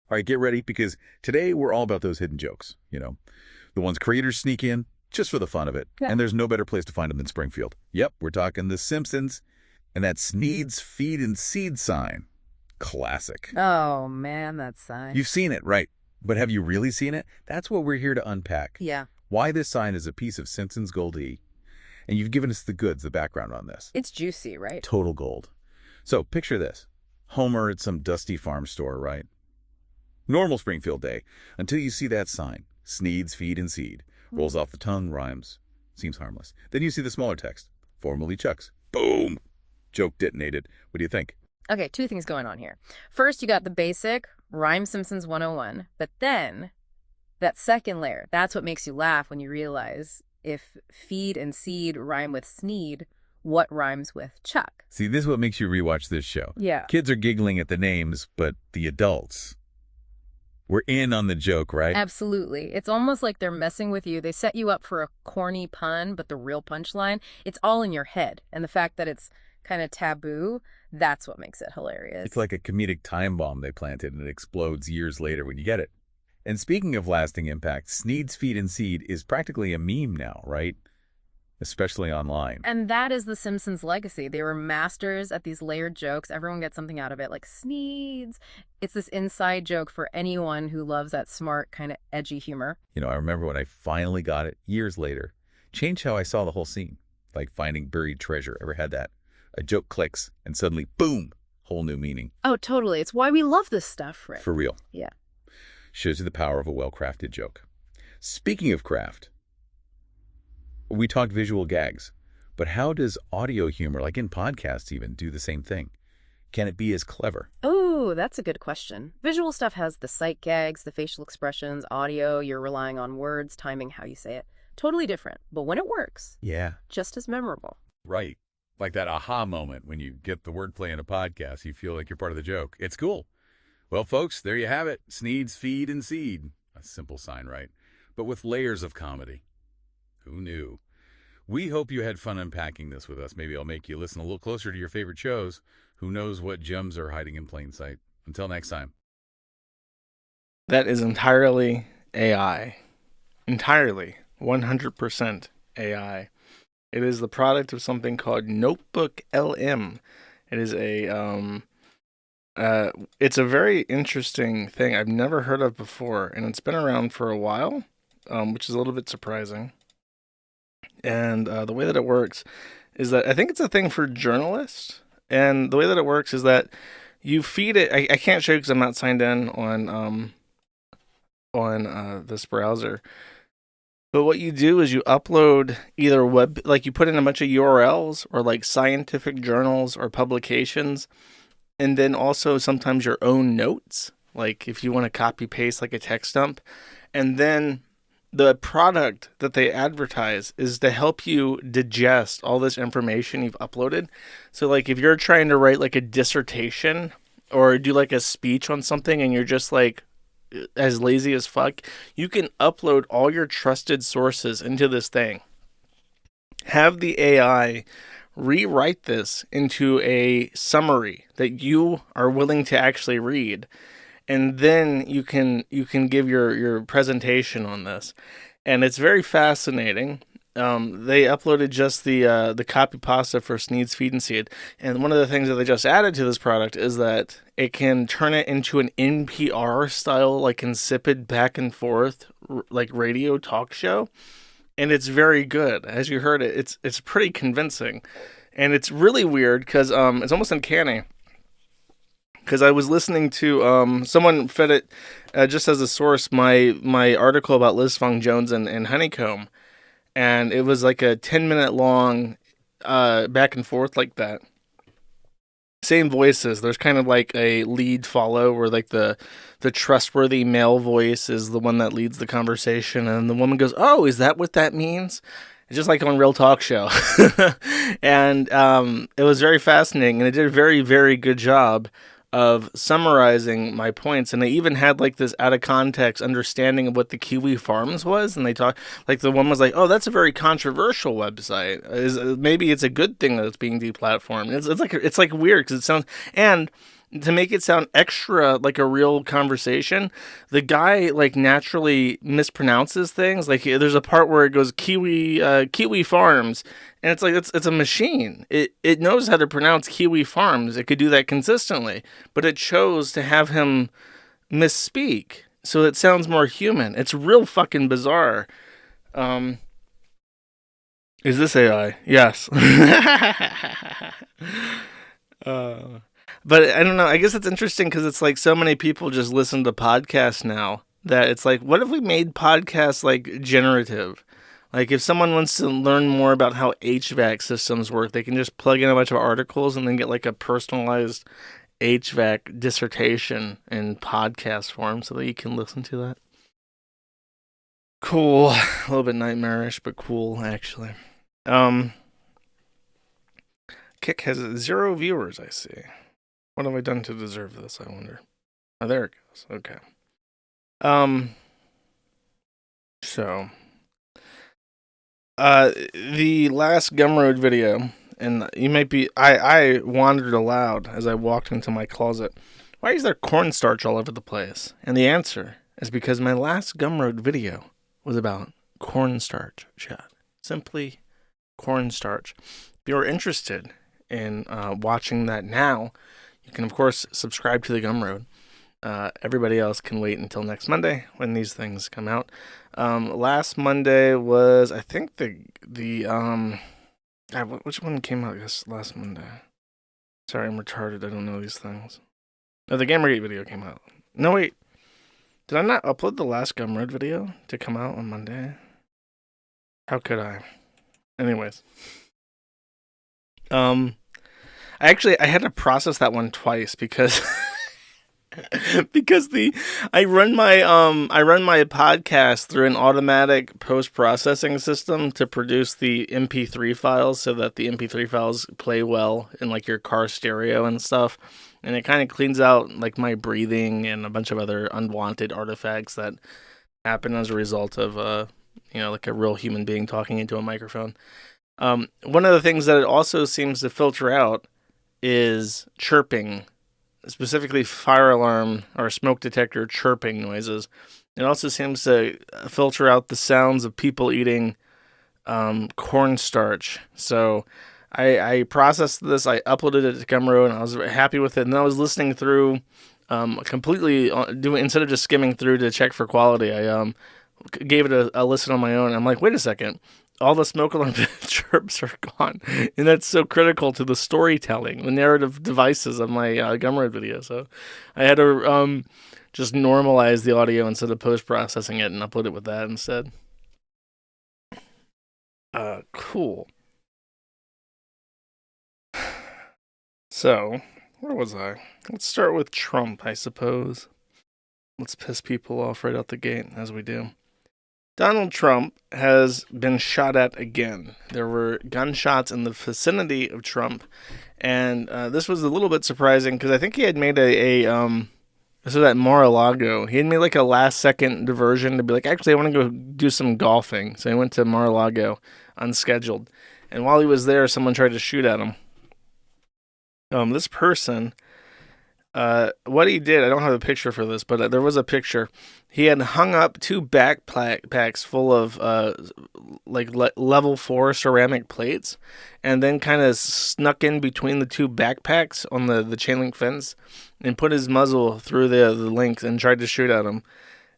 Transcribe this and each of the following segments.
All right, get ready, because today we're all about those hidden jokes, the ones creators sneak in just for the fun of it. Yeah. And there's no better place to find them than Springfield. Yep, we're talking The Simpsons and that Sneed's feed and seed sign. Classic. Oh, man, that sign. You've seen it, right? But have you really seen it? That's what we're here to unpack. Yeah. Why this sign is a piece of Simpsons Goldie. And you've given us the goods, the background on this. It's juicy, right? Total gold. So picture this. Homer at some dusty farm store, right? Normal Springfield day, until you see that sign, Sneed's feed and seed. Rolls off the tongue, rhymes. Seems harmless. Then you see the smaller text, formerly Chuck's. Boom! Joke detonated. What do you think? Okay, two things going on here. First, you got the basic Rhyme Simpsons 101, but then that second layer, that's what makes you laugh when you realize if feed and seed rhyme with Sneed, what rhymes with Chuck? See, this is what makes you rewatch this show. Yeah. Kids are giggling at the names, but the adults, we're in on the joke, right? Absolutely. It's almost like they're messing with you. They set you up for a corny pun, but the real punchline, it's all in your head. And the fact that it's kind of taboo, that's what makes it hilarious. It's like a comedic time bomb they planted, and it explodes years later when you get it. And speaking of lasting impact, Sneed's feed and seed is practically a meme now, right? Especially online. And that is the Simpsons' legacy. They were masters at these layered jokes. Everyone gets something out of it, like Sneeds. It's this inside joke for anyone who loves that smart, kind of edgy humor. I remember when I finally got it, years later. Changed how I saw the whole scene. Like finding buried treasure. Ever had that? A joke clicks, and suddenly, boom, whole new meaning. Oh, totally. It's why we love this stuff, right? For real. Yeah. Shows you the power of a well-crafted joke. Speaking of craft, we talked visual gags, but how does audio humor, like in podcasts even, do the same thing? Can it be as clever? Oh, that's a good question. Visual stuff has the sight gags, the facial expressions, audio, you're relying on words, timing, how you say it. Totally different, but when it works, Yeah. just as memorable. Right. Like that aha moment when you get the wordplay in a podcast, you feel like you're part of the joke. It's cool. Well, folks, there you have it. Sneed's feed and seed. A simple sign, right? But with layers of comedy. Who knew? We hope you had fun unpacking this with us. Maybe I'll make you listen a little closer to your favorite shows. Who knows what gems are hiding in plain sight. Until next time. That is entirely AI. Entirely. 100% AI. It is the product of something called Notebook LM. It is it's a very interesting thing I've never heard of before, and it's been around for a while, which is a little bit surprising. And the way that it works is that I think it's a thing for journalists. And the way that it works is that you feed it. I can't show you because I'm not signed in on this browser. But what you do is you upload either you put in a bunch of URLs or like scientific journals or publications, and then also sometimes your own notes, like if you want to copy paste like a text dump, and then the product that they advertise is to help you digest all this information you've uploaded. So like if you're trying to write like a dissertation or do like a speech on something and you're just like as lazy as fuck, you can upload all your trusted sources into this thing. Have the AI rewrite this into a summary that you are willing to actually read. And then you can give your presentation on this. And it's very fascinating. They uploaded just the copy pasta for Sneed's Feed and Seed. And one of the things that they just added to this product is that it can turn it into an NPR style, like insipid back and forth, like radio talk show. And it's very good. As you heard it, it's pretty convincing. And it's really weird because it's almost uncanny. Because I was listening to someone fed it just as a source my article about Liz Fong Jones and Honeycomb, and it was like a 10-minute long back and forth like that. Same voices. There's kind of like a lead follow where like the trustworthy male voice is the one that leads the conversation, and the woman goes, "Oh, is that what that means?" It's just like on Real Talk Show. And it was very fascinating, and it did a very, very good job of summarizing my points. And they even had like this out of context understanding of what the Kiwi Farms was. And they talked, like the one was like, "Oh, that's a very controversial website. Maybe it's a good thing that it's being deplatformed." It's like weird because it sounds, and to make it sound extra like a real conversation, the guy like naturally mispronounces things. Like there's a part where it goes Kiwi Farms, and it's like it's a machine. It knows how to pronounce Kiwi Farms. It could do that consistently, but it chose to have him misspeak, so it sounds more human. It's real fucking bizarre. Is this AI? Yes. But I don't know. I guess it's interesting because it's like so many people just listen to podcasts now that it's like, what if we made podcasts like generative? Like if someone wants to learn more about how HVAC systems work, they can just plug in a bunch of articles and then get like a personalized HVAC dissertation in podcast form so that you can listen to that. Cool. A little bit nightmarish, but cool actually. Kick has 0 viewers, I see. What have I done to deserve this, I wonder? Oh, there it goes. Okay. So, the last Gumroad video, and you might be, I wandered aloud as I walked into my closet. Why is there cornstarch all over the place? And the answer is because my last Gumroad video was about cornstarch, chat. Simply cornstarch. If you're interested in watching that now, you can, of course, subscribe to the Gumroad. Everybody else can wait until next Monday when these things come out. Last Monday was, I think, which one came out last Monday? Sorry, I'm retarded. I don't know these things. No, the Gamergate video came out. No, wait. Did I not upload the last Gumroad video to come out on Monday? How could I? Anyways. I had to process that one twice because I run my podcast through an automatic post-processing system to produce the MP3 files so that the MP3 files play well in like your car stereo and stuff. And it kind of cleans out like my breathing and a bunch of other unwanted artifacts that happen as a result of like a real human being talking into a microphone. One of the things that it also seems to filter out is chirping, specifically fire alarm or smoke detector chirping noises. It also seems to filter out the sounds of people eating cornstarch. So I processed this, I uploaded it to Gumroad, and I was happy with it. And then I was listening through completely, instead of just skimming through to check for quality, I gave it a listen on my own. I'm like, wait a second. All the smoke alarm chirps are gone. And that's so critical to the storytelling, the narrative devices of my Gumroad video. So I had to just normalize the audio instead of post-processing it and upload it with that instead. Cool. So, where was I? Let's start with Trump, I suppose. Let's piss people off right out the gate, as we do. Donald Trump has been shot at again. There were gunshots in the vicinity of Trump, and this was a little bit surprising because I think he had made this was at Mar-a-Lago. He had made like a last-second diversion to be like, actually, I want to go do some golfing. So he went to Mar-a-Lago unscheduled, and while he was there, someone tried to shoot at him. This person, what he did, I don't have a picture for this, but there was a picture. He had hung up 2 backpacks full of level 4 ceramic plates, and then kind of snuck in between the 2 backpacks on the chain link fence and put his muzzle through the links and tried to shoot at him.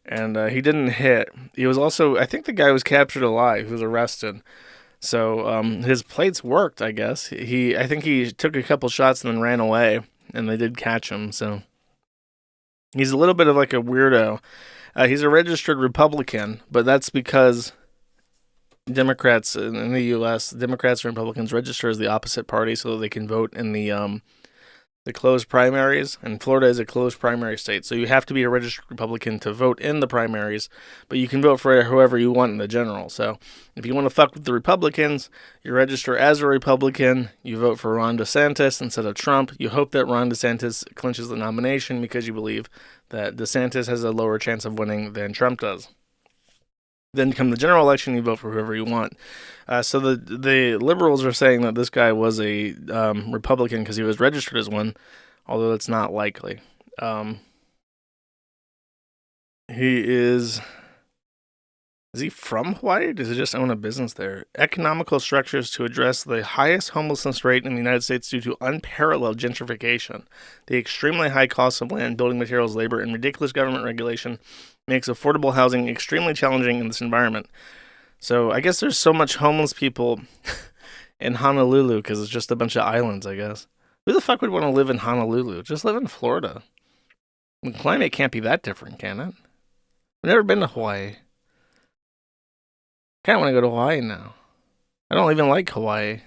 And he didn't hit. He was also, I think the guy was captured alive. He was arrested. So his plates worked, I guess. I think he took a couple shots and then ran away, and they did catch him. So he's a little bit of like a weirdo. He's a registered Republican, but that's because Democrats in the U.S., Democrats and Republicans register as the opposite party so that they can vote in the closed primaries. And Florida is a closed primary state, so you have to be a registered Republican to vote in the primaries, but you can vote for whoever you want in the general. So if you want to fuck with the Republicans, you register as a Republican, you vote for Ron DeSantis instead of Trump. You hope that Ron DeSantis clinches the nomination because you believe that DeSantis has a lower chance of winning than Trump does. Then come the general election, you vote for whoever you want. So the liberals are saying that this guy was a Republican because he was registered as one, although it's not likely. He is he from Hawaii, or does he just own a business there? Economical structures to address the highest homelessness rate in the United States due to unparalleled gentrification. The extremely high cost of land, building materials, labor, and ridiculous government regulation makes affordable housing extremely challenging in this environment. So I guess there's so much homeless people in Honolulu because it's just a bunch of islands, I guess. Who the fuck would want to live in Honolulu? Just live in Florida. The climate can't be that different, can it? I've never been to Hawaii. Kind of want to go to Hawaii now. I don't even like Hawaii.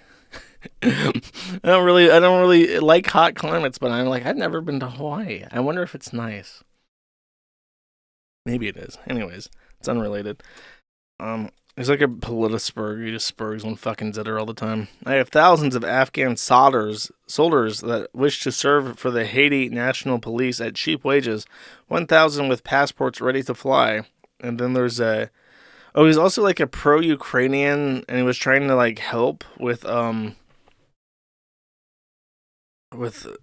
I don't really like hot climates, but I'm like, I've never been to Hawaii. I wonder if it's nice. Maybe it is. Anyways, it's unrelated. He's like a politisperg. He just spurgs on fucking zitter all the time. I have thousands of Afghan soldiers that wish to serve for the Haiti National Police at cheap wages. 1,000 with passports ready to fly. And then there's he's also like a pro-Ukrainian, and he was trying to like help with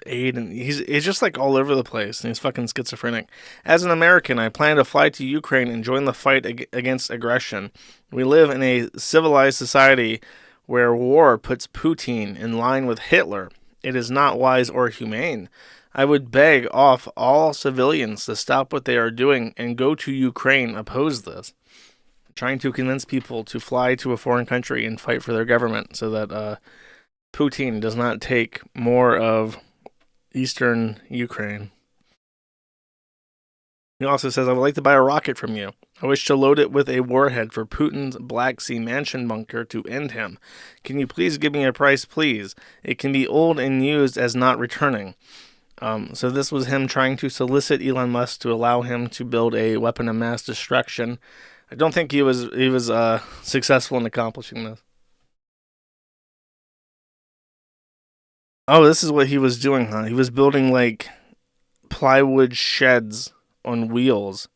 aid, and he's just like all over the place, and he's fucking schizophrenic. As an American, I plan to fly to Ukraine and join the fight against aggression. We live in a civilized society where war puts Putin in line with Hitler. It is not wise or humane. I would beg off all civilians to stop what they are doing and go to Ukraine. Oppose this. Trying to convince people to fly to a foreign country and fight for their government so that Putin does not take more of eastern Ukraine. He also says, I would like to buy a rocket from you. I wish to load it with a warhead for Putin's Black Sea mansion bunker to end him. Can you please give me a price, please? It can be old and used as not returning. So this was him trying to solicit Elon Musk to allow him to build a weapon of mass destruction. I don't think he was successful in accomplishing this. Oh, this is what he was doing, huh? He was building like plywood sheds on wheels.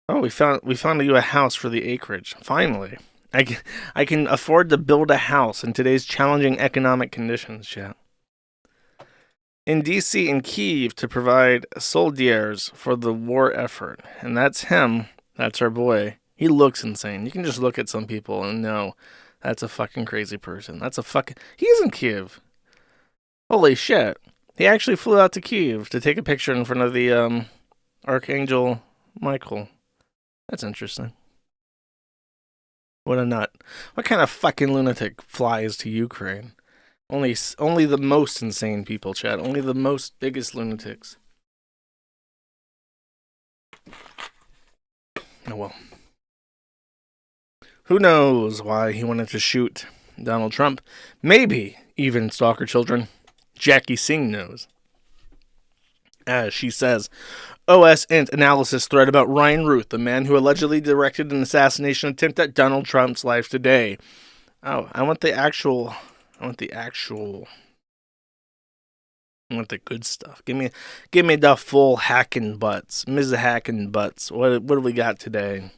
Oh, we found you a house for the acreage. Finally, I can afford to build a house in today's challenging economic conditions, chat. In D.C. and Kyiv to provide soldiers for the war effort. And that's him. That's our boy. He looks insane. You can just look at some people and know that's a fucking crazy person. He's in Kyiv. Holy shit. He actually flew out to Kyiv to take a picture in front of the Archangel Michael. That's interesting. What a nut. What kind of fucking lunatic flies to Ukraine? Only the most insane people, chat. Only the most biggest lunatics. Oh well. Who knows why he wanted to shoot Donald Trump? Maybe even stalker children. Jackie Singh knows. As she says, OS Int analysis thread about Ryan Ruth, the man who allegedly directed an assassination attempt at Donald Trump's life today. Oh, I want the good stuff. Give me the full hacking butts. Ms. Hacking Butts. What do we got today?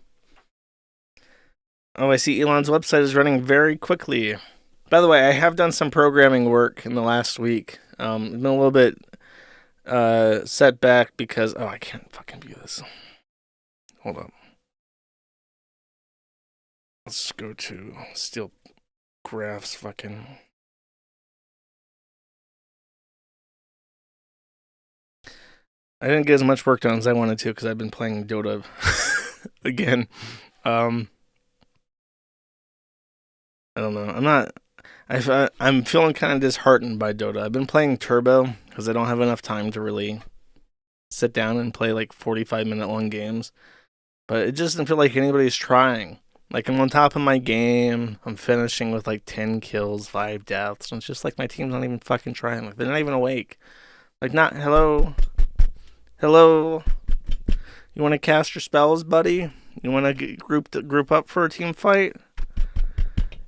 Oh, I see Elon's website is running very quickly. By the way, I have done some programming work in the last week. It's been a little bit set back because I can't fucking view this. Hold up. Let's go to Steel Graphs fucking. I didn't get as much work done as I wanted to because I've been playing Dota again. I don't know. I'm feeling kind of disheartened by Dota. I've been playing Turbo because I don't have enough time to really sit down and play like 45-minute long games. But it just doesn't feel like anybody's trying. Like, I'm on top of my game. I'm finishing with like 10 kills, 5 deaths. And it's just like my team's not even fucking trying. Like, they're not even awake. Like, hello? Hello? You want to cast your spells, buddy? You want to group up for a team fight?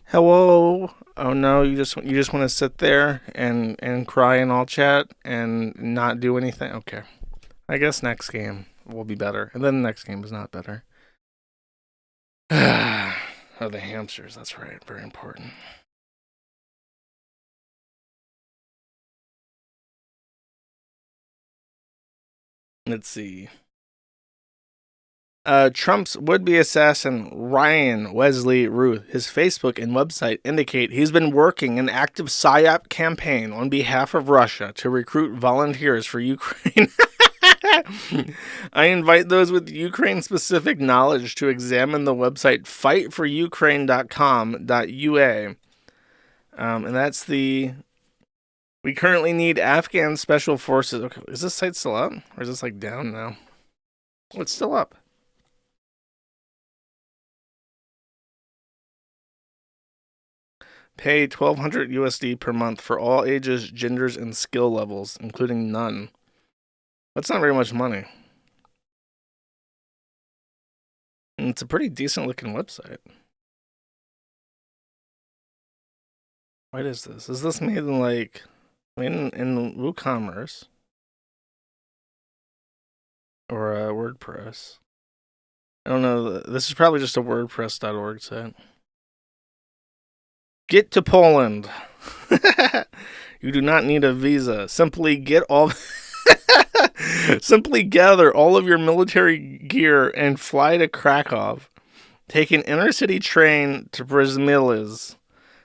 Hello? Oh no, you just want to sit there and cry in all chat and not do anything? Okay. I guess next game will be better. And then the next game is not better. Oh, the hamsters. That's right. Very important. Let's see. Trump's would-be assassin Ryan Wesley Ruth, his Facebook and website indicate he's been working an active PSYOP campaign on behalf of Russia to recruit volunteers for Ukraine. I invite those with Ukraine-specific knowledge to examine the website fightforukraine.com.ua. And that's the... We currently need Afghan special forces. Okay, is this site still up? Or is this like down now? Oh, it's still up. Pay $1,200 USD per month for all ages, genders, and skill levels, including none. That's not very much money. And it's a pretty decent looking website. What is this? Is this made in like in WooCommerce? Or WordPress? I don't know. This is probably just a WordPress.org site. Get to Poland. You do not need a visa. Simply gather all of your military gear and fly to Krakow. Take an inner-city train to Przemyśl.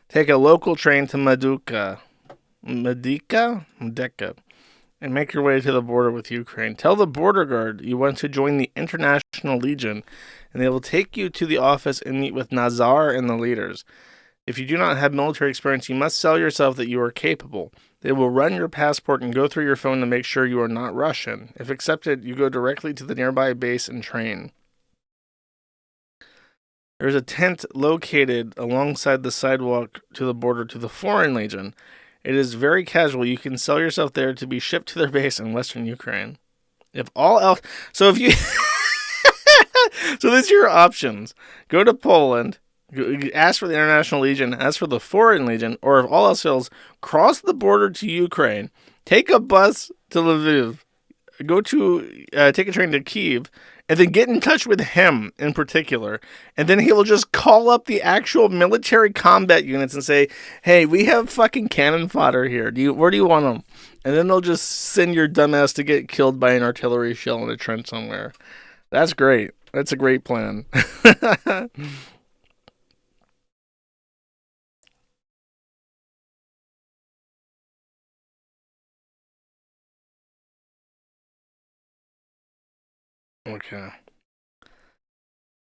Take a local train to Medyka, and make your way to the border with Ukraine. Tell the border guard you want to join the International Legion, and they will take you to the office and meet with Nazar and the leaders. If you do not have military experience, you must sell yourself that you are capable. They will run your passport and go through your phone to make sure you are not Russian. If accepted, you go directly to the nearby base and train. There is a tent located alongside the sidewalk to the border to the Foreign Legion. It is very casual. You can sell yourself there to be shipped to their base in Western Ukraine. If all else... So if you... So these are your options. Go to Poland... Ask for the International Legion, ask for the Foreign Legion, or if all else fails, cross the border to Ukraine, take a bus to Lviv, go to take a train to Kyiv, and then get in touch with him in particular, and then he will just call up the actual military combat units and say, "Hey, we have fucking cannon fodder here. Where do you want them?" And then they'll just send your dumbass to get killed by an artillery shell in a trench somewhere. That's great. That's a great plan. Okay.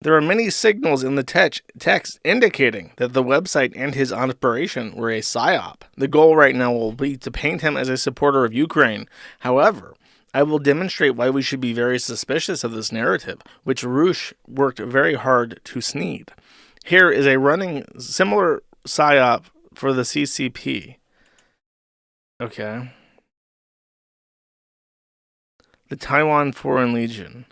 There are many signals in the text indicating that the website and his operation were a psyop. The goal right now will be to paint him as a supporter of Ukraine. However, I will demonstrate why we should be very suspicious of this narrative, which Roosh worked very hard to sneed. Here is a running similar psyop for the CCP. Okay. The Taiwan Foreign Legion.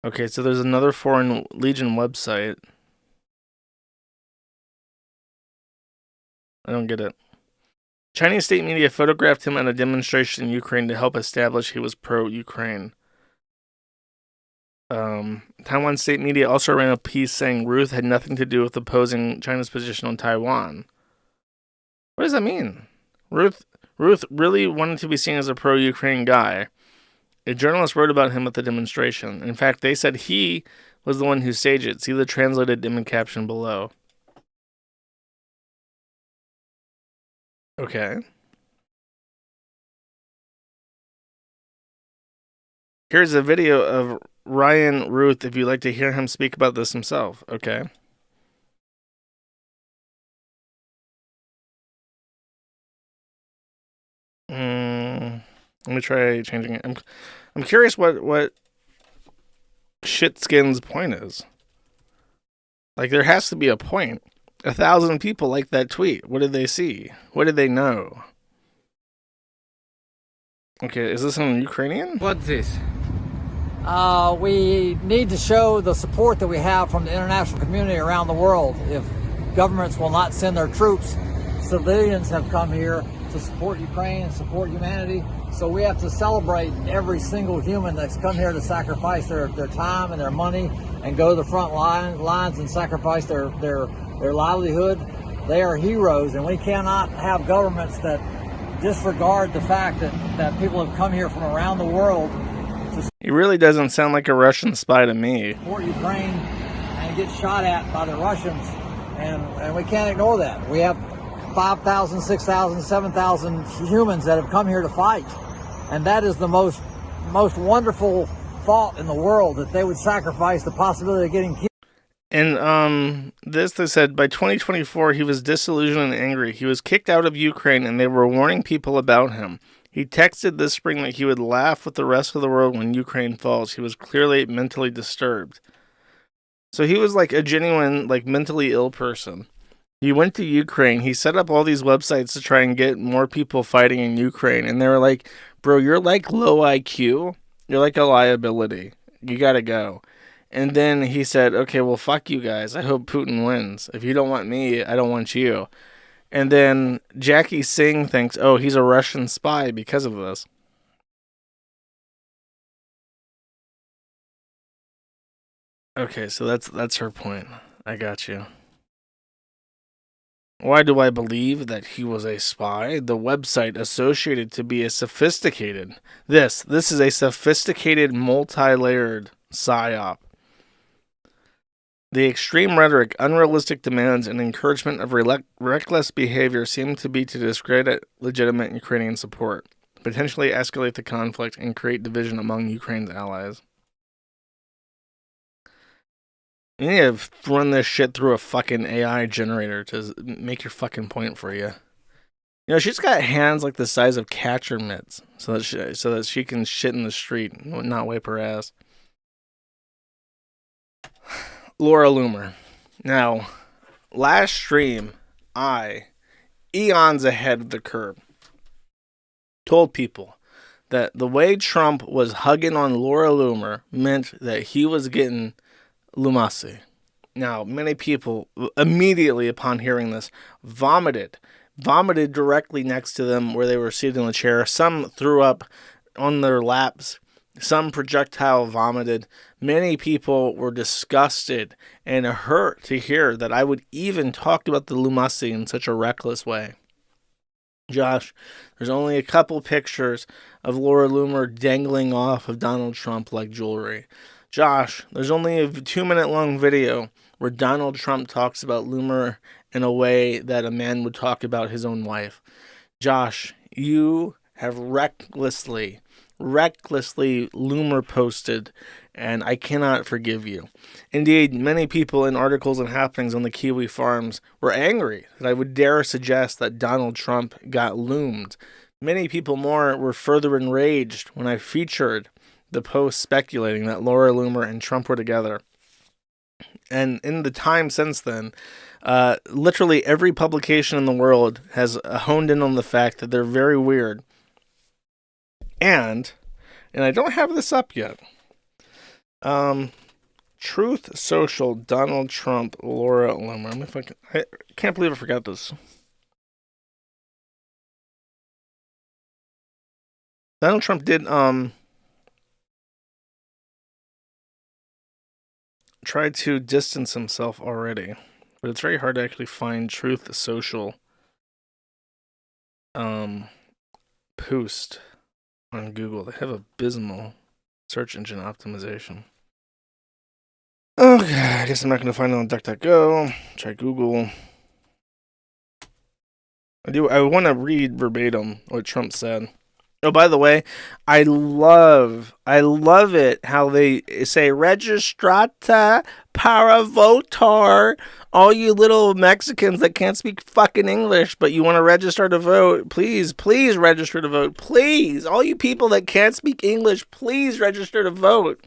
Okay, so there's another Foreign Legion website. I don't get it. Chinese state media photographed him at a demonstration in Ukraine to help establish he was pro-Ukraine. Taiwan state media also ran a piece saying Ruth had nothing to do with opposing China's position on Taiwan. What does that mean? Ruth really wanted to be seen as a pro-Ukraine guy. A journalist wrote about him at the demonstration. In fact, they said he was the one who staged it. See the translated image caption below. Okay. Here's a video of Ryan Ruth if you'd like to hear him speak about this himself. Okay. Let me try changing it. I'm curious what Shitskin's point is. Like, there has to be a point. 1,000 people liked that tweet. What did they see? What did they know? Okay, is this in Ukrainian? What's this? We need to show the support that we have from the international community around the world. If governments will not send their troops, civilians have come here to support Ukraine and support humanity. So we have to celebrate every single human that's come here to sacrifice their time and their money and go to the front lines and sacrifice their livelihood. They are heroes, and we cannot have governments that disregard the fact that people have come here from around the world He really doesn't sound like a Russian spy to me. support Ukraine and get shot at by the Russians, and we can't ignore that. We have 5,000, 6,000, 7,000 humans that have come here to fight, and that is the most wonderful thought in the world, that they would sacrifice the possibility of getting killed. And they said by 2024 he was disillusioned and angry. He was kicked out of Ukraine and they were warning people about him. He texted this spring that he would laugh with the rest of the world when Ukraine falls. He was clearly mentally disturbed. So he was like a genuine, like, mentally ill person. He went to Ukraine. He set up all these websites to try and get more people fighting in Ukraine. And they were like, bro, you're like low IQ. You're like a liability. You gotta go. And then he said, okay, well, fuck you guys. I hope Putin wins. If you don't want me, I don't want you. And then Jackie Singh thinks, oh, he's a Russian spy because of this. Okay, so that's her point. I got you. Why do I believe that he was a spy? The website associated to be a sophisticated. This is a sophisticated, multi-layered psyop. The extreme rhetoric, unrealistic demands, and encouragement of reckless behavior seem to be to discredit legitimate Ukrainian support, potentially escalate the conflict, and create division among Ukraine's allies. You need to run this shit through a fucking AI generator to make your fucking point for you. You know, she's got hands like the size of catcher mitts, so that she can shit in the street and not wipe her ass. Laura Loomer. Now, last stream, eons ahead of the curve, told people that the way Trump was hugging on Laura Loomer meant that he was getting Loomussy. Now, many people immediately upon hearing this vomited directly next to them where they were seated in the chair. Some threw up on their laps. Some projectile vomited. Many people were disgusted and hurt to hear that I would even talk about the Loomussy in such a reckless way. Josh, there's only a couple pictures of Laura Loomer dangling off of Donald Trump like jewelry. Josh, there's only a 2-minute-long video where Donald Trump talks about Loomer in a way that a man would talk about his own wife. Josh, you have recklessly Loomer posted, and I cannot forgive you. Indeed, many people in articles and happenings on the Kiwi farms were angry that I would dare suggest that Donald Trump got loomed. Many people more were further enraged when I featured the post speculating that Laura Loomer and Trump were together. And in the time since then, literally every publication in the world has honed in on the fact that they're very weird. And I don't have this up yet. Truth Social, Donald Trump, Laura Loomer. I can't believe I forgot this. Donald Trump did try to distance himself already, but it's very hard to actually find Truth Social post on Google. They have abysmal search engine optimization. Okay, I guess I'm not going to find it on DuckDuckGo. Try Google. I want to read verbatim what Trump said. Oh, by the way, I love it how they say registrata para votar. All you little Mexicans that can't speak fucking English, but you want to register to vote, please register to vote. Please, all you people that can't speak English, please register to vote.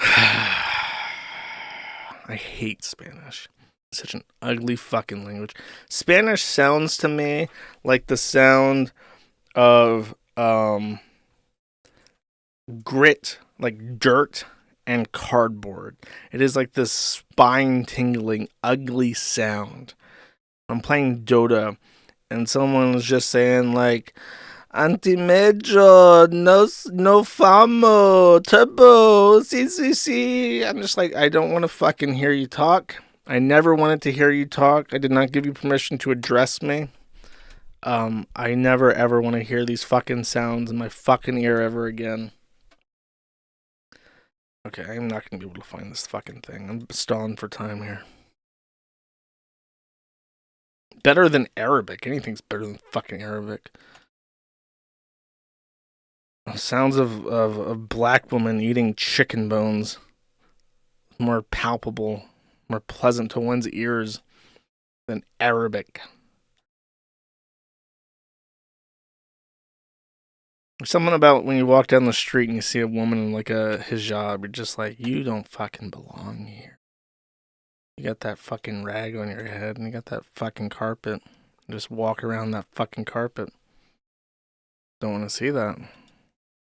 I hate Spanish. Such an ugly fucking language. Spanish sounds to me like the sound of grit, like dirt and cardboard. It is like this spine-tingling, ugly sound. I'm playing Dota, and someone was just saying like, Anti-Mejo, no famo, turbo, si. I'm just like, I don't want to fucking hear you talk. I never wanted to hear you talk. I did not give you permission to address me. I never ever want to hear these fucking sounds in my fucking ear ever again. Okay, I'm not going to be able to find this fucking thing. I'm stalling for time here. Better than Arabic. Anything's better than fucking Arabic. Sounds of a black woman eating chicken bones. More palpable, more pleasant to one's ears than Arabic. There's something about when you walk down the street and you see a woman in like a hijab, you're just like, you don't fucking belong here. You got that fucking rag on your head and you got that fucking carpet. Just walk around that fucking carpet. Don't want to see that.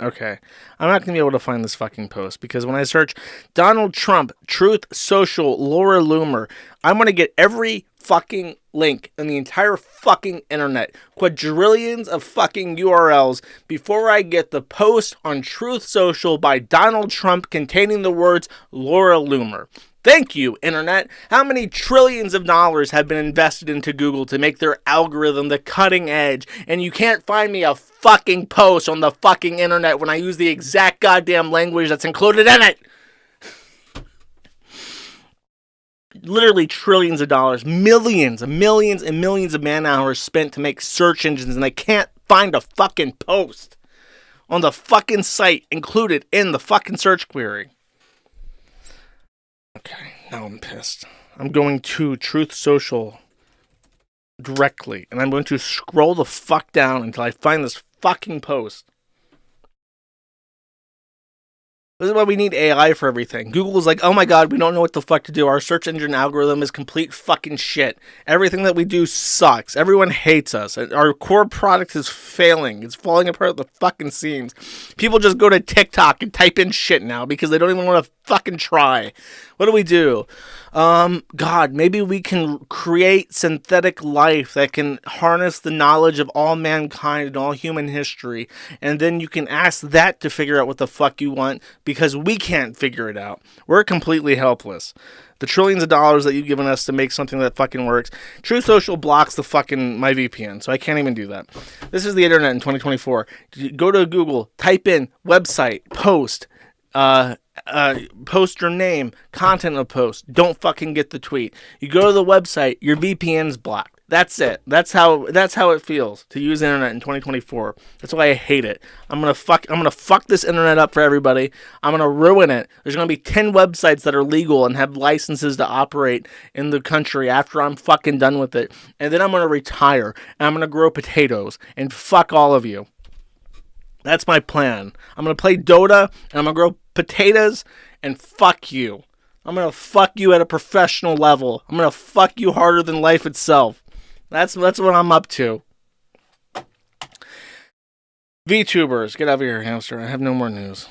Okay, I'm not going to be able to find this fucking post because when I search Donald Trump, Truth Social, Laura Loomer, I'm going to get every fucking link in the entire fucking internet. Quadrillions of fucking URLs before I get the post on Truth Social by Donald Trump containing the words Laura Loomer. Thank you, Internet. How many trillions of dollars have been invested into Google to make their algorithm the cutting edge, and you can't find me a fucking post on the fucking Internet when I use the exact goddamn language that's included in it? Literally trillions of dollars, millions and millions and millions of man hours spent to make search engines, and I can't find a fucking post on the fucking site included in the fucking search query. Okay, now I'm pissed. I'm going to Truth Social directly, and I'm going to scroll the fuck down until I find this fucking post. This is why we need AI for everything. Google is like, oh my god, we don't know what the fuck to do. Our search engine algorithm is complete fucking shit. Everything that we do sucks. Everyone hates us. Our core product is failing. It's falling apart at the fucking seams. People just go to TikTok and type in shit now because they don't even want to fucking try. What do? God, maybe we can create synthetic life that can harness the knowledge of all mankind and all human history, and then you can ask that to figure out what the fuck you want because we can't figure it out. We're completely helpless. The trillions of dollars that you've given us to make something that fucking works. True Social blocks the fucking my VPN, so I can't even do that. This is the internet in 2024. Go to Google, type in website, post your name, content of post. Don't fucking get the tweet. You go to the website, your VPN's blocked. That's it. That's how it feels to use internet in 2024. That's why I hate it. I'm gonna fuck this internet up for everybody. I'm gonna ruin it. There's gonna be 10 websites that are legal and have licenses to operate in the country after I'm fucking done with it. And then I'm gonna retire and I'm gonna grow potatoes and fuck all of you. That's my plan. I'm going to play Dota, and I'm going to grow potatoes, and fuck you. I'm going to fuck you at a professional level. I'm going to fuck you harder than life itself. That's what I'm up to. VTubers, get out of here, hamster. I have no more news.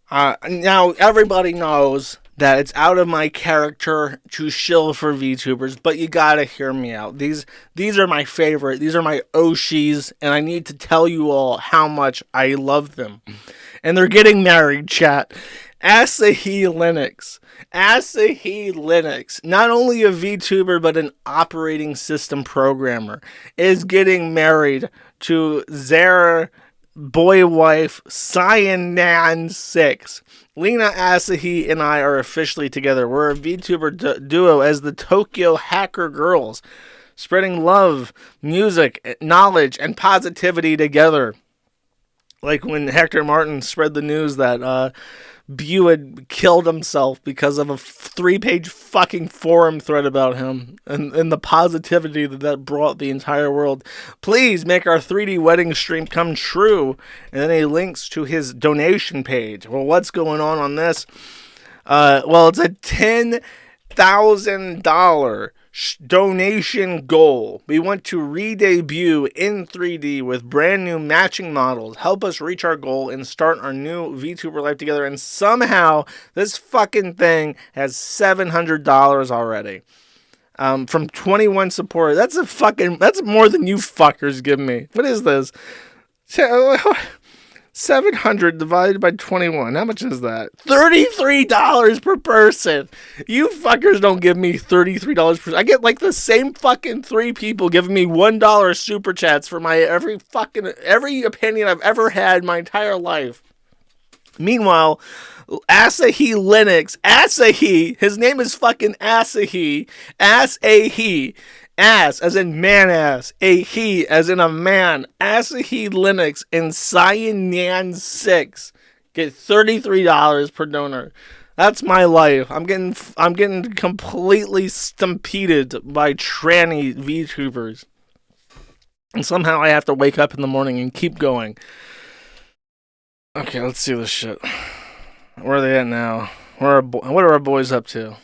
Now, everybody knows that it's out of my character to shill for VTubers, but you gotta hear me out. These are my favorite. These are my Oshis, and I need to tell you all how much I love them. And they're getting married, chat. Asahi Linux, not only a VTuber, but an operating system programmer, is getting married to their boy wife, Cyanan 6. Lena Asahi and I are officially together. We're a VTuber duo as the Tokyo Hacker Girls, spreading love, music, knowledge, and positivity together. Like when Hector Martin spread the news that Bew had killed himself because of a 3-page fucking forum thread about him, and the positivity that brought the entire world. Please make our 3D wedding stream come true. And then he links to his donation page. Well, what's going on this? Well, it's a $10,000 donation goal. We want to re-debut in 3D with brand new matching models. Help us reach our goal and start our new VTuber life together. And somehow this fucking thing has $700 already. From 21 support. That's more than you fuckers give me. What is this? 700 divided by 21. How much is that? $33 per person. You fuckers don't give me $33 per. I get like the same fucking 3 people giving me $1 super chats for my every opinion I've ever had my entire life. Meanwhile, Asahi Linux, his name is fucking Asahi, Ass as in man ass, a he as in a man, Asahi Linux and Cyan 6 get $33 per donor. That's my life. I'm getting completely stampeded by tranny VTubers. And somehow I have to wake up in the morning and keep going. Okay, let's see this shit. Where are they at now? What are our boys up to?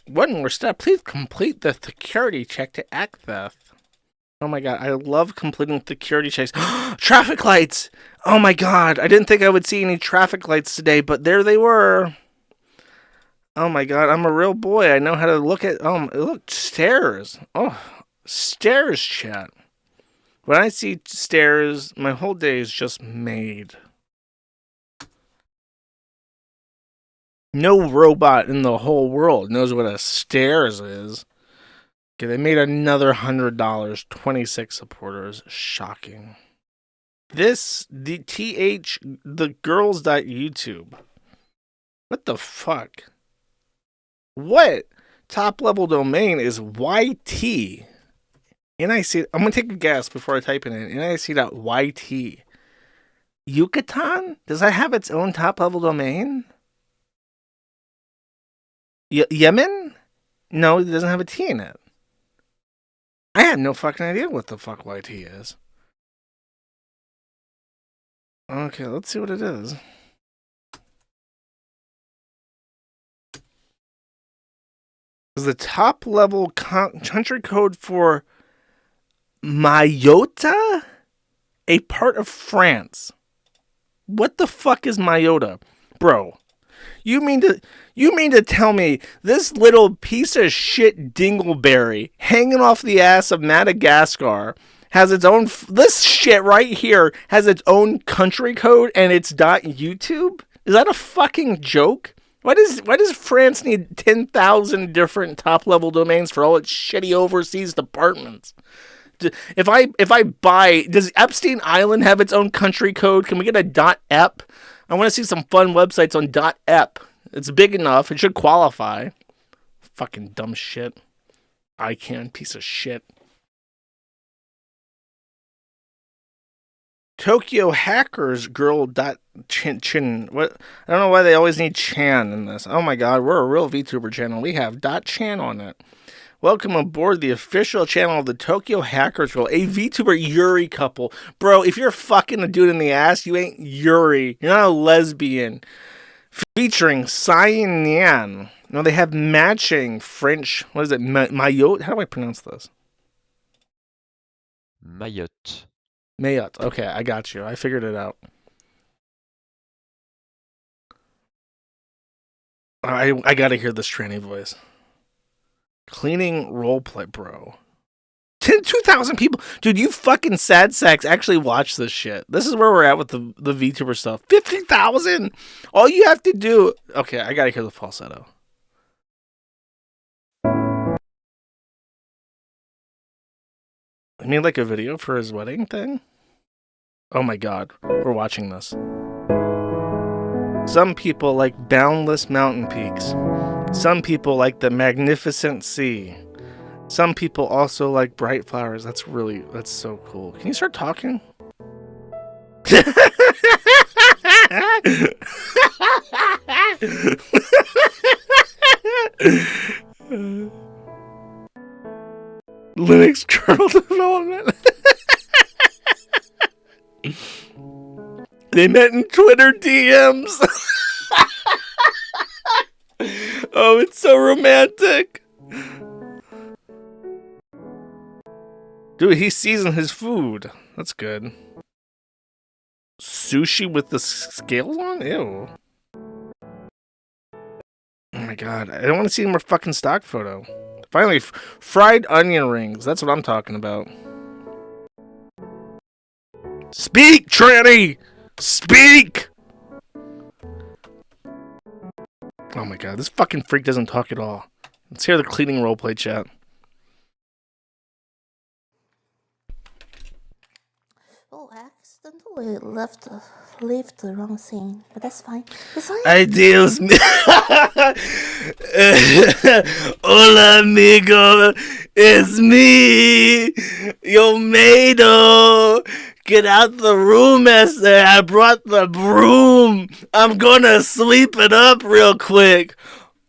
One more step. Please complete the security check to act theft. Oh my god, I love completing security checks. Traffic lights! Oh my god, I didn't think I would see any traffic lights today, but there they were. Oh my god, I'm a real boy. I know how to look at... look, stairs. Oh, stairs, chat. When I see stairs, my whole day is just made. No robot in the whole world knows what a stairs is. Okay, they made another $100. 26 supporters. Shocking. The girls.youtube. What the fuck? What top level domain is YT? NIC. I'm gonna take a guess before I type it in. NIC.YT. Yucatan? Does that have its own top level domain? Yemen? No, it doesn't have a T in it. I have no fucking idea what the fuck YT is. Okay, let's see what it is. Is the top level country code for Mayotte? A part of France. What the fuck is Mayotte? Bro. You mean to tell me this little piece of shit dingleberry hanging off the ass of Madagascar has its own... This shit right here has its own country code and it's .YouTube? Is that a fucking joke? Why does France need 10,000 different top-level domains for all its shitty overseas departments? If I buy... Does Epstein Island have its own country code? Can we get a .ep? I want to see some fun websites on .ep. It's big enough. It should qualify. Fucking dumb shit. ICANN, piece of shit. Tokyo Hackers Girl Chin. What? I don't know why they always need Chan in this. Oh my god, we're a real VTuber channel. We have .chan on it. Welcome aboard the official channel of the Tokyo Hackers Girl, a VTuber Yuri couple. Bro, if you're fucking a dude in the ass, you ain't Yuri. You're not a lesbian. Featuring Cyan Nian. No, they have matching French. What is it? Mayotte? How do I pronounce this? Mayotte. Mayotte. Okay, I got you. I figured it out. I gotta hear this tranny voice. Cleaning roleplay, bro. 2,000 people. Dude, you fucking sad sacks actually watch this shit. This is where we're at with the VTuber stuff. 50,000! All you have to do... Okay, I gotta hear the falsetto. I mean, like a video for his wedding thing? Oh my god, we're watching this. Some people like boundless mountain peaks. Some people like the magnificent sea. Some people also like bright flowers. That's so cool. Can you start talking? Linux kernel development. They met in Twitter DMs. Oh, it's so romantic. Dude, he's seasoned his food. That's good. Sushi with the scales on? Ew. Oh my god. I don't want to see more fucking stock photo. Finally, fried onion rings. That's what I'm talking about. Speak, tranny! Speak! Oh my god, this fucking freak doesn't talk at all. Let's hear the cleaning roleplay chat. Oh, I accidentally left the wrong scene, but that's fine. Ay, Dios mío. Hola, amigo. It's me, Yo Mado. Get out the room, Esther. I brought the broom. I'm gonna sweep it up real quick.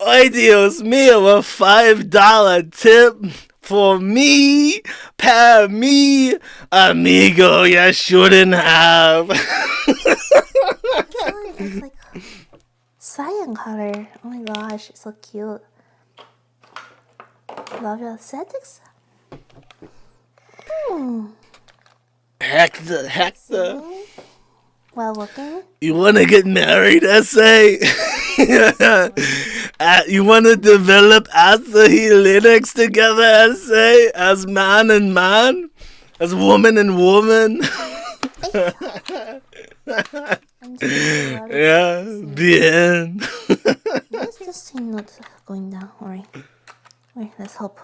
Ay, Dios mío, a $5 tip for me, para me, amigo, you shouldn't have. It's like cyan color. Oh my gosh, it's so cute. Love your aesthetics. Hector. While working. You want to get married, essay? You want to develop Asahi Linux together, essay? As man and man? As woman and woman? Yeah, bien. Why is this thing not going down? Alright. Wait, let's hope.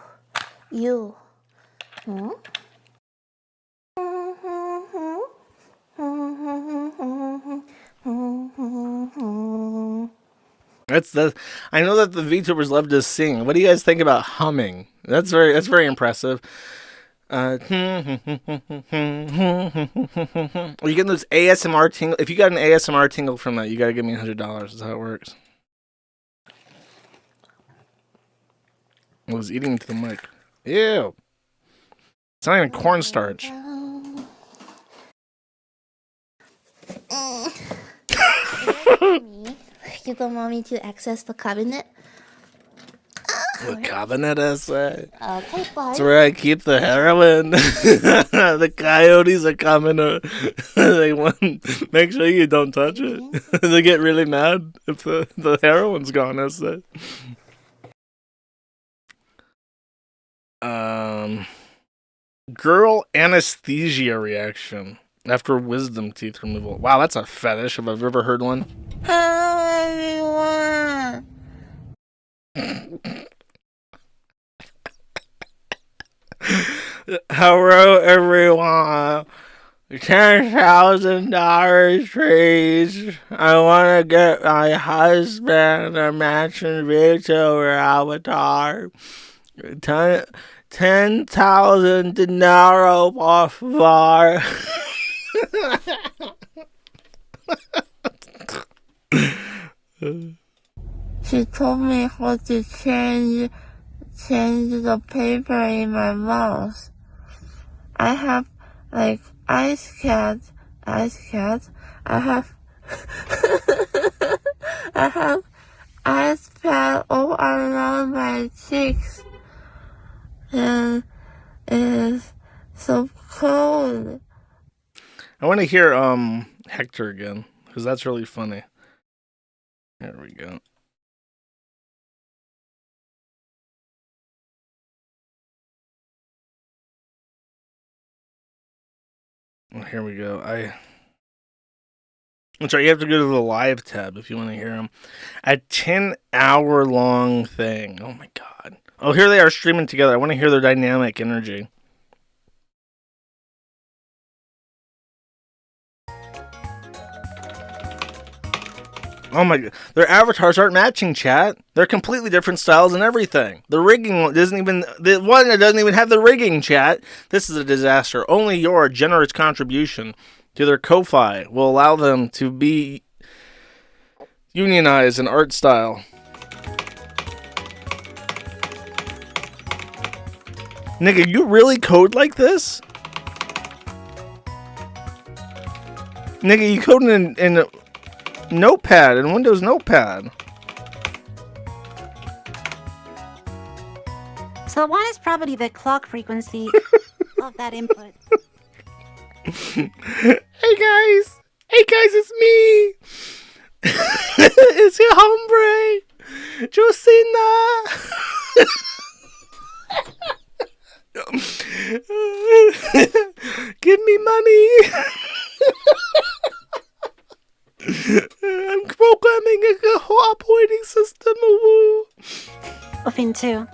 You. I know that the VTubers love to sing. What do you guys think about humming? That's very impressive. Are you getting those ASMR tingle? If you got an ASMR tingle from that, you gotta give me $100. That's how it works. I was eating into the mic. Ew. It's not even cornstarch. You don't want me to access the cabinet? The cabinet essay. Okay, bye. That's where I keep the heroin. The coyotes are coming. They want make sure you don't touch it. They get really mad if the heroin's gone. Essay. Girl anesthesia reaction after wisdom teeth removal. Wow, that's a fetish if I've ever heard one. Hello, everyone. Hello, everyone. $10,000, please. I want to get my husband a matching VTuber avatar. 10,000 dinero, por favor. She told me how to change the paper in my mouth. I have like ice cat. I have I have ice pad all around my cheeks, and it is so cold. I want to hear Hector again because that's really funny. There we go. Well, here we go. I'm sorry, you have to go to the live tab if you want to hear them. A 10-hour long thing. Oh my god. Oh, here they are streaming together. I want to hear their dynamic energy. Oh my god. Their avatars aren't matching, chat. They're completely different styles and everything. The rigging doesn't even... The one that doesn't even have the rigging, chat. This is a disaster. Only your generous contribution to their Ko-Fi will allow them to be unionized in art style. Nigga, you really code like this? Nigga, you code in Notepad, in Windows Notepad. So what is probably the clock frequency of that input? Hey guys, it's me. It's your hombre, Josina. Give me money. I'm programming a operating system. Woo. Of in 2. And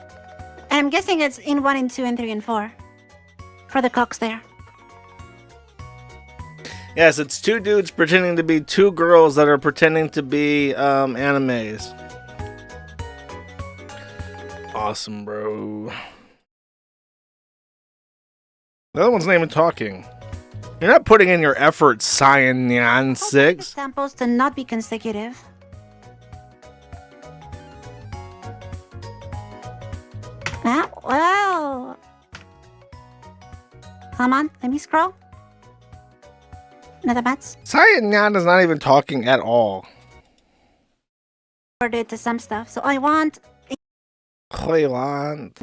I'm guessing it's in 1 and 2 and 3 and 4. For the clocks there. Yes, it's 2 dudes pretending to be 2 girls that are pretending to be animes. Awesome, bro. The other one's not even talking. You're not putting in your effort, Cyan 6. Samples to not be consecutive. Ah, well. Come on, let me scroll. Another bats. Cyan is not even talking at all. Ordered to some stuff. So I want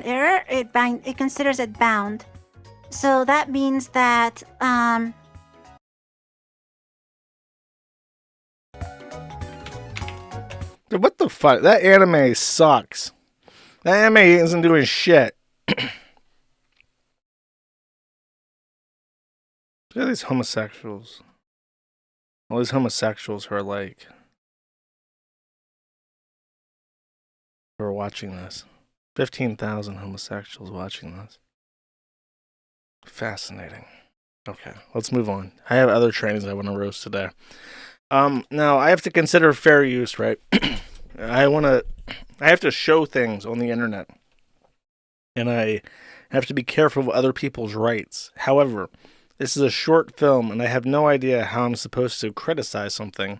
error. It considers it bound. So that means that Dude, what the fuck? That anime sucks. That anime isn't doing shit. Look at these homosexuals. All these homosexuals who are like, who are watching this. 15,000 homosexuals watching this. Fascinating. Okay, let's move on. I have other trainings I want to roast today. Now I have to consider fair use, right? I have to show things on the internet, and I have to be careful of other people's rights. However, this is a short film, and I have no idea how I'm supposed to criticize something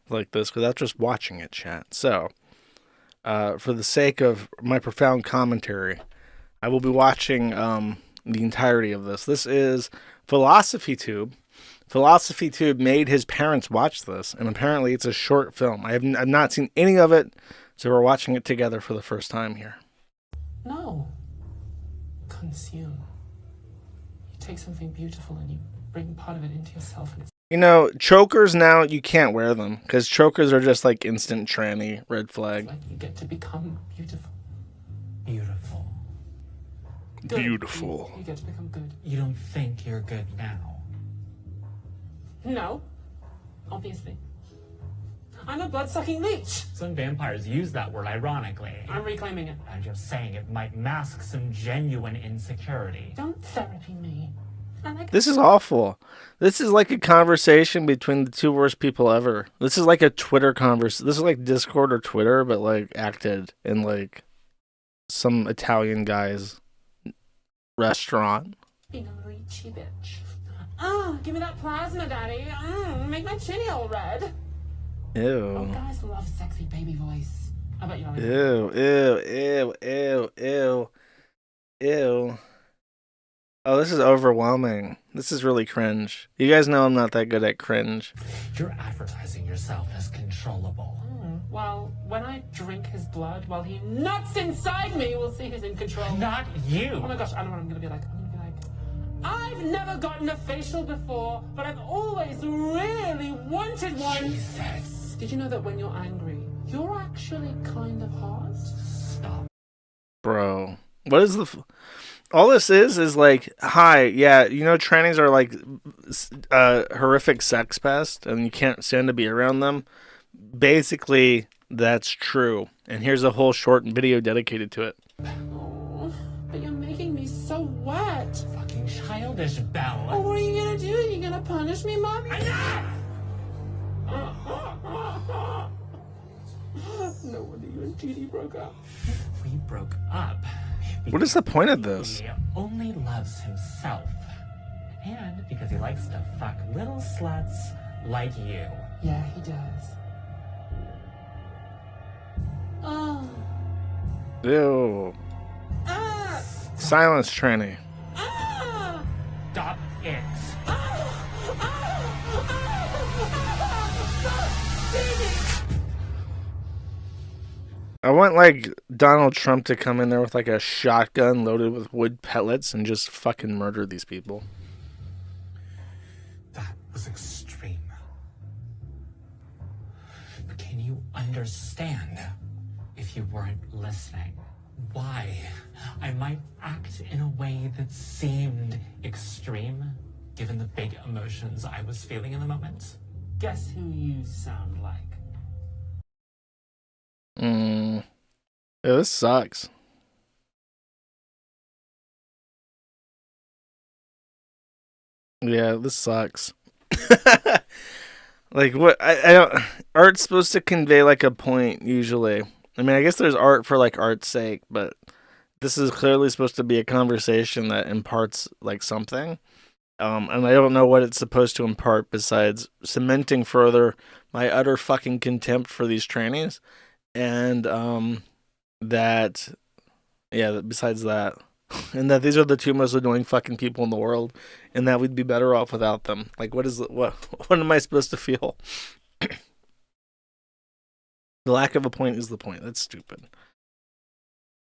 like this without just watching it, chat. So, for the sake of my profound commentary, I will be watching the entirety of this. This is PhilosophyTube. PhilosophyTube made his parents watch this, and apparently it's a short film. I've not seen any of it, so we're watching it together for the first time here. No. Consume. You take something beautiful and you bring part of it into yourself. And it's You know, chokers now, you can't wear them, because chokers are just like instant tranny, red flag. like you get to become beautiful. Beautiful. Good. Beautiful. You get to become good. You don't think you're good now? No. Obviously. I'm a blood-sucking leech. Some vampires use that word ironically. I'm reclaiming it. I'm just saying it might mask some genuine insecurity. Don't therapy me. I like This is awful. This is like a conversation between the 2 worst people ever. This is like a Twitter conversation. This is like Discord or Twitter, but like acted in like some Italian guy's restaurant. being a leechy bitch. Give me that plasma, daddy. Make my chinny all red. Oh, Ew. guys love sexy baby voice. I bet you don't. Ew. Oh, this is overwhelming. This is really cringe. You guys know I'm not that good at cringe. You're advertising yourself as controllable. Well, when I drink his blood while he nuts inside me, we'll see who's in control. Not you! Oh my gosh, I know what I'm gonna be like. I've never gotten a facial before, but I've always really wanted one. Jesus. Did you know that when you're angry, you're actually kind of hot? Stop. Bro. What is all this is like, hi, yeah, you know, trannies are like horrific sex pest, and you can't stand to be around them. Basically, that's true. And here's a whole short video dedicated to it. Oh, but you're making me so wet. Fucking childish, Belle. Oh, what are you gonna do? You gonna punish me, Mommy? No wonder you and Judy broke up. We broke up. What is the point of this? He only loves himself. And because he likes to fuck little sluts like you. Yeah, he does. Oh. Ew. Ah! Silence, tranny. Ah! Stop it. I want like Donald Trump to come in there with like a shotgun loaded with wood pellets and just fucking murder these people. That was extreme. But can you understand, if you weren't listening, why I might act in a way that seemed extreme, given the big emotions I was feeling in the moment. Guess who you sound like? Yeah, this sucks. Yeah, this sucks. Like, what? I don't. Art's supposed to convey like a point usually. I mean, I guess there's art for like art's sake, but this is clearly supposed to be a conversation that imparts like something. And I don't know what it's supposed to impart besides cementing further my utter fucking contempt for these trannies, and that, yeah, besides that, and that these are the two most annoying fucking people in the world, and that we'd be better off without them. Like, what am I supposed to feel? The lack of a point is the point. That's stupid.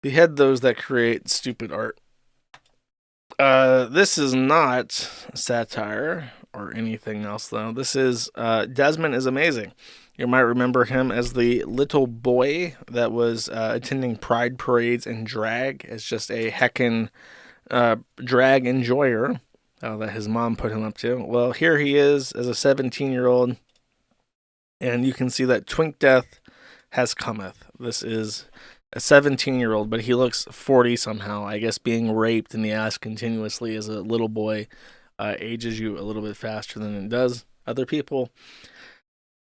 Behead those that create stupid art. This is not satire or anything else, though. This is, Desmond is amazing. You might remember him as the little boy that was attending pride parades and drag as just a heckin' drag enjoyer that his mom put him up to. Well, here he is as a 17-year-old, and you can see that twink death has cometh. This is a 17-year-old, but he looks 40 somehow. I guess being raped in the ass continuously as a little boy ages you a little bit faster than it does other people.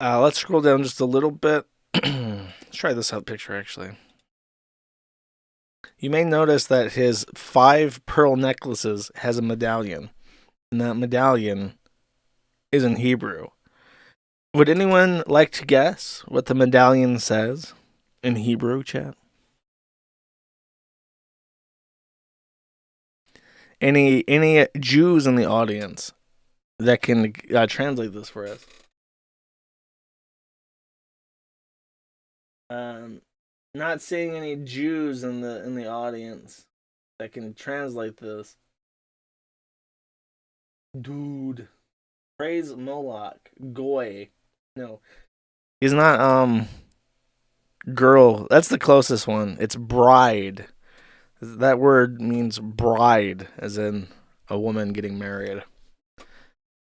Let's scroll down just a little bit. Let's try this out picture, actually. You may notice that his 5 pearl necklaces has a medallion, and that medallion is in Hebrew. Would anyone like to guess what the medallion says in Hebrew, chat? Any Jews in the audience that can translate this for us? Not seeing any Jews in the audience that can translate this. Dude, praise Moloch, goy. No, he's not. Girl. That's the closest one. It's bride. That word means bride, as in a woman getting married.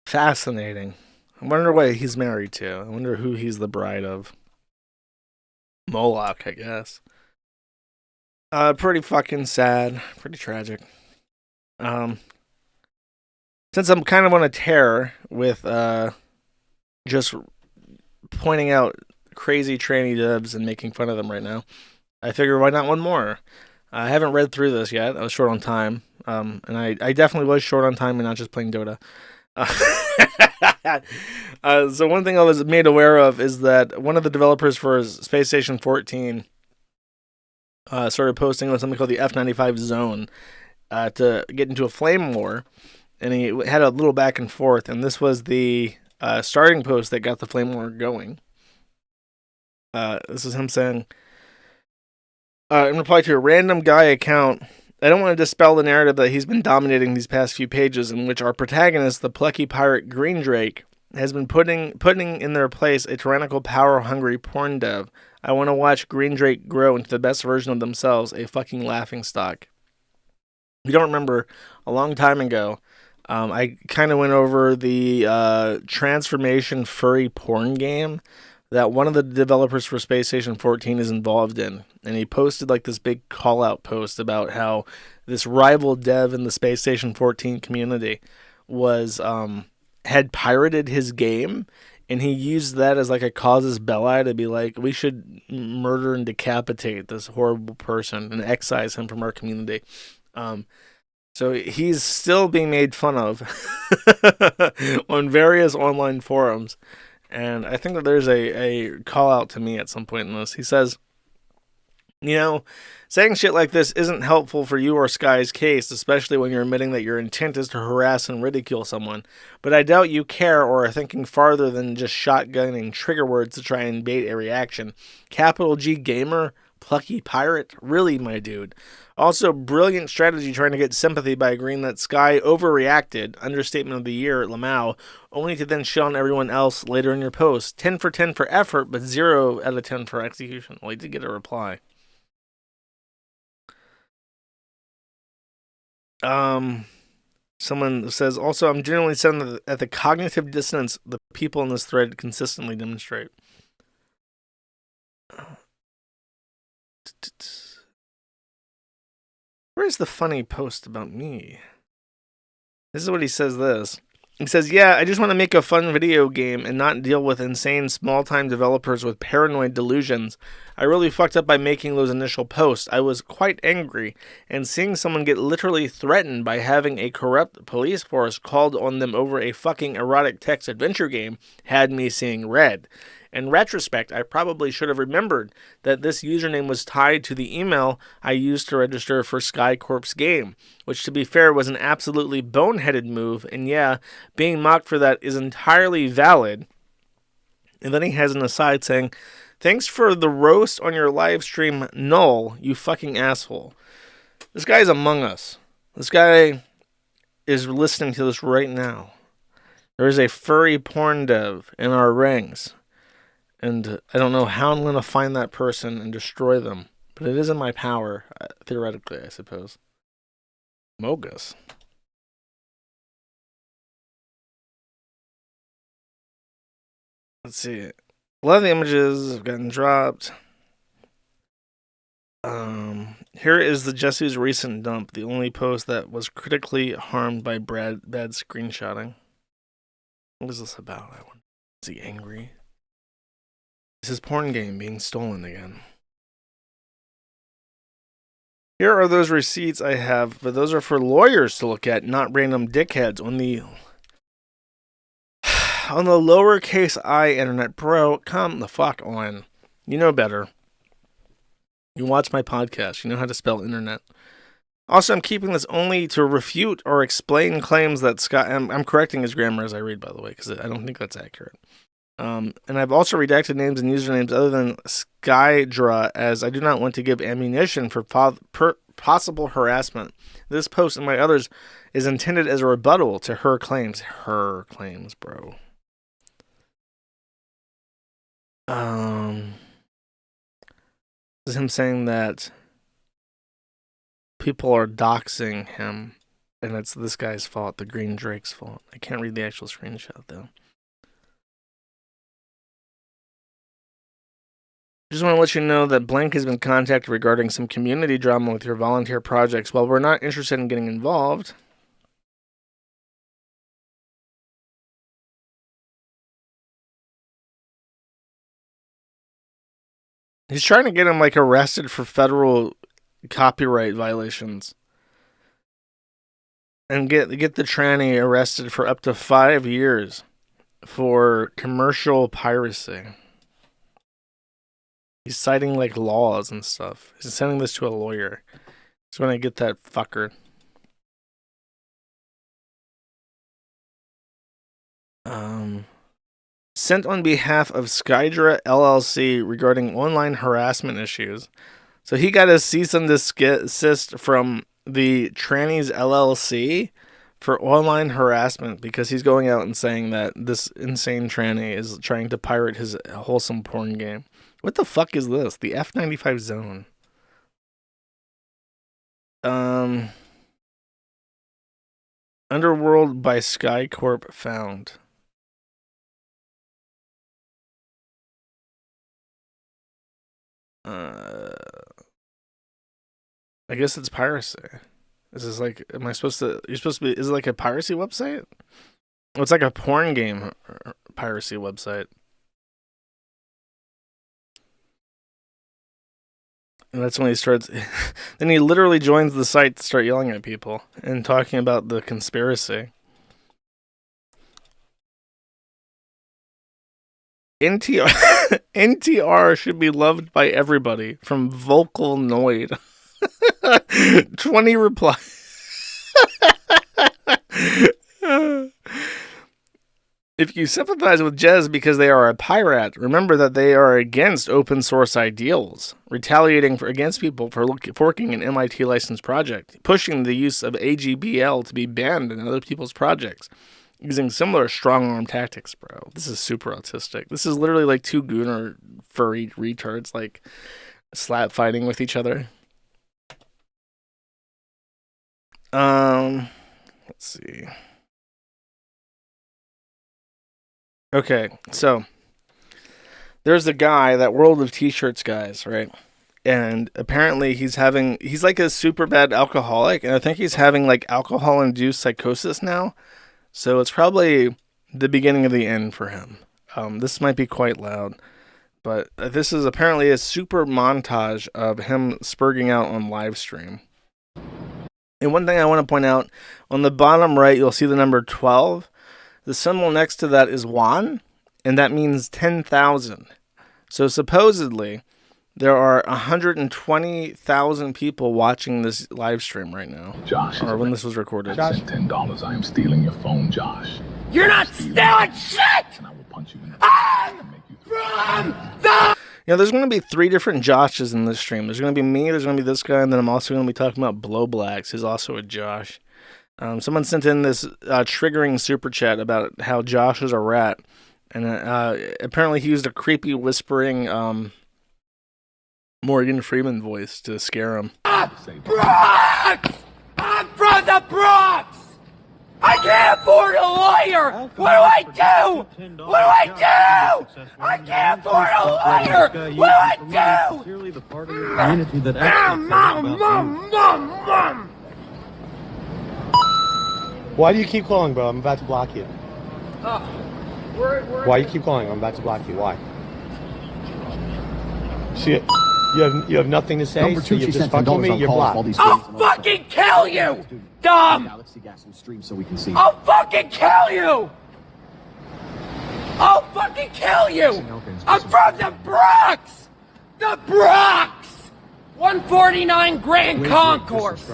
Fascinating. I wonder what he's married to. I wonder who he's the bride of. Moloch, I guess. Pretty fucking sad. Pretty tragic. Since I'm kind of on a tear with just pointing out crazy tranny dubs and making fun of them right now, I figure why not one more? I haven't read through this yet. I was short on time. And I definitely was short on time and not just playing Dota. So one thing I was made aware of is that one of the developers for Space Station 14 started posting on something called the F95 Zone to get into a flame war, and he had a little back and forth, and this was the starting post that got the flame war going. This is him saying, in reply to a random guy account, I don't want to dispel the narrative that he's been dominating these past few pages, in which our protagonist, the plucky pirate Green Drake, has been putting in their place a tyrannical, power-hungry porn dev. I want to watch Green Drake grow into the best version of themselves, a fucking laughingstock. If you don't remember, a long time ago, I kind of went over the transformation furry porn game that one of the developers for Space Station 14 is involved in. And he posted like this big call-out post about how this rival dev in the Space Station 14 community was had pirated his game, and he used that as like a casus belli to be like, we should murder and decapitate this horrible person and excise him from our community. So he's still being made fun of on various online forums. And I think that there's a call out to me at some point in this. He says, you know, saying shit like this isn't helpful for you or Sky's case, especially when you're admitting that your intent is to harass and ridicule someone. But I doubt you care or are thinking farther than just shotgunning trigger words to try and bait a reaction. Capital G gamer, plucky pirate, really, my dude. Also, brilliant strategy trying to get sympathy by agreeing that Sky overreacted, understatement of the year at Lamau, only to then shit on everyone else later in your post. 10 for 10 for effort, but 0 out of 10 for execution. Well, he did get a reply. Someone says, also, I'm genuinely saddened at the cognitive dissonance the people in this thread consistently demonstrate. Where's the funny post about me? This is what he says this. He says, yeah, I just want to make a fun video game and not deal with insane small-time developers with paranoid delusions. I really fucked up by making those initial posts. I was quite angry, and seeing someone get literally threatened by having a corrupt police force called on them over a fucking erotic text adventure game had me seeing red. In retrospect, I probably should have remembered that this username was tied to the email I used to register for SkyCorp's game, which, to be fair, was an absolutely boneheaded move, and yeah, being mocked for that is entirely valid. And then he has an aside saying, thanks for the roast on your live stream, Null, you fucking asshole. This guy's among us. This guy is listening to this right now. There is a furry porn dev in our ranks. And I don't know how I'm going to find that person and destroy them. But it is in my power, theoretically, I suppose. Mogus. Let's see. A lot of the images have gotten dropped. Here is the Jesse's recent dump, the only post that was critically harmed by bad screenshotting. What is this about? I wonder. Is he angry? Is his porn game being stolen again? Here are those receipts I have, but those are for lawyers to look at, not random dickheads on the lowercase I internet. Bro, come the fuck on. You know better. You watch my podcast. You know how to spell internet. Also, I'm keeping this only to refute or explain claims that Scott... I'm correcting his grammar as I read, by the way, because I don't think that's accurate. And I've also redacted names and usernames other than Skydra, as I do not want to give ammunition for possible harassment. This post and my others is intended as a rebuttal to her claims. Her claims, bro. This is him saying that people are doxing him, and it's this guy's fault, the Green Drake's fault. I can't read the actual screenshot, though. Just want to let you know that Blank has been contacted regarding some community drama with your volunteer projects. While we're not interested in getting involved, he's trying to get him arrested for federal copyright violations, and get the tranny arrested for up to 5 years for commercial piracy. He's citing laws and stuff. He's sending this to a lawyer. He's going to get that fucker. Sent on behalf of Skydra LLC regarding online harassment issues. So he got a cease and desist from the Trannies LLC for online harassment because he's going out and saying that this insane tranny is trying to pirate his wholesome porn game. What the fuck is this? The F-95 zone. Underworld by SkyCorp found. I guess it's piracy. Is this am I supposed to, you're supposed to be, is it a piracy website? Oh, it's a porn game piracy website. And that's when he starts, then he literally joins the site to start yelling at people and talking about the conspiracy. NTR should be loved by everybody, from Vocal Noid. 20 replies. If you sympathize with Jez because they are a pirate, remember that they are against open source ideals, retaliating against people for forking an MIT licensed project, pushing the use of AGBL to be banned in other people's projects, using similar strong-arm tactics, bro. This is super autistic. This is literally two gooner furry retards slap fighting with each other. let's see. Okay, so there's a guy, that World of T-Shirts guys, right? And apparently he's like a super bad alcoholic, and I think he's having like alcohol-induced psychosis now. So it's probably the beginning of the end for him. This might be quite loud, but this is apparently a super montage of him spurging out on live stream. And one thing I want to point out, on the bottom right, you'll see the number 12. The symbol next to that is Juan, and that means 10,000. So supposedly, there are 120,000 people watching this live stream right now. Josh, or when this was recorded. Josh, $10. I am stealing your phone, Josh. You're not stealing shit! And I will punch you in the You know, there's going to be 3 different Joshes in this stream. There's going to be me, there's going to be this guy, and then I'm also going to be talking about Blowblax, who's also a Josh. Someone sent in this triggering super chat about how Josh is a rat. And apparently he used a creepy whispering Morgan Freeman voice to scare him. Bronx! I'm from the Bronx! I can't afford a lawyer! What do I do? What do I do? I can't afford a lawyer! What do I do? Clearly the part of your community that Mom! Why do you keep calling, bro? I'm about to block you. Why you keep calling? I'm about to block you. Why? See, you have nothing to say, so you just fuck with me, you're blocked. I'll fucking kill you! Dumb! I'll fucking kill you! I'll fucking kill you! I'm from the Bronx! The Bronx! 149 Grand Concourse!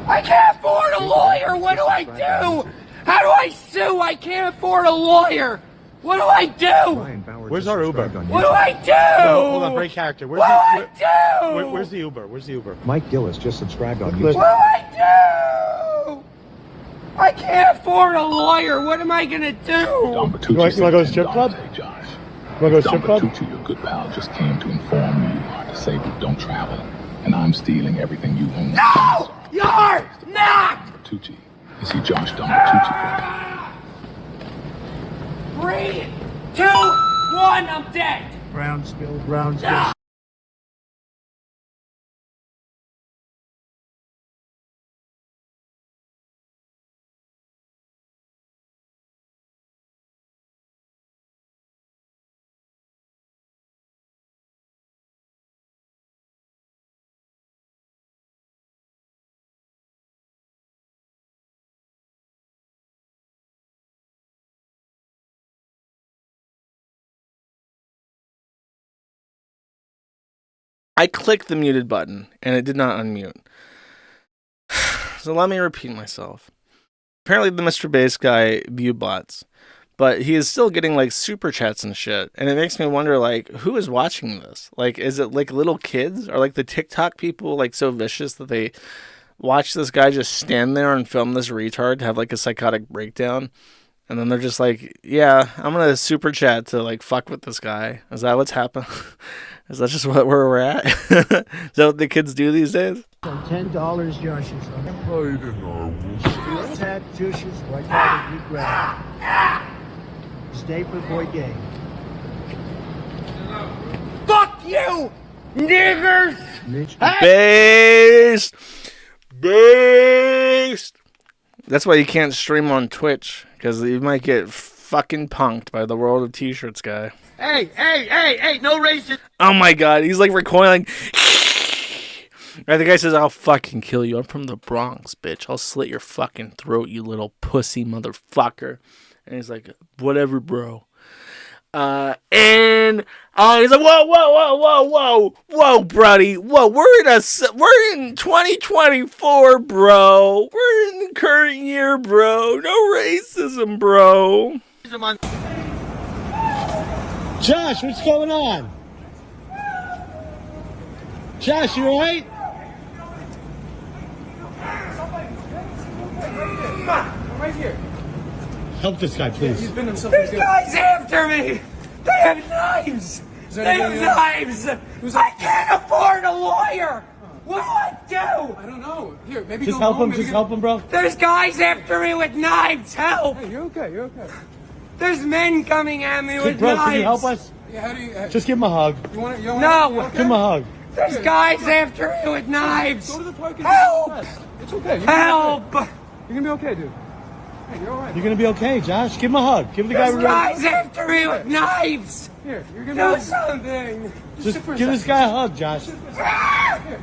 I can't afford a lawyer! What do I do? How do I sue? I can't afford a lawyer! What do I do? Where's our Uber? What do I do? No, hold on, break character. What do I do? Where's the Uber? Where's the Uber? Mike Gillis just subscribed on What YouTube. do I do? I can't afford a lawyer. What am I gonna do? You want to go to the strip club? Josh. You want to go to the strip club? Bertucci, your good pal, just came to inform you are disabled, don't travel, and I'm stealing everything you own. No! You're not! Bertucci. Is he Josh Don Bertucci for 3, 2, 1, I'm dead! Brown spill, brown spill. I clicked the muted button, and it did not unmute. So let me repeat myself. Apparently the Mr. Bass guy view bots, but he is still getting, like, super chats and shit, and it makes me wonder, like, who is watching this? Like, is it, like, little kids? Are, like, the TikTok people, like, so vicious that they watch this guy just stand there and film this retard have, like, a psychotic breakdown? And then they're just like, yeah, I'm going to super chat to, like, fuck with this guy. Is that what's happening? Is that just where we're at? Is that what the kids do these days? $10, Josh's. Tap Josh's. White powder, you grab. Stay for boy game. Fuck you, niggers! Based! Based! That's why you can't stream on Twitch, because you might get fucking punked by the World of T-Shirts guy. Hey, no racist! Oh my god, he's like recoiling. Right, the guy says, I'll fucking kill you. I'm from the Bronx, bitch. I'll slit your fucking throat, you little pussy motherfucker. And he's like, whatever, bro. And he's like, whoa, buddy, whoa, we're in 2024, bro. We're in the current year, bro. No racism, bro. Josh, what's going on? Josh, you alright? Right here. Help this guy, please. These guys after me! They have knives! They have knives! I can't afford a lawyer! What do I do? I don't know. Here, maybe Just go help home. him. Just help him, bro. There's guys after me with knives. Help! Hey, you're okay. You're okay. There's men coming at me with Bro, knives. can you help us? Yeah, how do you... Just give him a hug. You want to... No. Okay? Give him a hug. There's guys after me with knives. Go to the park and Help! rest. It's okay. Help! You're gonna be okay, dude. Hey, you're all right. You're gonna be okay, Josh. Give him a hug. Give the guy. There's guys after me with knives. Here, you're gonna Do be... something. Just give this guy a hug, Josh. Here,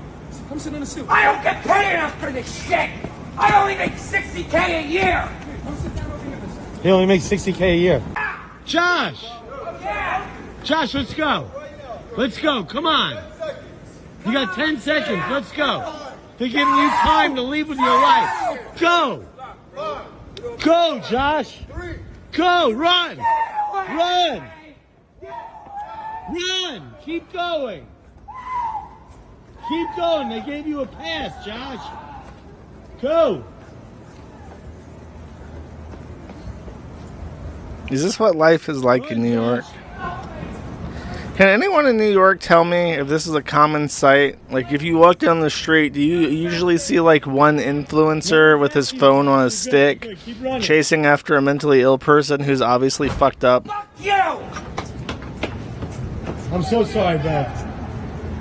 come sit in a suit. I don't get paid enough for this shit. I only make $60K a year. Come sit down over here this second. He only makes $60K a year. Josh! Yeah. Josh, let's go. Let's go. Come on. You got 10 seconds. Let's go. They're giving you time to leave with your life. Go. Go, Josh. Go. Run. Run. Run. Keep going. Keep going. They gave you a pass, Josh. Go. Is this what life is like in New York? Can anyone in New York tell me if this is a common sight? Like, if you walk down the street, do you usually see, like, one influencer with his phone on a stick chasing after a mentally ill person who's obviously fucked up? You. I'm so sorry, Dad.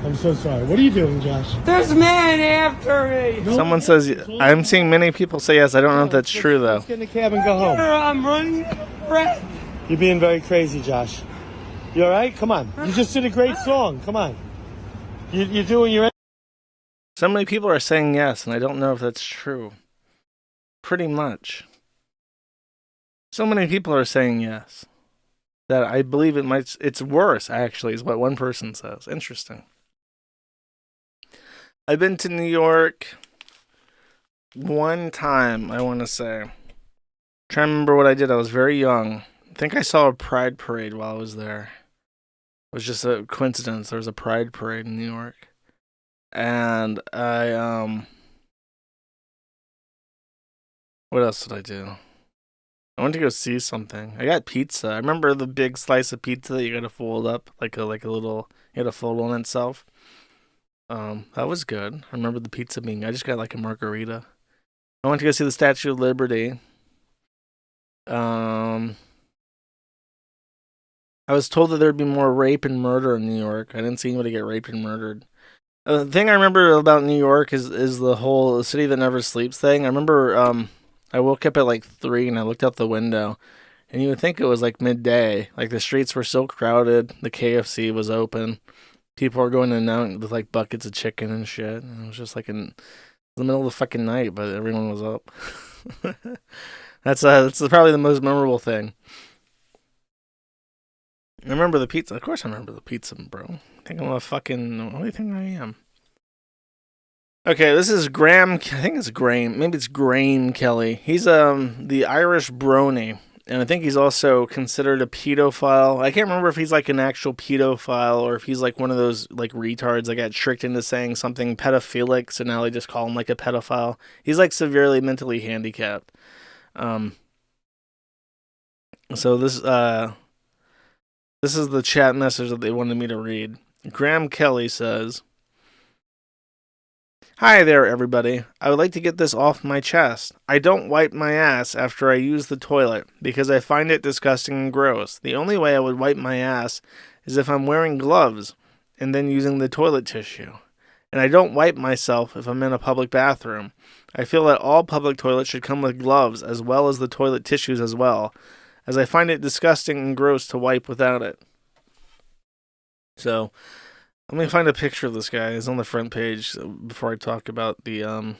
I'm so sorry. What are you doing, Josh? There's men after me. Someone says, I'm seeing many people say yes. I don't know if that's true, though. Let's get in the cab and go home. I'm running. You're being very crazy, Josh. You all right? Come on. You just did a great song. Come on. You're doing your... So many people are saying yes, and I don't know if that's true. Pretty much. So many people are saying yes that I believe it's worse, actually, is what one person says. Interesting. I've been to New York one time, I want to say. Trying to remember what I did. I was very young. I think I saw a pride parade while I was there. It was just a coincidence. There was a pride parade in New York. And I, what else did I do? I went to go see something. I got pizza. I remember the big slice of pizza that you gotta fold up, like a little, you gotta fold on itself. That was good. I remember the pizza being, I just got like a margarita. I went to go see the Statue of Liberty. I was told that there'd be more rape and murder in New York. I didn't see anybody get raped and murdered. The thing I remember about New York is the whole city that never sleeps thing. I remember I woke up at like 3 and I looked out the window, and you would think it was like midday. Like the streets were so crowded. The KFC was open. People were going in and out with like buckets of chicken and shit. And it was just like in the middle of the fucking night, but everyone was up. That's probably the most memorable thing. I remember the pizza. Of course I remember the pizza, bro. I think I'm a fucking... What do you think I am? Okay, this is Graham... I think it's Graham. Maybe it's Graham Kelly. He's the Irish brony. And I think he's also considered a pedophile. I can't remember if he's like an actual pedophile or if he's like one of those like retards that got tricked into saying something pedophilic, so now they just call him like a pedophile. He's like severely mentally handicapped. So this is the chat message that they wanted me to read. Graham Kelly says, "Hi there, everybody. I would like to get this off my chest. I don't wipe my ass after I use the toilet because I find it disgusting and gross. The only way I would wipe my ass is if I'm wearing gloves and then using the toilet tissue. And I don't wipe myself if I'm in a public bathroom. I feel that all public toilets should come with gloves as well as the toilet tissues as well, as I find it disgusting and gross to wipe without it." So, let me find a picture of this guy. It's on the front page before I talk about the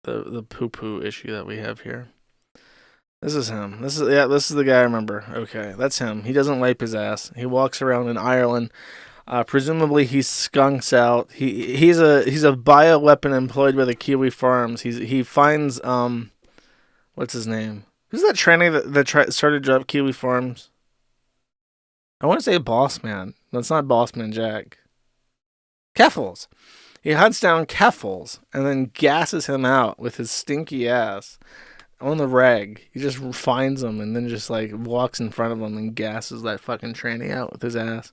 poo-poo issue that we have here. This is him. This is the guy I remember. Okay, that's him. He doesn't wipe his ass. He walks around in Ireland. Presumably he skunks out. He's a bioweapon employed by the Kiwi Farms. He finds what's his name? Who's that tranny that started to up Kiwi Farms? I want to say Bossman. That's not Bossman Jack. Keffels. He hunts down Keffels and then gasses him out with his stinky ass on the reg. He just finds him and then just like walks in front of him and gasses that fucking tranny out with his ass.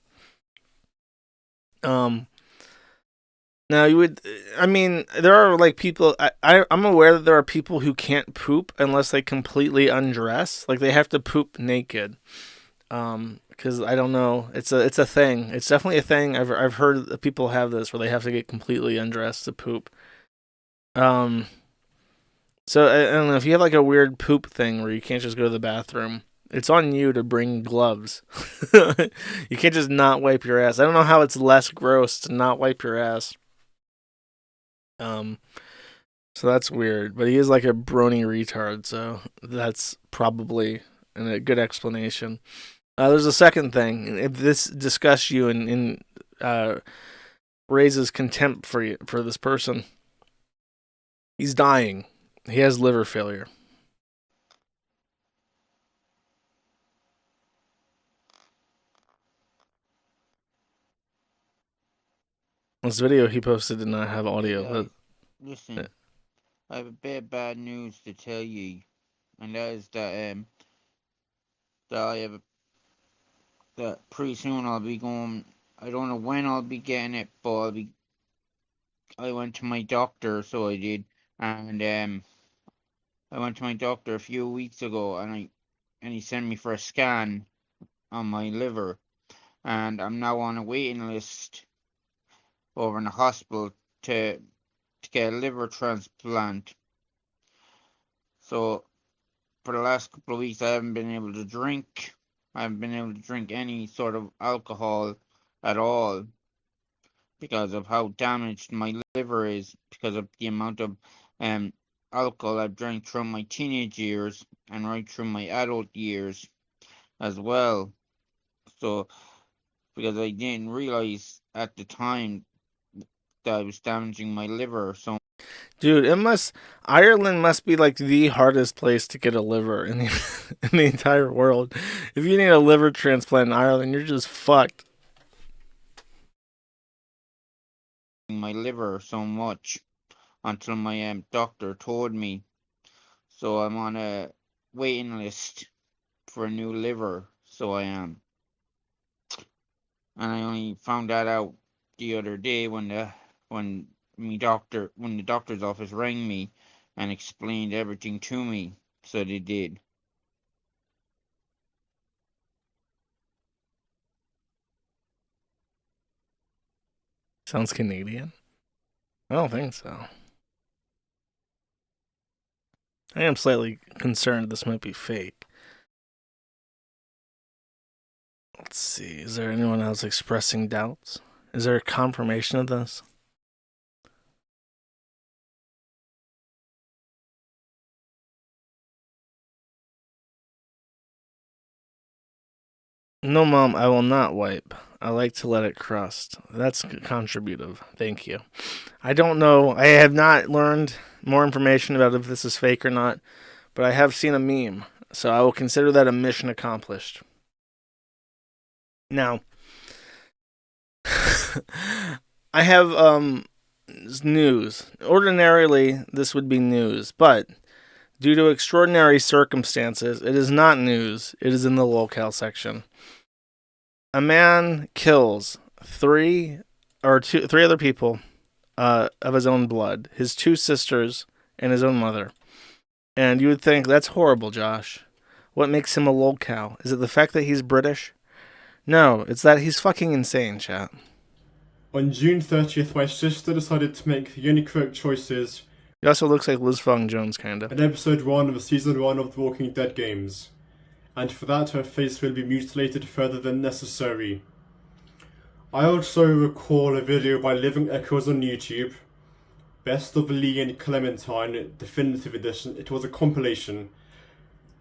Now you would, I mean, there are like people. I'm aware that there are people who can't poop unless they completely undress. Like they have to poop naked. Because I don't know, it's a thing. It's definitely a thing. I've heard that people have this where they have to get completely undressed to poop. So I don't know if you have like a weird poop thing where you can't just go to the bathroom. It's on you to bring gloves. You can't just not wipe your ass. I don't know how it's less gross to not wipe your ass. So that's weird. But he is like a brony retard, so that's probably a good explanation. There's a second thing. If this disgusts you and raises contempt for this person, he's dying. He has liver failure. This video he posted did not have audio. Listen, I have a bit of bad news to tell you, and that is that that pretty soon I'll be going. I don't know when I'll be getting it, but I went to my doctor, so I did, and I went to my doctor a few weeks ago, and he sent me for a scan on my liver, and I'm now on a waiting list over in the hospital to get a liver transplant. So for the last couple of weeks, I haven't been able to drink. I haven't been able to drink any sort of alcohol at all because of how damaged my liver is, because of the amount of alcohol I've drank through my teenage years and right through my adult years as well. So, because I didn't realize at the time that I was damaging my liver so. Dude, Ireland must be like the hardest place to get a liver in the entire world. If you need a liver transplant in Ireland, you're just fucked. My liver so much until my doctor told me. So I'm on a waiting list for a new liver, so I am. And I only found that out the other day when the doctor's office rang me and explained everything to me. So they did. Sounds Canadian? I don't think so. I am slightly concerned this might be fake. Let's see. Is there anyone else expressing doubts? Is there a confirmation of this? No, Mom, I will not wipe. I like to let it crust. That's contributive. Thank you. I don't know. I have not learned more information about if this is fake or not, but I have seen a meme, so I will consider that a mission accomplished. Now, I have news. Ordinarily, this would be news, but due to extraordinary circumstances, it is not news. It is in the locale section. A man kills three other people of his own blood, his two sisters and his own mother. And you would think, that's horrible, Josh. What makes him a lolcow? Is it the fact that he's British? No, it's that he's fucking insane, chat. On June 30th, my sister decided to make the only correct choices. He also looks like Liz Fong Jones, kinda. In episode 1 of season 1 of The Walking Dead games. And for that, her face will be mutilated further than necessary. I also recall a video by Living Echoes on YouTube. Best of Lee and Clementine, Definitive Edition. It was a compilation.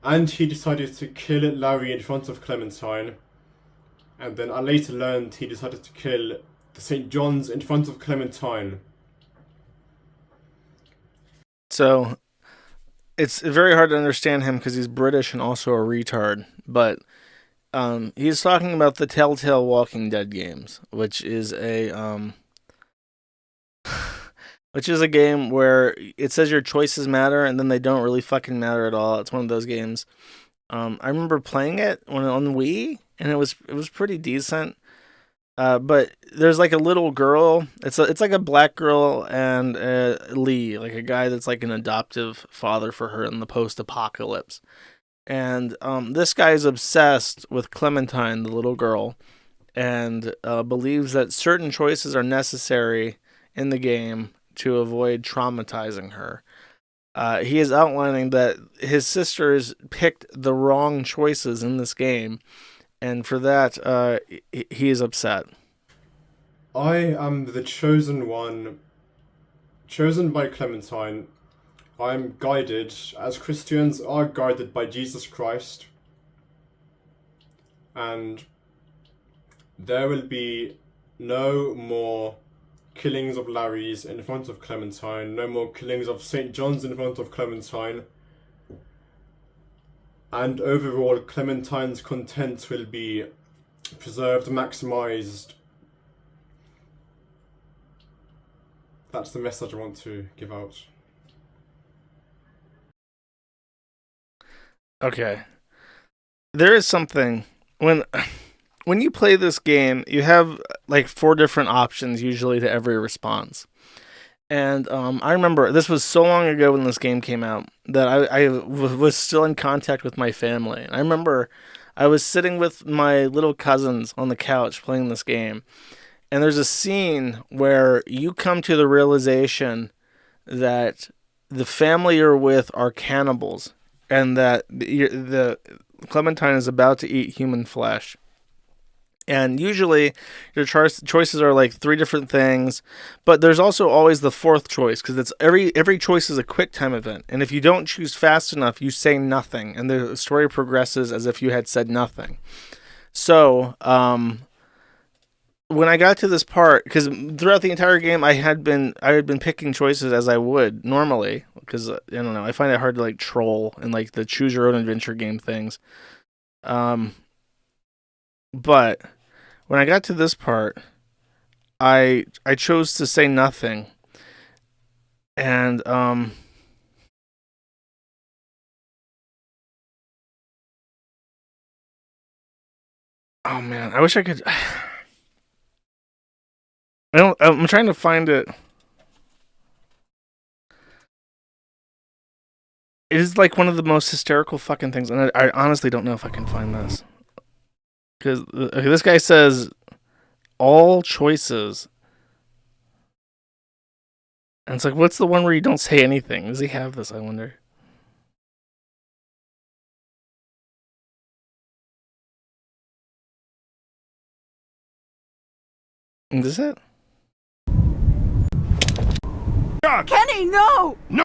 And he decided to kill Larry in front of Clementine. And then I later learned he decided to kill the St. John's in front of Clementine. So, it's very hard to understand him because he's British and also a retard. But he's talking about the Telltale Walking Dead games, which is a game where it says your choices matter, and then they don't really fucking matter at all. It's one of those games. I remember playing it on Wii, and it was pretty decent. But there's like a little girl. It's like a black girl and Lee, like a guy that's like an adoptive father for her in the post-apocalypse. And this guy is obsessed with Clementine, the little girl, and believes that certain choices are necessary in the game to avoid traumatizing her. He is outlining that his sisters picked the wrong choices in this game, and for that, he is upset. I am the chosen one, chosen by Clementine. I am guided, as Christians are guided by Jesus Christ. And there will be no more killings of Larrys in front of Clementine, no more killings of St. John's in front of Clementine. And overall, Clementine's content will be preserved, maximized. That's the message I want to give out. Okay. There is something when you play this game, you have like 4 different options usually to every response. And I remember this was so long ago when this game came out that I was still in contact with my family. And I remember I was sitting with my little cousins on the couch playing this game. And there's a scene where you come to the realization that the family you're with are cannibals. And that the Clementine is about to eat human flesh. And usually your choices are like 3 different things, but there's also always the 4th choice, because it's every choice is a quick time event. And if you don't choose fast enough, you say nothing, and the story progresses as if you had said nothing. So when I got to this part, because throughout the entire game I had been picking choices as I would normally, because I don't know, I find it hard to like troll and like the choose your own adventure game things. But when I got to this part, I chose to say nothing, and oh man, I wish I could. I'm trying to find it. It is like one of the most hysterical fucking things, and I honestly don't know if I can find this. Because this guy says all choices. And it's like, what's the one where you don't say anything? Does he have this, I wonder? Is this it? Kenny, no! No!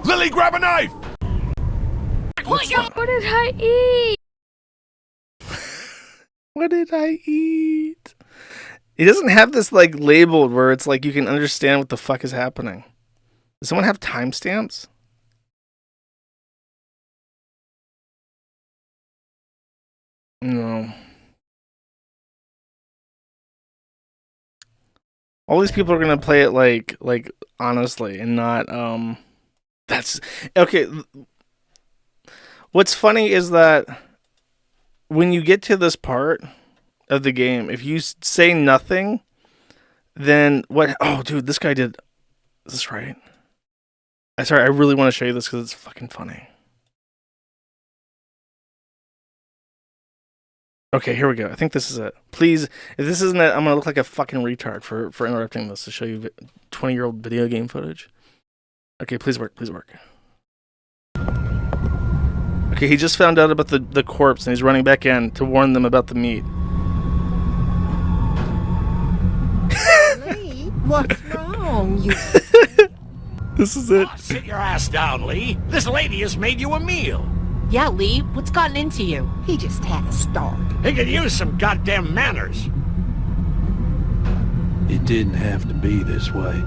Lily, grab a knife! What did I eat? What did I eat? He doesn't have this like labeled where it's like you can understand what the fuck is happening. Does someone have timestamps? No. All these people are gonna play it like honestly and not that's okay. What's funny is that when you get to this part of the game, if you say nothing, then what? Oh, dude, this guy did. Is this right? Sorry, I really want to show you this because it's fucking funny. Okay, here we go. I think this is it. Please, if this isn't it, I'm gonna look like a fucking retard for interrupting this to show you 20-year-old video game footage. Okay, please work. Please work. Okay, he just found out about the corpse and he's running back in to warn them about the meat. Lee, what's wrong? You. This is it. Oh, sit your ass down, Lee. This lady has made you a meal. Yeah, Lee, what's gotten into you? He just had a start. He could use some goddamn manners. It didn't have to be this way.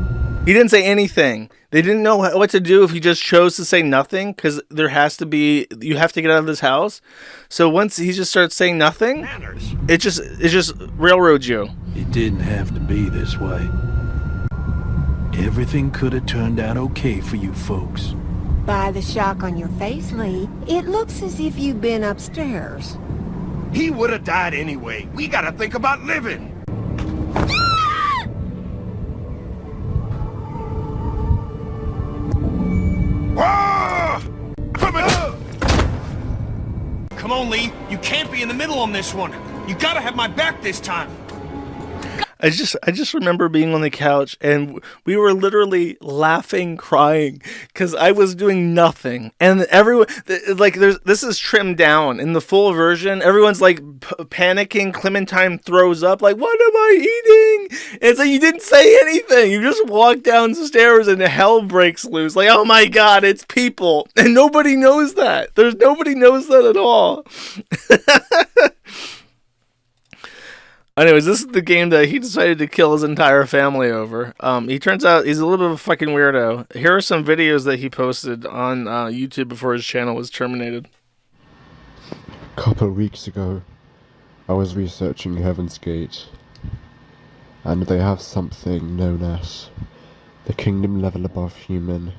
He didn't say anything. They didn't know what to do if he just chose to say nothing, because there has to be, you have to get out of this house. So once he just starts saying nothing, manners. it just railroads you. It didn't have to be this way. Everything could have turned out okay for you folks. By the shock on your face, Lee, it looks as if you've been upstairs. He would have died anyway. We gotta think about living. Ah! Come on, Lee. You can't be in the middle on this one. You gotta have my back this time. I just remember being on the couch and we were literally laughing, crying because I was doing nothing, and everyone this is trimmed down in the full version. Everyone's like panicking. Clementine throws up like, "What am I eating?" And it's like you didn't say anything. You just walk downstairs and hell breaks loose. Like, oh my god, it's people, and nobody knows that. Nobody knows that at all. Anyways, this is the game that he decided to kill his entire family over. He turns out he's a little bit of a fucking weirdo. Here are some videos that he posted on YouTube before his channel was terminated. A couple of weeks ago, I was researching Heaven's Gate, and they have something known as the kingdom level above human.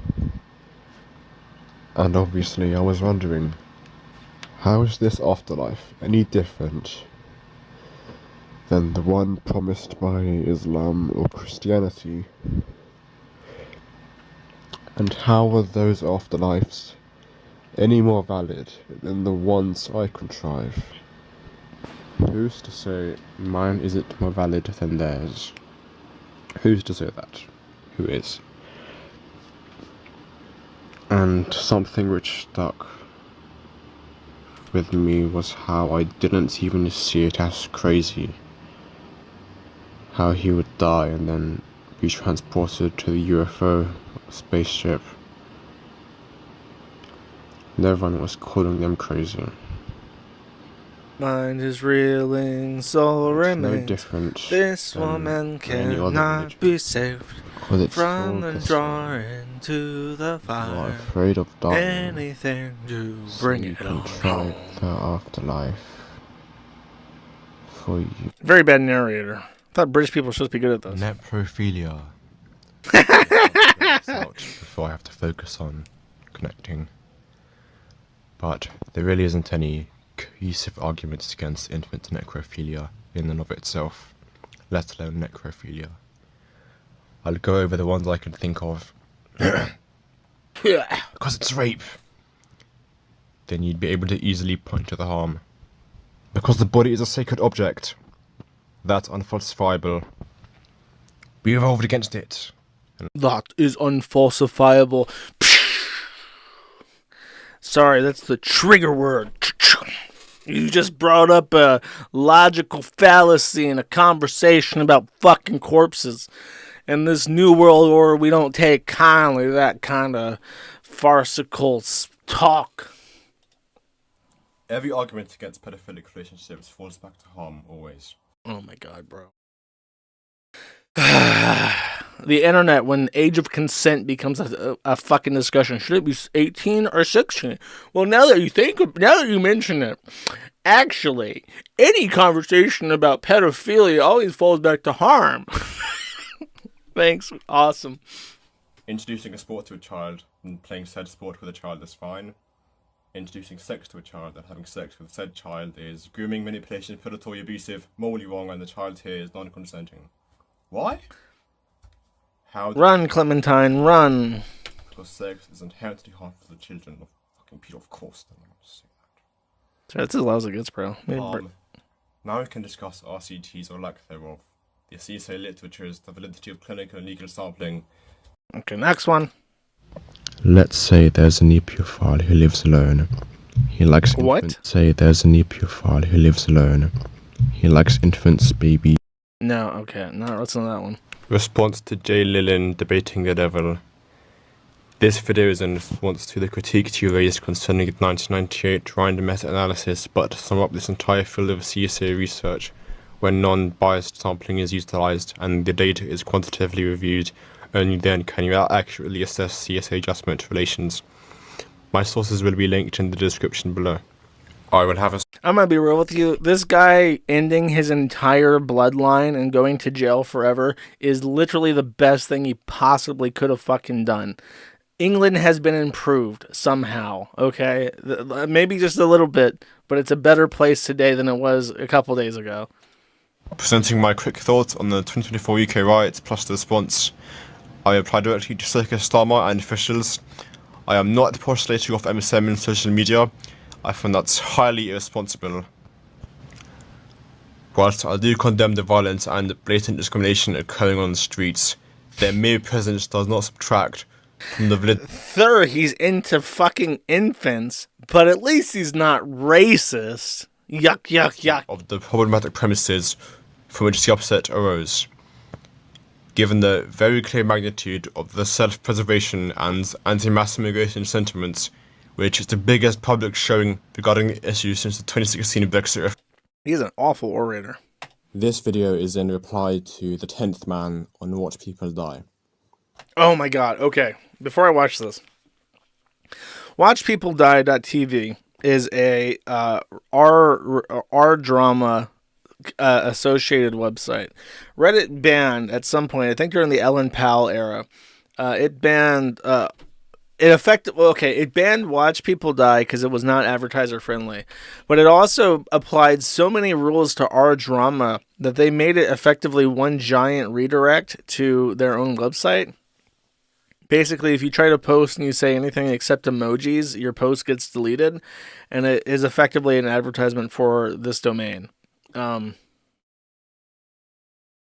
And obviously, I was wondering, how is this afterlife any different than the one promised by Islam or Christianity? And how are those afterlives any more valid than the ones I contrive? Who's to say mine isn't more valid than theirs? Who's to say that? Who is? And something which stuck with me was how I didn't even see it as crazy. How he would die and then be transported to the UFO spaceship. And everyone was calling them crazy. Mind is reeling, soul remains. No different. This woman cannot be saved from the drawing to the fire. You are afraid of dying. Anything to bring it on. Try the afterlife for you. Very bad narrator. I thought British people were supposed to be good at this. Necrophilia. Before I have to focus on connecting. But there really isn't any cohesive arguments against infant necrophilia in and of itself, let alone necrophilia. I'll go over the ones I can think of. Because it's rape. Then you'd be able to easily point to the harm. Because the body is a sacred object. That's unfalsifiable. We revolted against it. That is unfalsifiable. Sorry, that's the trigger word. You just brought up a logical fallacy in a conversation about fucking corpses. In this new world order, we don't take kindly that kind of farcical talk. Every argument against pedophilic relationships falls back to harm, always. Oh my god, bro. The internet, when age of consent becomes a fucking discussion. Should it be 18 or 16? Well, now that you mention it, actually, any conversation about pedophilia always falls back to harm. Thanks. Awesome. Introducing a sport to a child and playing said sport with a child is fine. Introducing sex to a child and having sex with said child is grooming, manipulation, predatory, abusive, morally wrong, and the child here is non-consenting. Why? Run, Clementine, run. Because sex is inherently harmful to the children of fucking people, of course. That's as loud as it gets, bro. Now we can discuss RCTs or lack thereof. The CSA literatures, the validity of clinical and legal sampling. Okay, next one. Let's say there's an epophile who lives alone. He likes infants. Say there's an epophile who lives alone. He likes infants, babies. No, okay, no, listen to that one. Response to Jay Lillen debating the devil. This video is in response to the critique you raised concerning the 1998 Rhind meta-analysis, but to sum up this entire field of CSA research, where non-biased sampling is utilized and the data is quantitatively reviewed, only then can you accurately assess CSA adjustment relations. My sources will be linked in the description below. I will have a... I'm gonna be real with you. This guy ending his entire bloodline and going to jail forever is literally the best thing he possibly could have fucking done. England has been improved somehow, okay? Maybe just a little bit, but it's a better place today than it was a couple days ago. Presenting my quick thoughts on the 2024 UK riots plus the response, I replied directly to Circus Starmer and officials. I am not postulating off MSM in social media. I find that's highly irresponsible. Whilst I do condemn the violence and blatant discrimination occurring on the streets, their mere presence does not subtract from the validity. Third, he's into fucking infants, but at least he's not racist. Yuck, yuck, yuck. Of the problematic premises from which the upset arose. Given the very clear magnitude of the self-preservation and anti-mass immigration sentiments, which is the biggest public showing regarding the issue since the 2016 Brexit. He's an awful orator. This video is in reply to the 10th man on Watch People Die. Oh my god, okay. Before I watch this, WatchPeopleDie.tv is a R-drama associated website. Reddit banned at some point, I think during the Ellen Powell era, it banned it banned Watch People Die because it was not advertiser friendly, but it also applied so many rules to our drama that they made it effectively one giant redirect to their own website. Basically, if you try to post and you say anything except emojis, your post gets deleted, and it is effectively an advertisement for this domain.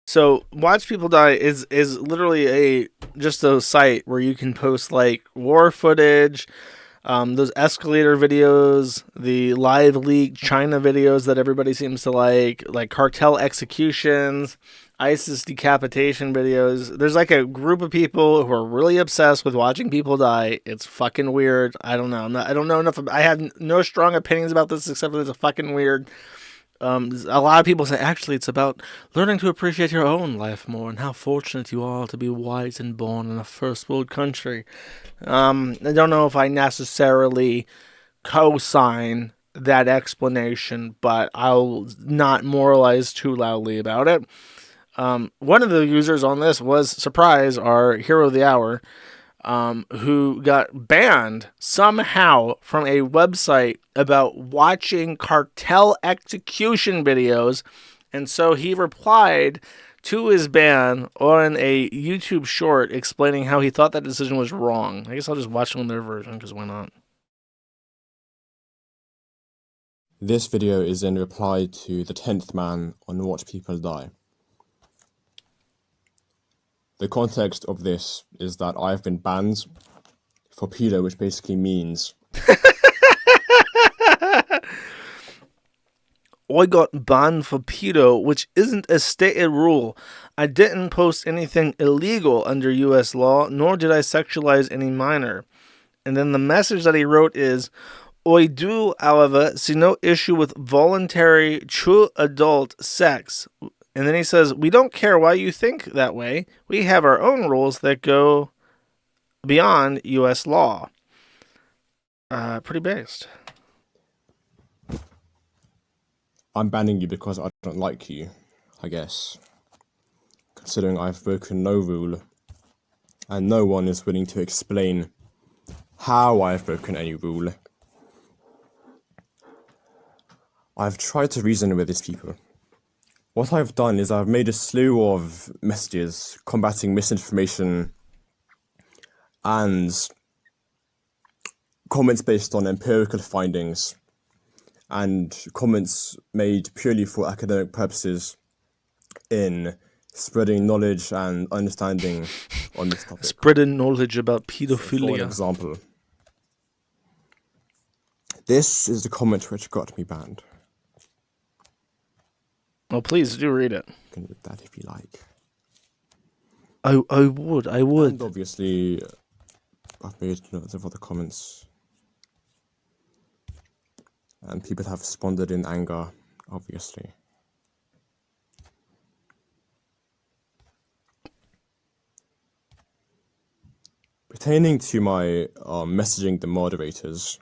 So Watch People Die is literally just a site where you can post like war footage, those escalator videos, the live leak China videos that everybody seems to like cartel executions, ISIS decapitation videos. There's like a group of people who are really obsessed with watching people die. It's fucking weird. I don't know. I don't know enough. I have no strong opinions about this except that it's a fucking weird. A lot of people say, actually, it's about learning to appreciate your own life more and how fortunate you are to be white and born in a first world country. I don't know if I necessarily co-sign that explanation, but I'll not moralize too loudly about it. One of the users on this was, surprise, our hero of the hour, who got banned somehow from a website about watching cartel execution videos. And so he replied to his ban on a YouTube short explaining how he thought that decision was wrong. I guess I'll just watch on their version because why not? This video is in reply to the 10th man on Watch People Die. The context of this is that I've been banned for pedo, which basically means... I got banned for pedo, which isn't a stated rule. I didn't post anything illegal under US law, nor did I sexualize any minor. And then the message that he wrote is, I do, however, see no issue with voluntary true adult sex. And then he says, we don't care why you think that way. We have our own rules that go beyond U.S. law. Pretty based. I'm banning you because I don't like you, I guess. Considering I've broken no rule, and no one is willing to explain how I've broken any rule. I've tried to reason with these people. What I've done is I've made a slew of messages combating misinformation and comments based on empirical findings and comments made purely for academic purposes in spreading knowledge and understanding on this topic. Spreading knowledge about pedophilia. For an example, this is the comment which got me banned. Oh, please do read it. You can read that if you like. I would. And obviously, I've made lots of other comments. And people have responded in anger, obviously. Pertaining to my messaging the moderators,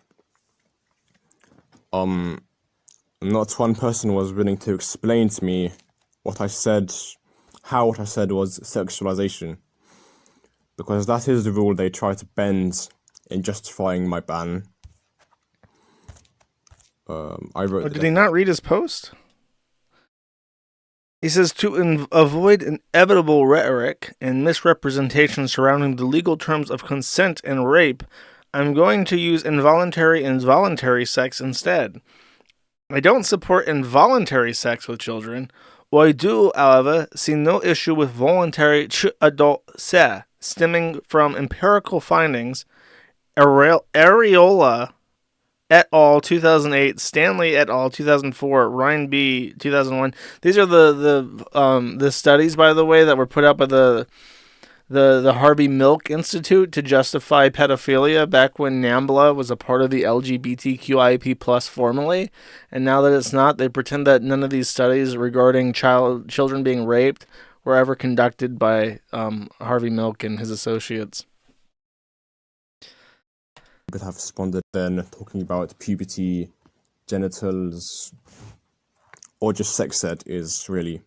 not one person was willing to explain to me what I said, how what I said was sexualization. because that is the rule they try to bend in justifying my ban. I wrote. Did he not read his post? He says, to avoid inevitable rhetoric and misrepresentation surrounding the legal terms of consent and rape, I'm going to use involuntary and voluntary sex instead. I don't support involuntary sex with children. While I do, however, see no issue with voluntary adult sex, stemming from empirical findings. Areola et al. 2008, Stanley et al. 2004, Ryan B. 2001. These are the studies, by the way, that were put out by the Harvey Milk Institute to justify pedophilia back when NAMBLA was a part of the LGBTQIP plus formally, and now that it's not, they pretend that none of these studies regarding children being raped were ever conducted by Harvey Milk and his associates. People have responded then talking about puberty, genitals, or just sex ed is really...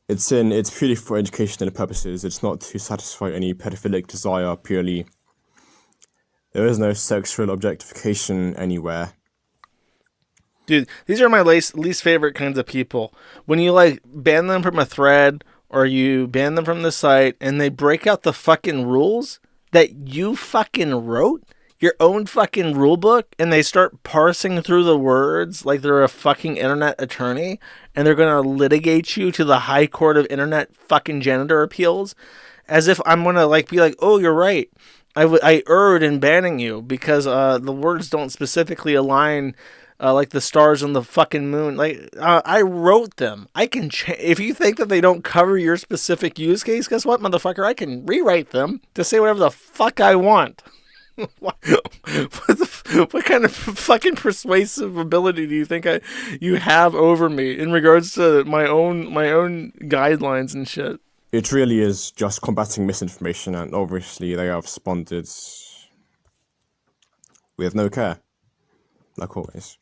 It's purely for educational purposes. It's not to satisfy any pedophilic desire purely. There is no sexual objectification anywhere. Dude, these are my least favorite kinds of people. When you like ban them from a thread or you ban them from the site and they break out the fucking rules that you fucking wrote, your own fucking rule book, and they start parsing through the words like they're a fucking internet attorney and they're going to litigate you to the high court of internet fucking janitor appeals as if I'm going to like be like, oh, you're right. I erred in banning you because the words don't specifically align like the stars on the fucking moon. Like, I wrote them. I can if you think that they don't cover your specific use case, guess what, motherfucker? I can rewrite them to say whatever the fuck I want. What kind of fucking persuasive ability do you think you have over me in regards to my own guidelines and shit? It really is just combating misinformation, and obviously they have responded with no care, like always.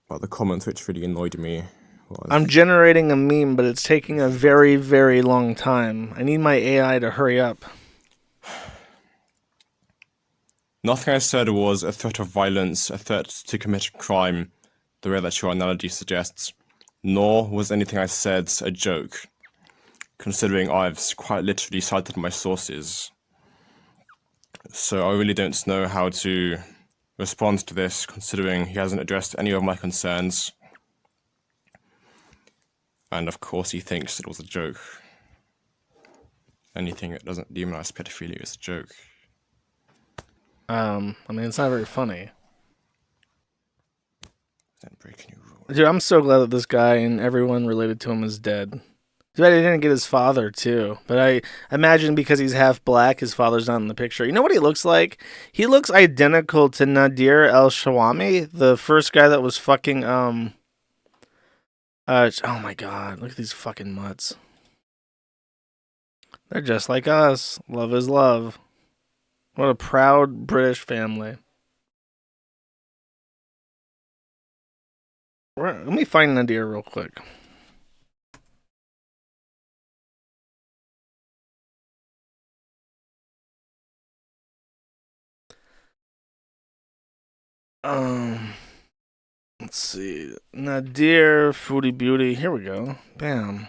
But the comments which really annoyed me was... I'm generating a meme, but it's taking a very, very long time. I need my AI to hurry up. Nothing I said was a threat of violence, a threat to commit a crime, the way that your analogy suggests. Nor was anything I said a joke, considering I've quite literally cited my sources. So I really don't know how to respond to this, considering he hasn't addressed any of my concerns. And of course he thinks it was a joke. Anything that doesn't demonize pedophilia is a joke. I mean, it's not very funny. Dude, I'm so glad that this guy and everyone related to him is dead. Too bad he didn't get his father, too. But I imagine because he's half black, his father's not in the picture. You know what he looks like? He looks identical to Nadir El-Shawami, the first guy that was fucking, oh my god, look at these fucking mutts. They're just like us. Love is love. What a proud British family. Let me find Nadir real quick. Let's see. Nadir Foodie Beauty. Here we go. Bam.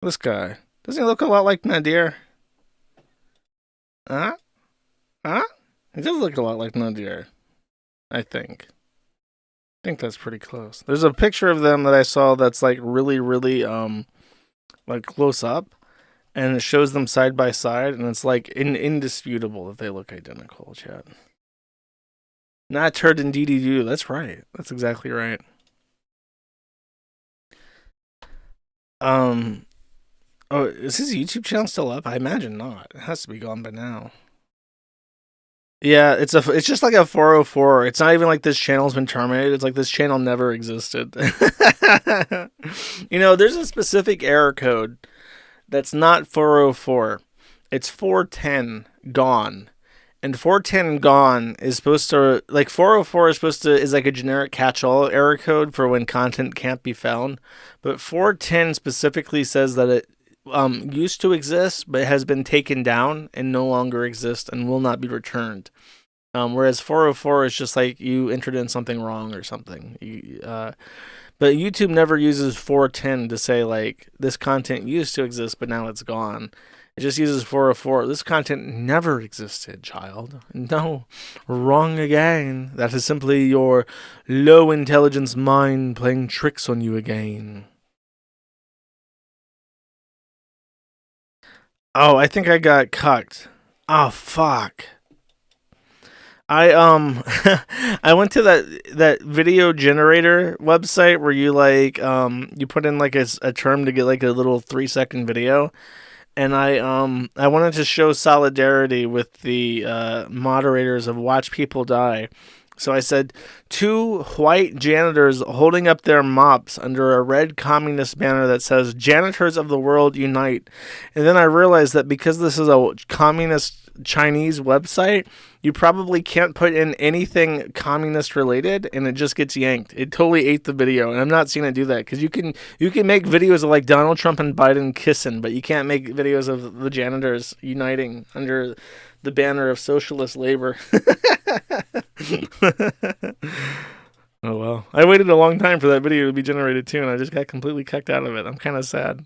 This guy. Doesn't he look a lot like Nadir? Huh? He does look a lot like Nadir. I think that's pretty close. There's a picture of them that I saw that's like really, really like close up, and it shows them side by side, and it's like indisputable that they look identical, chat. Not turd and DDU. That's right. That's exactly right. Oh, is his YouTube channel still up? I imagine not. It has to be gone by now. Yeah, it's just like a 404. It's not even like this channel's been terminated. It's like this channel never existed. You know, there's a specific error code that's not 404. It's 410 gone. And 410 gone is supposed to, like 404 is like a generic catch-all error code for when content can't be found. But 410 specifically says that it used to exist, but has been taken down and no longer exists and will not be returned. Whereas 404 is just like you entered in something wrong or something. But YouTube never uses 410 to say like this content used to exist, but now it's gone. It just uses 404. This content never existed, child. No, wrong again. That is simply your low intelligence mind playing tricks on you again. Oh, I think I got cucked. Oh, fuck. I I went to that video generator website where you like you put in like a term to get like a little 3-second video, and I wanted to show solidarity with the moderators of Watch People Die. So I said, 2 white janitors holding up their mops under a red communist banner that says, "Janitors of the world unite." And then I realized that because this is a communist Chinese website, you probably can't put in anything communist related, and it just gets yanked. It totally ate the video, and I'm not seeing it do that, because you can make videos of like Donald Trump and Biden kissing, but you can't make videos of the janitors uniting under the banner of socialist labor. Oh well. I waited a long time for that video to be generated too, and I just got completely kicked out of it. I'm kind of sad.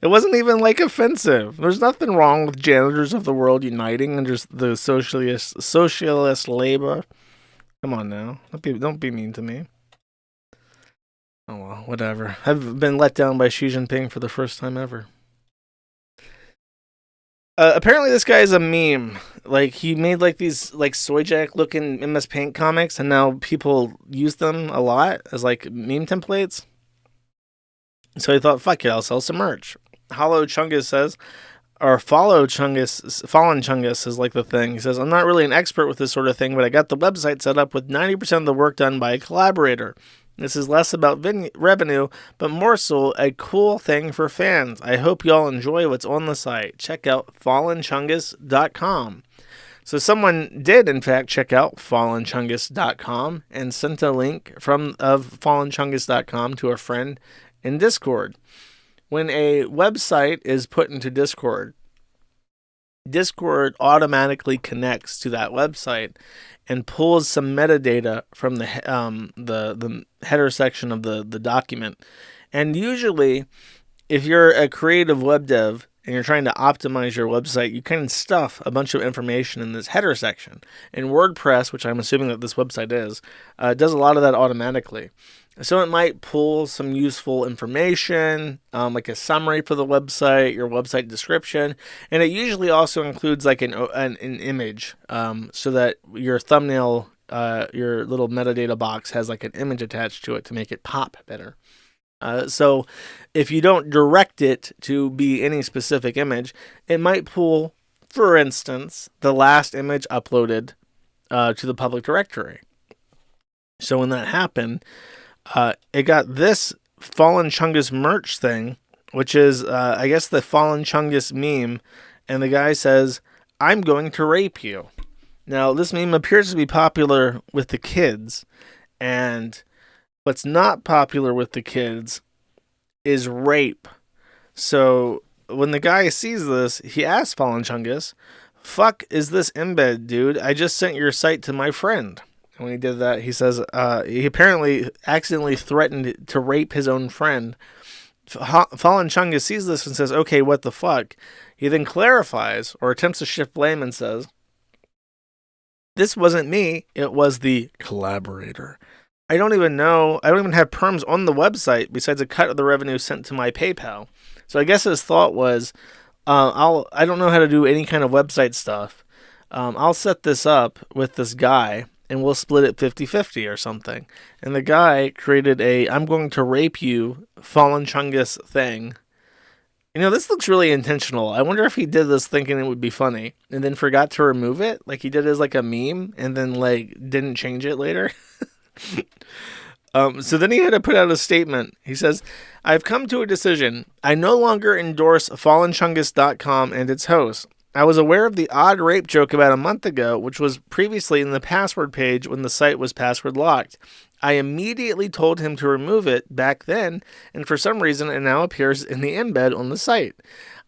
It wasn't even like offensive. There's nothing wrong with janitors of the world uniting under the socialist labor. Come on now. Don't be mean to me. Oh well, whatever. I've been let down by Xi Jinping for the first time ever. Apparently this guy is a meme. Like, he made like these like soy jack looking MS Paint comics, and now people use them a lot as like meme templates. So I thought, fuck it, I'll sell some merch. Hollow Chungus says, or Fallen Chungus is like the thing. He says, "I'm not really an expert with this sort of thing, but I got the website set up with 90% of the work done by a collaborator. This is less about revenue, but more so a cool thing for fans. I hope y'all enjoy what's on the site. Check out fallenchungus.com. So someone did, in fact, check out fallenchungus.com and sent a link of fallenchungus.com to a friend in Discord. When a website is put into Discord, Discord automatically connects to that website and pulls some metadata from the header section of the document. And usually, if you're a creative web dev and you're trying to optimize your website, you can stuff a bunch of information in this header section. And WordPress, which I'm assuming that this website is, does a lot of that automatically. So it might pull some useful information, like a summary for the website, your website description, and it usually also includes like an image, so that your thumbnail, your little metadata box has like an image attached to it to make it pop better. So if you don't direct it to be any specific image, it might pull, for instance, the last image uploaded to the public directory. So when that happened, it got this Fallen Chungus merch thing, which is, I guess, the Fallen Chungus meme, and the guy says, "I'm going to rape you." Now, this meme appears to be popular with the kids, and what's not popular with the kids is rape. So when the guy sees this, he asks Fallen Chungus, "Fuck is this embed, dude? I just sent your site to my friend." And when he did that, he says he apparently accidentally threatened to rape his own friend. Fallen Chungus sees this and says, "Okay, what the fuck?" He then clarifies, or attempts to shift blame, and says, "This wasn't me, it was the collaborator. I don't even have perms on the website besides a cut of the revenue sent to my PayPal." So I guess his thought was, I don't know how to do any kind of website stuff. I'll set this up with this guy, and we'll split it 50-50 or something. And the guy created a "I'm going to rape you" Fallen Chungus thing. You know, this looks really intentional. I wonder if he did this thinking it would be funny and then forgot to remove it. Like he did it as like a meme and then like didn't change it later. So then he had to put out a statement. He says, "I've come to a decision. I no longer endorse fallenchungus.com and its hosts. I was aware of the odd rape joke about a month ago, which was previously in the password page when the site was password locked. I immediately told him to remove it back then, and for some reason it now appears in the embed on the site.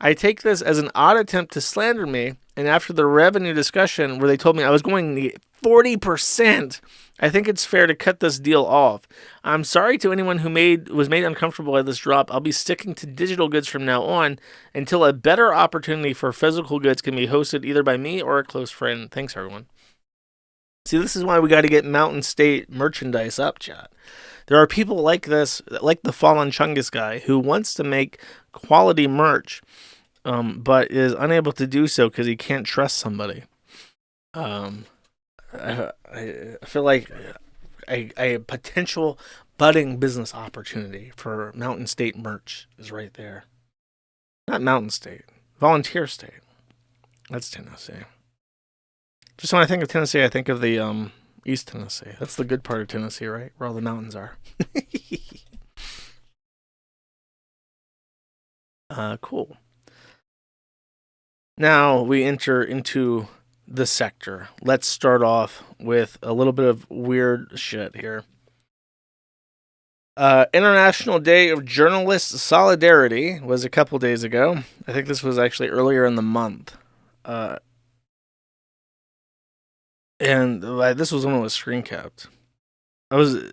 I take this as an odd attempt to slander me, and after the revenue discussion where they told me I was going to get 40%, I think it's fair to cut this deal off. I'm sorry to anyone who was made uncomfortable by this drop. I'll be sticking to digital goods from now on until a better opportunity for physical goods can be hosted either by me or a close friend. Thanks, everyone. See, this is why we got to get Mountain State merchandise up, chat. There are people like this, like the Fallen Chungus guy, who wants to make quality merch, but is unable to do so because he can't trust somebody. I feel like a potential budding business opportunity for Mountain State merch is right there. Not Mountain State, Volunteer State. That's Tennessee. Just when I think of Tennessee, I think of the East Tennessee. That's the good part of Tennessee, right? Where all the mountains are. Cool. Now we enter into the sector. Let's start off with a little bit of weird shit here. International Day of Journalist Solidarity was a couple days ago. I think this was actually earlier in the month. And this was when it was screen capped. No,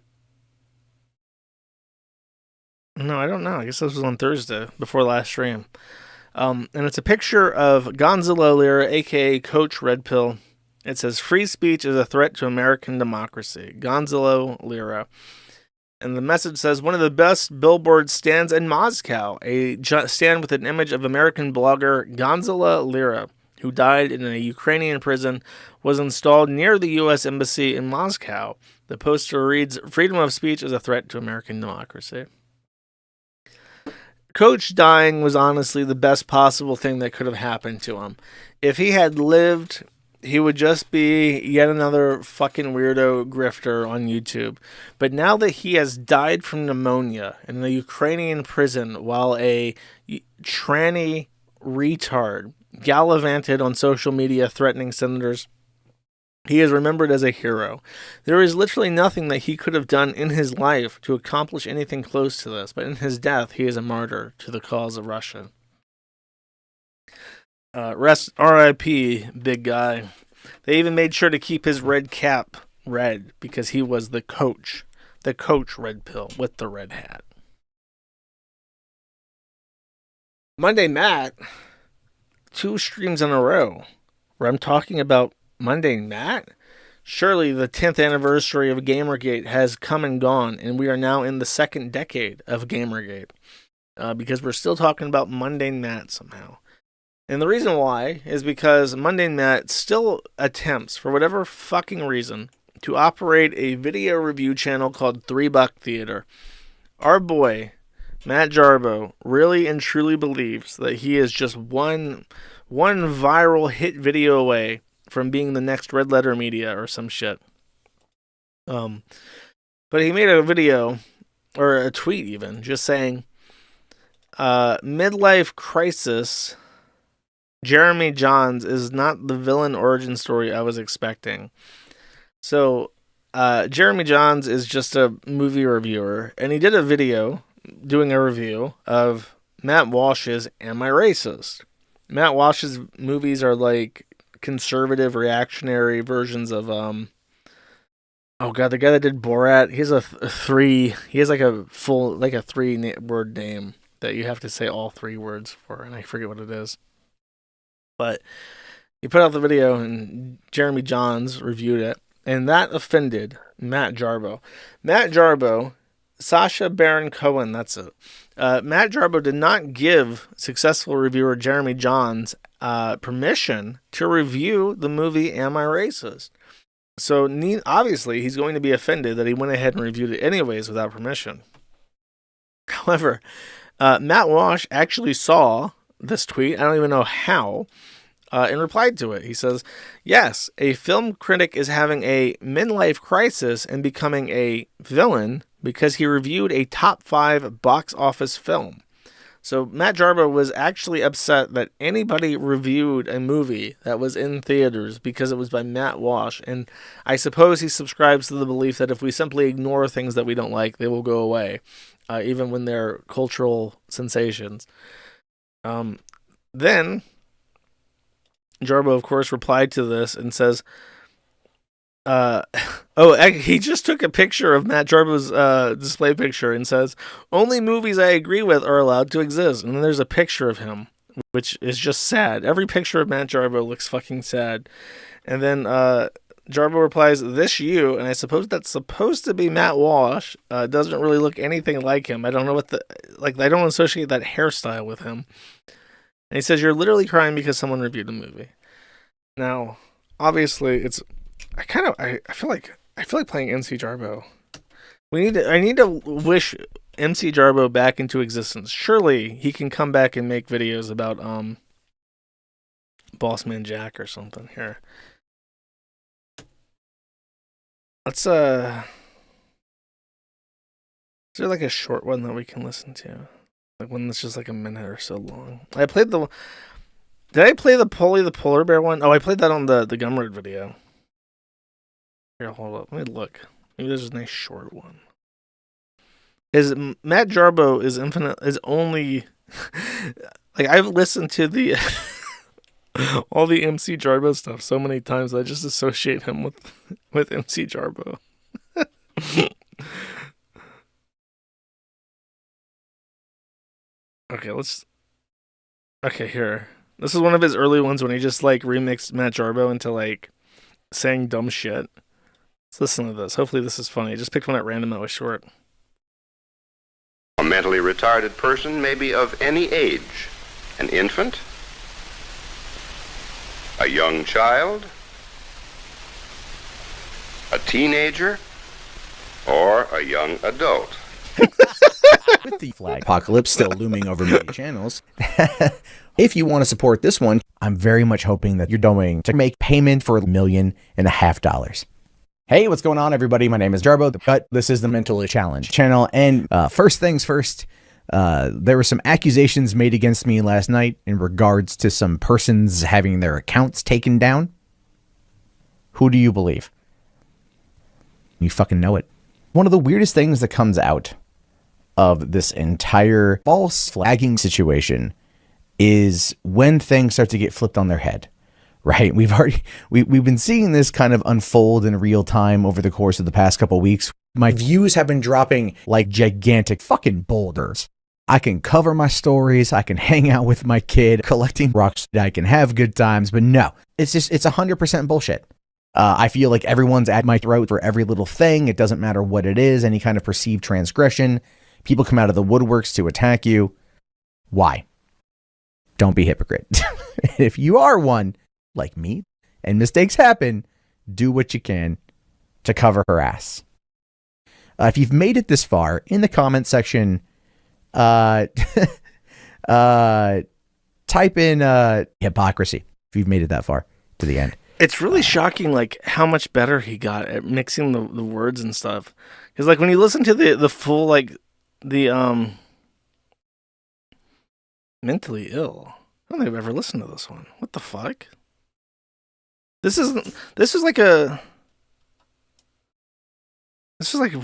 I don't know. I guess this was on Thursday before last stream. And it's a picture of Gonzalo Lira, a.k.a. Coach Red Pill. It says, "Free speech is a threat to American democracy. Gonzalo Lira." And the message says, "One of the best billboards stands in Moscow. A stand with an image of American blogger Gonzalo Lira, who died in a Ukrainian prison, was installed near the U.S. Embassy in Moscow. The poster reads, 'Freedom of speech is a threat to American democracy.'" Coach dying was honestly the best possible thing that could have happened to him. If he had lived, he would just be yet another fucking weirdo grifter on YouTube. But now that he has died from pneumonia in a Ukrainian prison while a tranny retard gallivanted on social media threatening senators, he is remembered as a hero. There is literally nothing that he could have done in his life to accomplish anything close to this, but in his death, he is a martyr to the cause of Russia. Rest R.I.P., big guy. They even made sure to keep his red cap red because he was the coach Red Pill with the red hat. Monday Matt, 2 streams in a row where I'm talking about Mundane Matt? Surely the 10th anniversary of Gamergate has come and gone, and we are now in the 2nd decade of Gamergate. Because we're still talking about Mundane Matt somehow. And the reason why is because Mundane Matt still attempts, for whatever fucking reason, to operate a video review channel called 3 Buck Theater. Our boy, Matt Jarbo, really and truly believes that he is just one viral hit video away from being the next Red Letter Media or some shit. But he made a video, or a tweet even, just saying, midlife crisis, Jeremy Johns is not the villain origin story I was expecting. So, Jeremy Johns is just a movie reviewer, and he did a video doing a review of Matt Walsh's Am I Racist? Matt Walsh's movies are like conservative, reactionary versions of the guy that did Borat. He has like a 3-word name that you have to say all 3 words for, and I forget what it is. But he put out the video, and Jeremy Johns reviewed it, and that offended Matt Jarbo. Matt Jarbo, Sacha Baron Cohen, that's it. Matt Jarbo did not give successful reviewer Jeremy Johns permission to review the movie Am I Racist? So obviously he's going to be offended that he went ahead and reviewed it anyways without permission. However, Matt Walsh actually saw this tweet, I don't even know how, and replied to it. He says, "Yes, a film critic is having a midlife crisis and becoming a villain because he reviewed a top 5 box office film. So Matt Jarbo was actually upset that anybody reviewed a movie that was in theaters because it was by Matt Walsh. And I suppose he subscribes to the belief that if we simply ignore things that we don't like, they will go away, even when they're cultural sensations. Then Jarbo, of course, replied to this and says, he just took a picture of Matt Jarbo's display picture and says, only movies I agree with are allowed to exist. And then there's a picture of him, which is just sad. Every picture of Matt Jarbo looks fucking sad. And then Jarbo replies, this you, and I suppose that's supposed to be Matt Walsh. Doesn't really look anything like him. I don't know I don't associate that hairstyle with him. And he says, you're literally crying because someone reviewed the movie. Now, obviously, I feel like playing MC Jarbo. I need to wish MC Jarbo back into existence. Surely he can come back and make videos about Bossman Jack or something here. Let's is there like a short one that we can listen to? Like one that's just like a minute or so long. Did I play the Polly the Polar Bear one? Oh, I played that on the Gumroad video. Here, hold up. Let me look. Maybe there's a nice short one. Matt Jarbo is only like I've listened to the all the MC Jarbo stuff so many times I just associate him with MC Jarbo. Okay, here. This is one of his early ones when he just like remixed Matt Jarbo into like saying dumb shit. Let's listen to this. Hopefully this is funny. I just picked one at random that was short. A mentally retarded person may be of any age. An infant, a young child, a teenager, or a young adult. With the flag apocalypse still looming over many channels, if you want to support this one, I'm very much hoping that you're going to make payment for $1.5 million. Hey, what's going on, everybody? My name is Jarbo, the Cut. This is the Mentally Challenge channel. And first things first, there were some accusations made against me last night in regards to some persons having their accounts taken down. Who do you believe? You fucking know it. One of the weirdest things that comes out of this entire false flagging situation is when things start to get flipped on their head. Right, we've been seeing this kind of unfold in real time over the course of the past couple weeks. My views have been dropping like gigantic fucking boulders. I can cover my stories, I can hang out with my kid, collecting rocks, I can have good times, but no, it's 100% bullshit. I feel like everyone's at my throat for every little thing. It doesn't matter what it is, any kind of perceived transgression. People come out of the woodworks to attack you. Why? Don't be a hypocrite. If you are one, like me, and mistakes happen, do what you can to cover her ass. If you've made it this far, in the comment section, type in hypocrisy, if you've made it that far to the end. It's really shocking, like, how much better he got at mixing the words and stuff. Because, like, when you listen to the full, like, the, mentally ill, I don't think I've ever listened to this one. What the fuck? This is like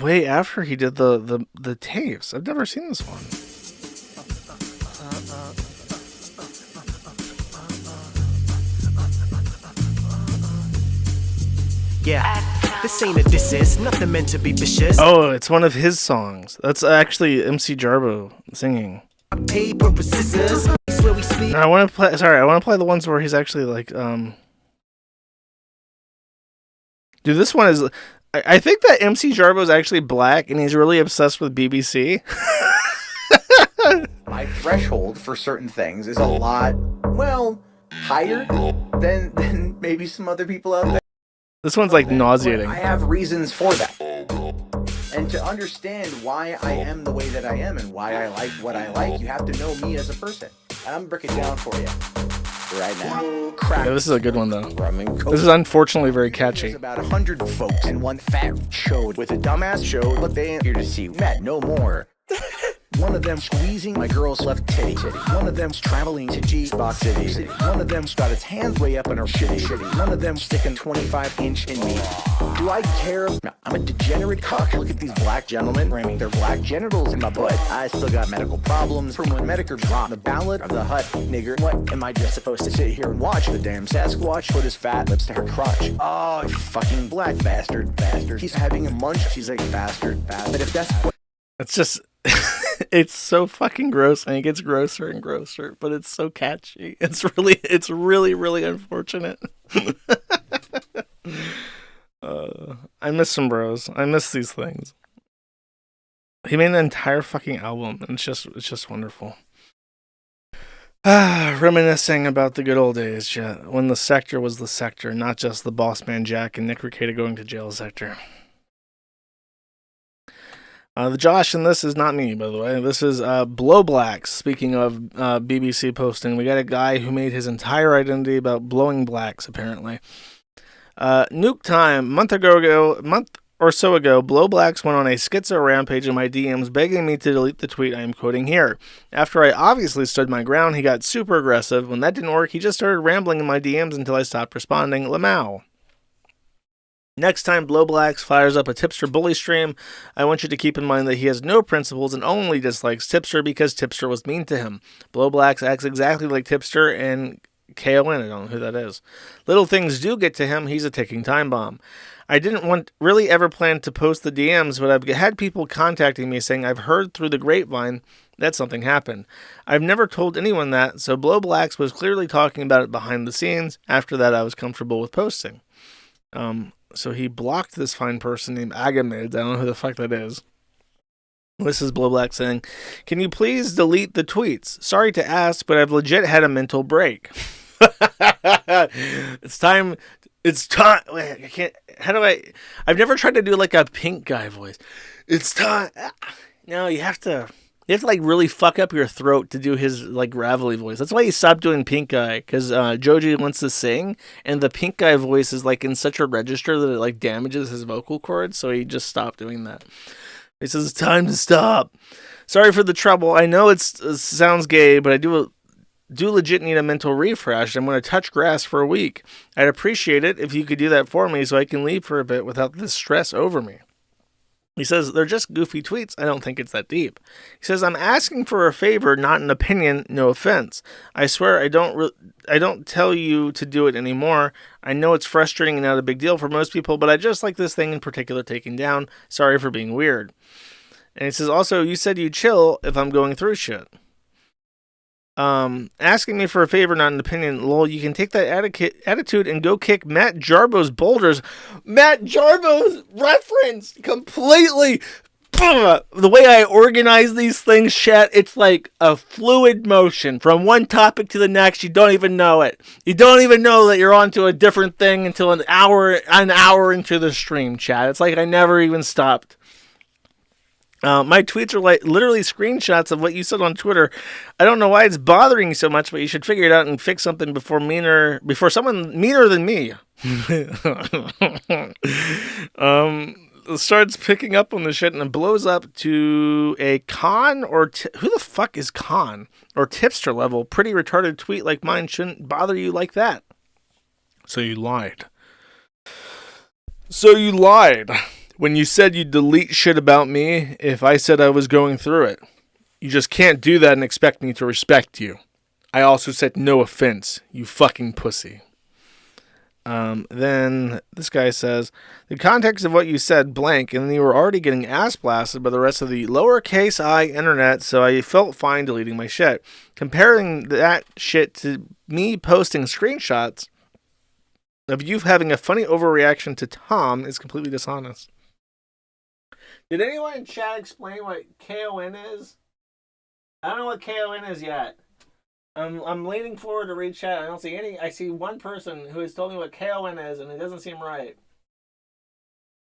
way after he did the tapes. I've never seen this one. Yeah, this ain't a diss, it's nothing meant to be vicious. Oh, it's one of his songs. That's actually MC Jarbo singing. Paper with scissors. Where we sleep. No, I want to play the ones where he's actually like Dude, this one is... I think that MC Jarbo is actually black, and he's really obsessed with BBC. My threshold for certain things is a lot, well, higher than maybe some other people out there. This one's like nauseating. I have reasons for that. And to understand why I am the way that I am and why I like what I like, you have to know me as a person. And I'm breaking it down for you right now. Yeah, this is a good one, though. This is unfortunately very catchy. There's about 100 folks and one fat chode with a dumbass show. Look, they ain't here to see Matt no more. One of them squeezing my girl's left titty. One of them's traveling to G-Box City. One of them's got its hands way up in her shitty. One of them sticking 25-inch in me. Do I care? No, I'm a degenerate cock. Look at these black gentlemen ramming their black genitals in my butt. I still got medical problems from when Medicare dropped the ballad of the hut, nigger. What am I just supposed to sit here and watch? The damn Sasquatch put his fat lips to her crotch. Oh, you fucking black bastard. He's having a munch. She's like, bastard. But if that's what... It's just, it's so fucking gross, and it gets grosser and grosser, but it's so catchy. It's really, really unfortunate. I miss some bros. I miss these things. He made an entire fucking album, and it's just wonderful. Reminiscing about the good old days, when the sector was the sector, not just the Bossman Jack and Nick Rekieta going to jail sector. The Josh in this is not me, by the way. This is Blowblax. Speaking of BBC posting, we got a guy who made his entire identity about blowing blacks, apparently. Nuke time. Month or so ago, Blowblax went on a schizo rampage in my DMs, begging me to delete the tweet I am quoting here. After I obviously stood my ground, he got super aggressive. When that didn't work, he just started rambling in my DMs until I stopped responding. Lamau. Next time Blowblax fires up a Tipster bully stream, I want you to keep in mind that he has no principles and only dislikes Tipster because Tipster was mean to him. Blowblax acts exactly like Tipster and KON, I don't know who that is. Little things do get to him, he's a ticking time bomb. I didn't really ever plan to post the DMs, but I've had people contacting me saying I've heard through the grapevine that something happened. I've never told anyone that, so Blowblax was clearly talking about it behind the scenes. After that, I was comfortable with posting. So he blocked this fine person named Agamid. I don't know who the fuck that is. This is Blowblax saying, "Can you please delete the tweets? Sorry to ask, but I've legit had a mental break." It's time. Wait, I can't. I've never tried to do like a pink guy voice. It's time. No, you have to like really fuck up your throat to do his like gravelly voice. That's why he stopped doing pink guy, because Joji wants to sing, and the pink guy voice is like in such a register that it like damages his vocal cords, so he just stopped doing that. He says it's time to stop. Sorry for the trouble. I know it sounds gay, but I do legit need a mental refresh. I'm going to touch grass for a week. I'd appreciate it if you could do that for me so I can leave for a bit without this stress over me. He says, they're just goofy tweets. I don't think it's that deep. He says, I'm asking for a favor, not an opinion. No offense. I swear I don't tell you to do it anymore. I know it's frustrating and not a big deal for most people, but I just like this thing in particular taken down. Sorry for being weird. And he says, also, you said you chill if I'm going through shit. Asking me for a favor, not an opinion. Lol, you can take that attitude and go kick Matt Jarbo's boulders. Matt Jarbo's reference completely. The way I organize these things, chat, it's like a fluid motion from one topic to the next. You don't even know it. You don't even know that you're onto a different thing until an hour into the stream, chat. It's like I never even stopped. My tweets are like literally screenshots of what you said on Twitter. I don't know why it's bothering you so much, but you should figure it out and fix something before someone meaner than me starts picking up on the shit, and it blows up to a con or who the fuck is con or tipster level pretty retarded tweet like mine shouldn't bother you like that. So you lied when you said you'd delete shit about me if I said I was going through it. You just can't do that and expect me to respect you. I also said no offense, you fucking pussy. Then this guy says, the context of what you said blank, and you were already getting ass blasted by the rest of the lowercase I internet, so I felt fine deleting my shit. Comparing that shit to me posting screenshots of you having a funny overreaction to Tom is completely dishonest. Did anyone in chat explain what KON is? I don't know what KON is yet. I'm leaning forward to read chat. I don't see any. I see one person who has told me what KON is, and it doesn't seem right.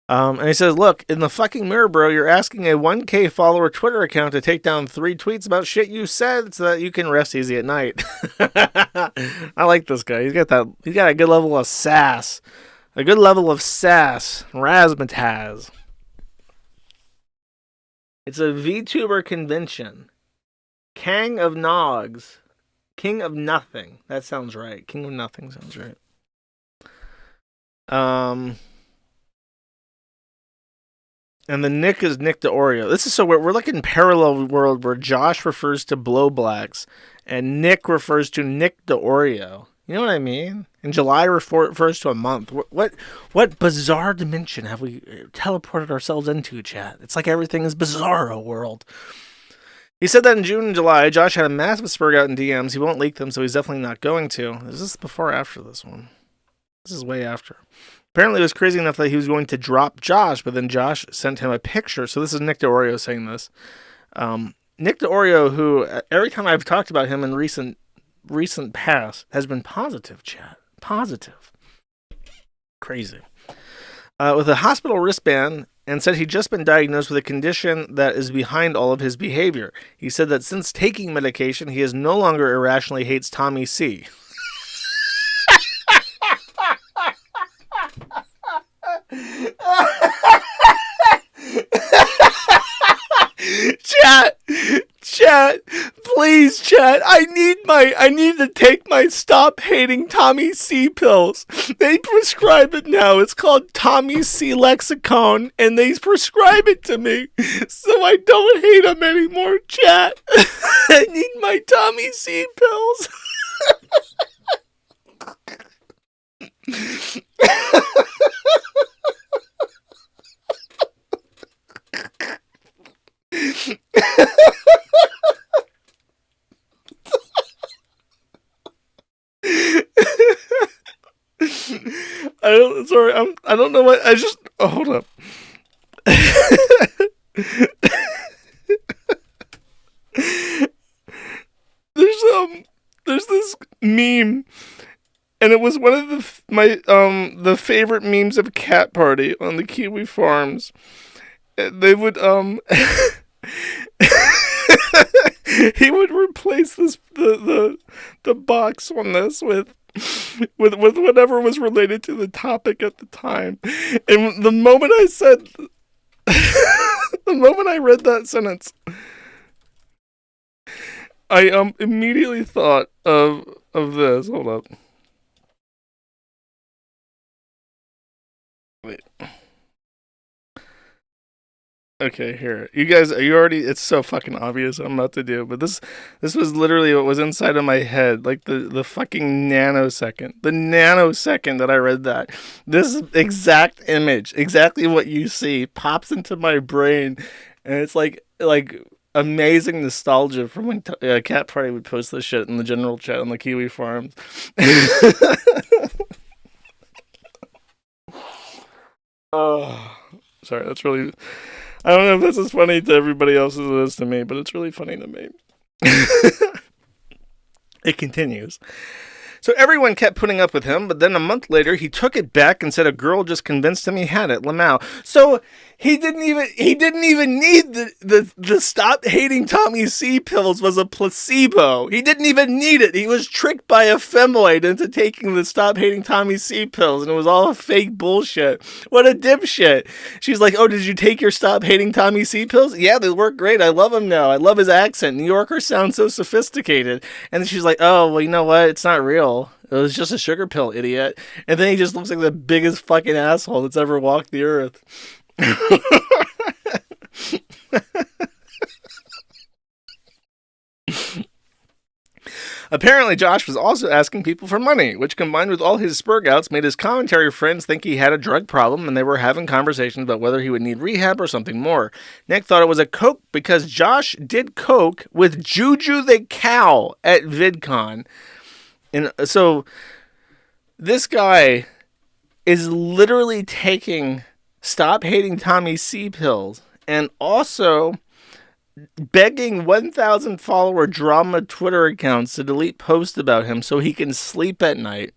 And he says, look, in the fucking mirror, bro, you're asking a 1K follower Twitter account to take down 3 tweets about shit you said so that you can rest easy at night. I like this guy. He's got a good level of sass. A good level of sass. Razzmatazz. It's a VTuber convention. King of Nogs. King of Nothing. That sounds right. King of Nothing sounds right. And the Nick is Nick the Oreo. This is so we're like in parallel world where Josh refers to Blowblax and Nick refers to Nick the Oreo. You know what I mean? And July refers to a month. What bizarre dimension have we teleported ourselves into, chat? It's like everything is bizarro world. He said that in June and July, Josh had a massive spurg out in DMs. He won't leak them, so he's definitely not going to. Is this before or after this one? This is way after. Apparently, it was crazy enough that he was going to drop Josh, but then Josh sent him a picture. So this is Nick the Oreo saying this. Nick the Oreo, who every time I've talked about him in recent past, has been positive, chat. Positive. Crazy. With a hospital wristband, and said he'd just been diagnosed with a condition that is behind all of his behavior. He said that since taking medication, he is no longer irrationally hates Tommy C. Chat, please, chat. I need to take my stop hating Tommy C pills. They prescribe it now. It's called Tommy C Lexicon, and they prescribe it to me, so I don't hate him anymore, chat. I need my Tommy C pills. I don't know what, hold up. There's this meme, and it was one of the favorite memes of Cat Party on the Kiwi Farms. They would he would replace the box on this with whatever was related to the topic at the time. And the moment I read that sentence, I immediately thought of this. Hold up. Wait. Okay, here. You guys, it's so fucking obvious what I'm about to do, but this was literally what was inside of my head, like the fucking nanosecond. The nanosecond that I read that. This exact image, exactly what you see, pops into my brain, and it's like amazing nostalgia from when Cat Party would post this shit in the general chat on the Kiwi Farms. Oh, sorry, that's really... I don't know if this is funny to everybody else as it is to me, but it's really funny to me. It continues. So everyone kept putting up with him, but then a month later, he took it back and said a girl just convinced him he had it, Lamau. So he didn't even need the stop hating Tommy C pills was a placebo. He didn't even need it. He was tricked by a femoid into taking the stop hating Tommy C pills, and it was all fake bullshit. What a dipshit. She's like, oh, did you take your stop hating Tommy C pills? Yeah, they work great. I love him now. I love his accent. New Yorkers sound so sophisticated. And then she's like, oh, well, you know what? It's not real. It was just a sugar pill, idiot. And then he just looks like the biggest fucking asshole that's ever walked the earth. Apparently, Josh was also asking people for money, which combined with all his spurg outs made his commentary friends think he had a drug problem, and they were having conversations about whether he would need rehab or something more. Nick thought it was a coke because Josh did coke with Juju the cow at VidCon. And so this guy is literally taking stop hating Tommy C pills and also begging 1,000 follower drama Twitter accounts to delete posts about him so he can sleep at night,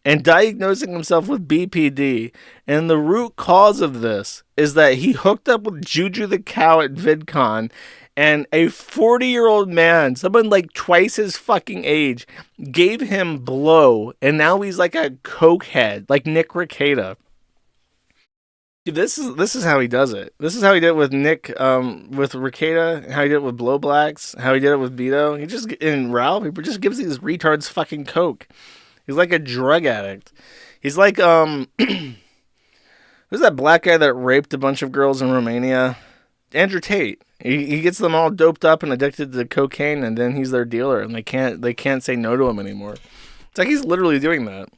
and diagnosing himself with BPD. And the root cause of this is that he hooked up with Juju the cow at VidCon, and a 40-year-old man, someone like twice his fucking age, gave him blow, and now he's like a cokehead, like Nick Rekieta. This is how he does it. This is how he did it with Nick, with Ricada, how he did it with Blowblax, how he did it with Beto. He just, in Ralph, he just gives these retards fucking coke. He's like a drug addict. He's like, who's that black guy that raped a bunch of girls in Romania? Andrew Tate. He gets them all doped up and addicted to cocaine, and then he's their dealer, and they can't say no to him anymore. It's like he's literally doing that.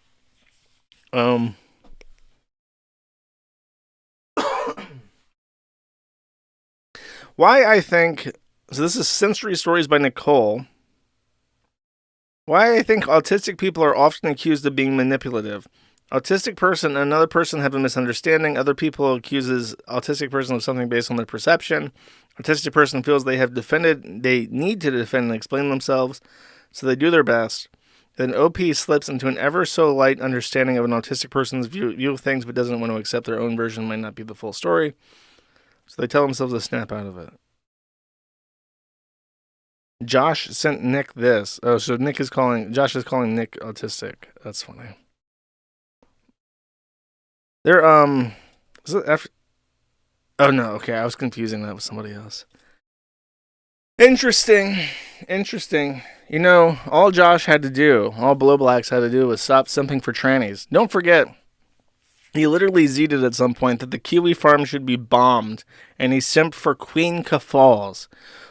Why I think, so this is Sensory Stories by Nicole. Why I think autistic people are often accused of being manipulative. Autistic person and another person have a misunderstanding. Other people accuses autistic person of something based on their perception. Autistic person feels they need to defend and explain themselves, so they do their best. Then OP slips into an ever so light understanding of an autistic person's view of things, but doesn't want to accept their own version might not be the full story. So they tell themselves to snap out of it. Josh sent Nick this. Oh, so Josh is calling Nick autistic. That's funny. They're, is it after? Oh no, okay, I was confusing that with somebody else. Interesting. You know, all Josh had to do, all Blowblax had to do was stop simping for trannies. Don't forget, he literally zeted at some point that the Kiwi farm should be bombed, and he simped for Queen Falls.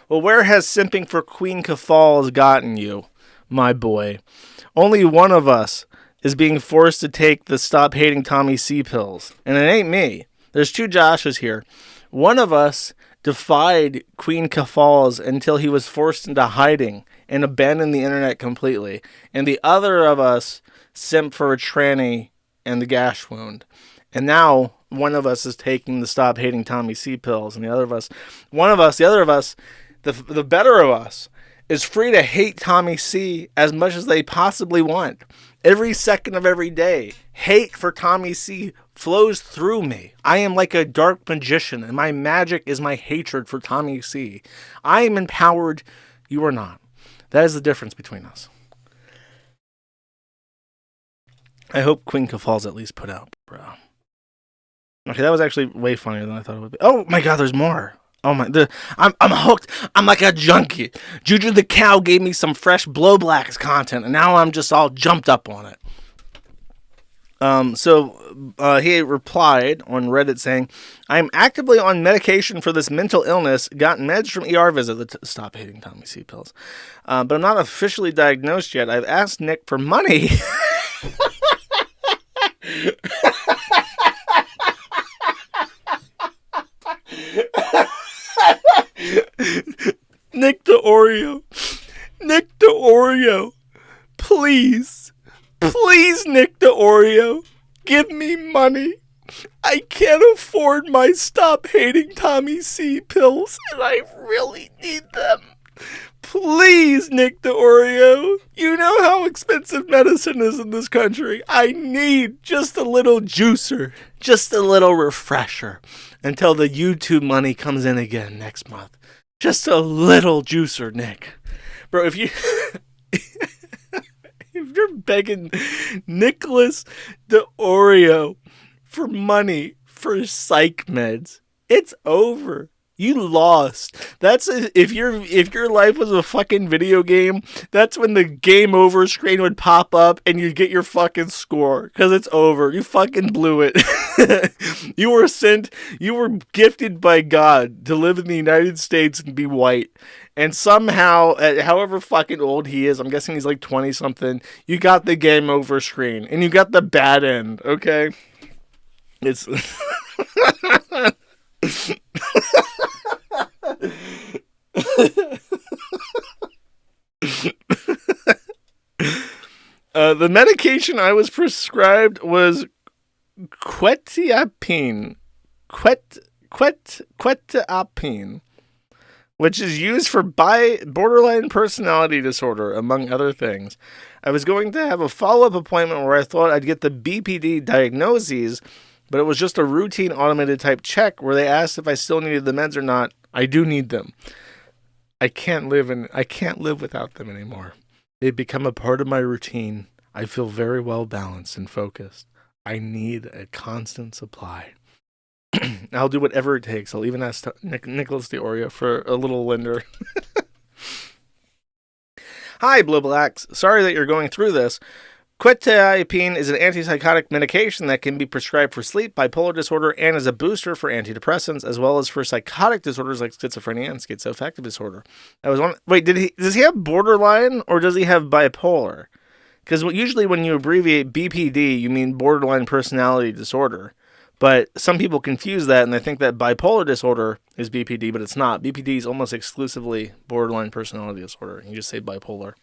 Well, where has simping for Queen Falls gotten you, my boy? Only one of us is being forced to take the Stop Hating Tommy C pills, and it ain't me. There's two Joshes here. One of us defied Queen Falls until he was forced into hiding and abandoned the internet completely, and the other of us simped for a tranny and the gash wound. And now one of us is taking the Stop Hating Tommy C pills, and the other of us, the better of us, is free to hate Tommy C as much as they possibly want. Every second of every day, hate for Tommy C flows through me. I am like a dark magician, and my magic is my hatred for Tommy C. I am empowered, you are not. That is the difference between us. I hope Queen Falls at least put out, bro. Okay, that was actually way funnier than I thought it would be. Oh my god, there's more. Oh my, I'm hooked. I'm like a junkie. Juju the Cow gave me some fresh Blowblax content, and now I'm just all jumped up on it. He replied on Reddit saying, "I'm actively on medication for this mental illness. Got meds from ER visit. Stop hating Tommy C pills. But I'm not officially diagnosed yet. I've asked Nick for money." Nick the Oreo, please, Nick the Oreo, give me money. I can't afford my Stop Hating Tommy C pills, and I really need them. Please, Nick the Oreo. You know how expensive medicine is in this country. I need just a little juicer, just a little refresher, until the YouTube money comes in again next month. Just a little juicer, Nick. Bro, if you're begging Nicholas the Oreo for money for psych meds, it's over. You lost. That's if your life was a fucking video game, that's when the game over screen would pop up and you'd get your fucking score, because it's over. You fucking blew it. You were gifted by God to live in the United States and be white. And somehow, however fucking old he is, I'm guessing he's like 20 something, you got the game over screen and you got the bad end, okay? It's the medication I was prescribed was quetiapine, which is used for borderline personality disorder, among other things. I was going to have a follow-up appointment where I thought I'd get the BPD diagnoses, but it was just a routine automated type check where they asked if I still needed the meds or not. I do need them. I can't live without them anymore. They've become a part of my routine. I feel very well balanced and focused. I need a constant supply. I'll do whatever it takes. I'll even ask Nicholas DeOria for a little lender. Hi, Blowblax. Sorry that you're going through this. Quetiapine is an antipsychotic medication that can be prescribed for sleep, bipolar disorder, and as a booster for antidepressants, as well as for psychotic disorders like schizophrenia and schizoaffective disorder. Wait, does he have borderline or does he have bipolar? Because usually when you abbreviate BPD, you mean borderline personality disorder. But some people confuse that and they think that bipolar disorder is BPD, but it's not. BPD is almost exclusively borderline personality disorder. You just say bipolar.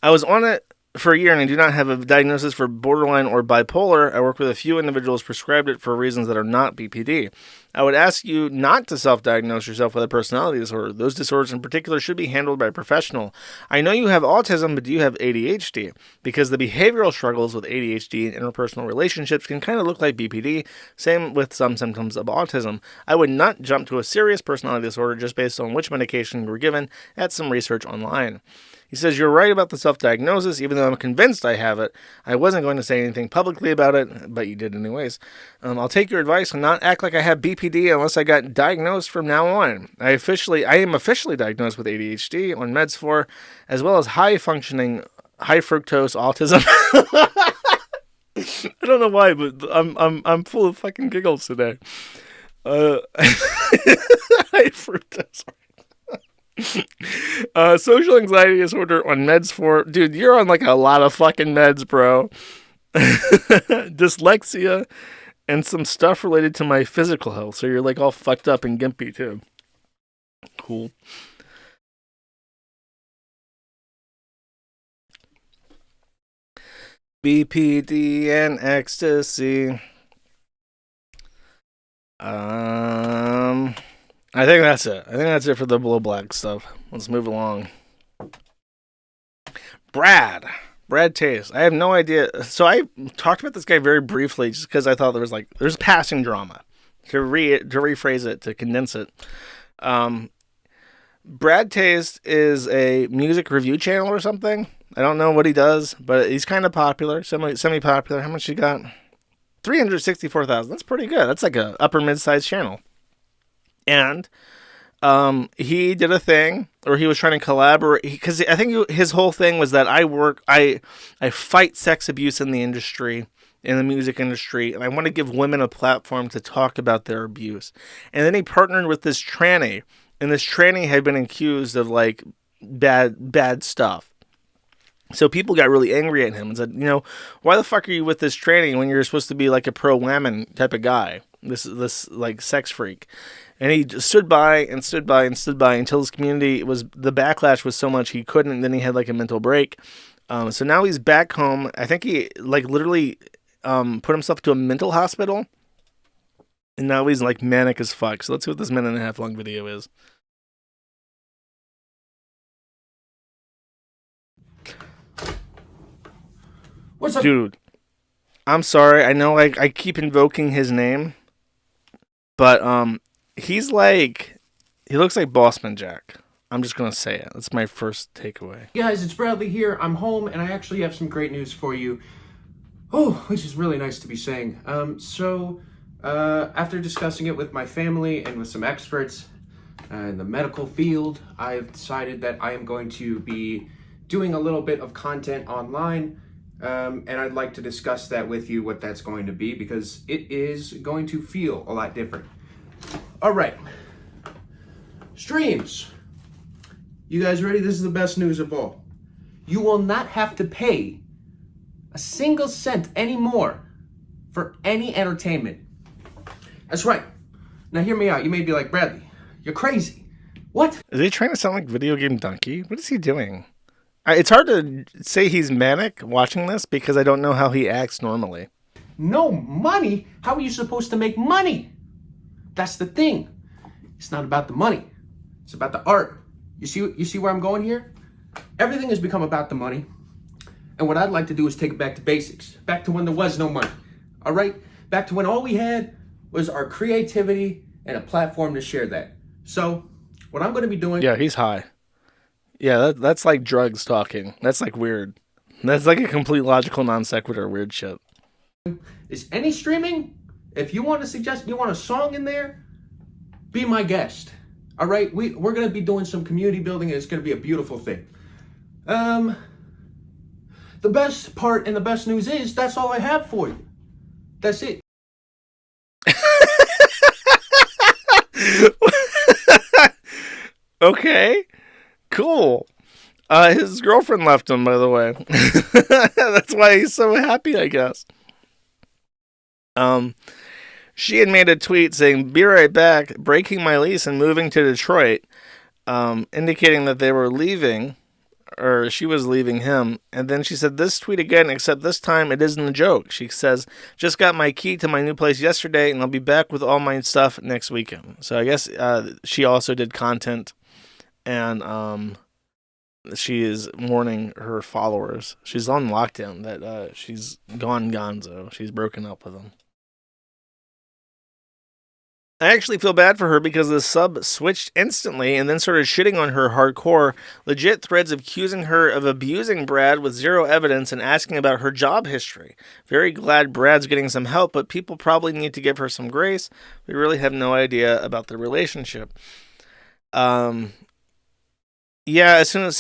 I was on it for a year and I do not have a diagnosis for borderline or bipolar. I work with a few individuals prescribed it for reasons that are not BPD. I would ask you not to self-diagnose yourself with a personality disorder. Those disorders in particular should be handled by a professional. I know you have autism, but do you have ADHD? Because the behavioral struggles with ADHD and interpersonal relationships can kind of look like BPD. Same with some symptoms of autism. I would not jump to a serious personality disorder just based on which medication you were given at some research online. He says, you're right about the self-diagnosis, even though I'm convinced I have it. I wasn't going to say anything publicly about it, but you did anyways. I'll take your advice and not act like I have BPD unless I got diagnosed from now on. I am officially diagnosed with ADHD on meds for, as well as high-functioning, high-fructose autism. I don't know why, but I'm full of fucking giggles today. High-fructose. Social anxiety disorder on meds for... Dude, you're on like a lot of fucking meds, bro. Dyslexia and some stuff related to my physical health. So you're like all fucked up and gimpy too. Cool. BPD and ecstasy. I think that's it. I think that's it for the Blowblax stuff. Let's move along. Brad Taste. I have no idea. So I talked about this guy very briefly just because I thought there's passing drama. To rephrase it, to condense it. Brad Taste is a music review channel or something. I don't know what he does, but he's kind of popular, semi-popular. How much he got? 364,000. That's pretty good. That's like a upper mid-sized channel. And he did a thing, or he was trying to collaborate, because I think his whole thing was that I fight sex abuse in the industry, in the music industry, and I want to give women a platform to talk about their abuse. And then he partnered with this tranny, and this tranny had been accused of like bad stuff. So people got really angry at him and said, why the fuck are you with this tranny when you're supposed to be like a pro-women type of guy, this like sex freak? And he just stood by until his community the backlash was so much he couldn't, and then he had like a mental break. So now he's back home. I think he like literally put himself to a mental hospital, and now he's like manic as fuck. So let's see what this 1.5-minute long video is. What's up? Dude, I'm sorry. I know I keep invoking his name, but he looks like Bossman Jack. I'm just going to say it. That's my first takeaway. Guys, it's Bradley here. I'm home, and I actually have some great news for you. Oh, which is really nice to be saying. After discussing it with my family and with some experts in the medical field, I've decided that I am going to be doing a little bit of content online. And I'd like to discuss that with you, what that's going to be, because it is going to feel a lot different. All right. Streams. You guys ready? This is the best news of all. You will not have to pay a single cent anymore for any entertainment. That's right. Now hear me out. You may be like, Bradley, you're crazy. What? Is he trying to sound like Video Game Donkey? What is he doing? It's hard to say he's manic watching this because I don't know how he acts normally. No money? How are you supposed to make money? That's the thing. It's not about the money. It's about the art. You see where I'm going here? Everything has become about the money. And what I'd like to do is take it back to basics. Back to when there was no money. All right? Back to when all we had was our creativity and a platform to share that. So, what I'm going to be doing... Yeah, he's high. Yeah, that's like drugs talking. That's like weird. That's like a complete logical non sequitur weird shit. Is any streaming If you want to suggest, you want a song in there, be my guest. All right, we're gonna be doing some community building, and it's gonna be a beautiful thing. The best part and the best news is that's all I have for you. That's it. Okay, cool. His girlfriend left him, by the way. That's why he's so happy, I guess. She had made a tweet saying, "Be right back, breaking my lease and moving to Detroit," indicating that they were leaving, or she was leaving him. And then she said this tweet again, except this time it isn't a joke. She says, "Just got my key to my new place yesterday, and I'll be back with all my stuff next weekend." So I guess she also did content, and she is warning her followers. She's on lockdown that she's gone gonzo. She's broken up with them. I actually feel bad for her because the sub switched instantly and then started shitting on her hardcore. Legit threads accusing her of abusing Brad with zero evidence and asking about her job history. Very glad Brad's getting some help, but people probably need to give her some grace. We really have no idea about the relationship. Yeah, as soon as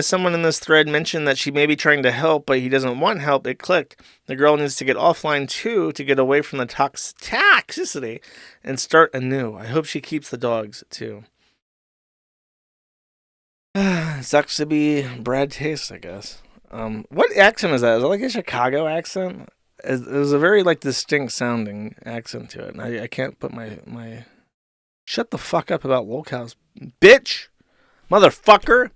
someone in this thread mentioned that she may be trying to help, but he doesn't want help, it clicked. The girl needs to get offline too to get away from the toxicity and start anew. I hope she keeps the dogs too. Sucks to be Brad Taste, I guess. What accent is that? Is it like a Chicago accent? It was a very like distinct sounding accent to it. And I can't put my... Shut the fuck up about locales, bitch! Motherfucker!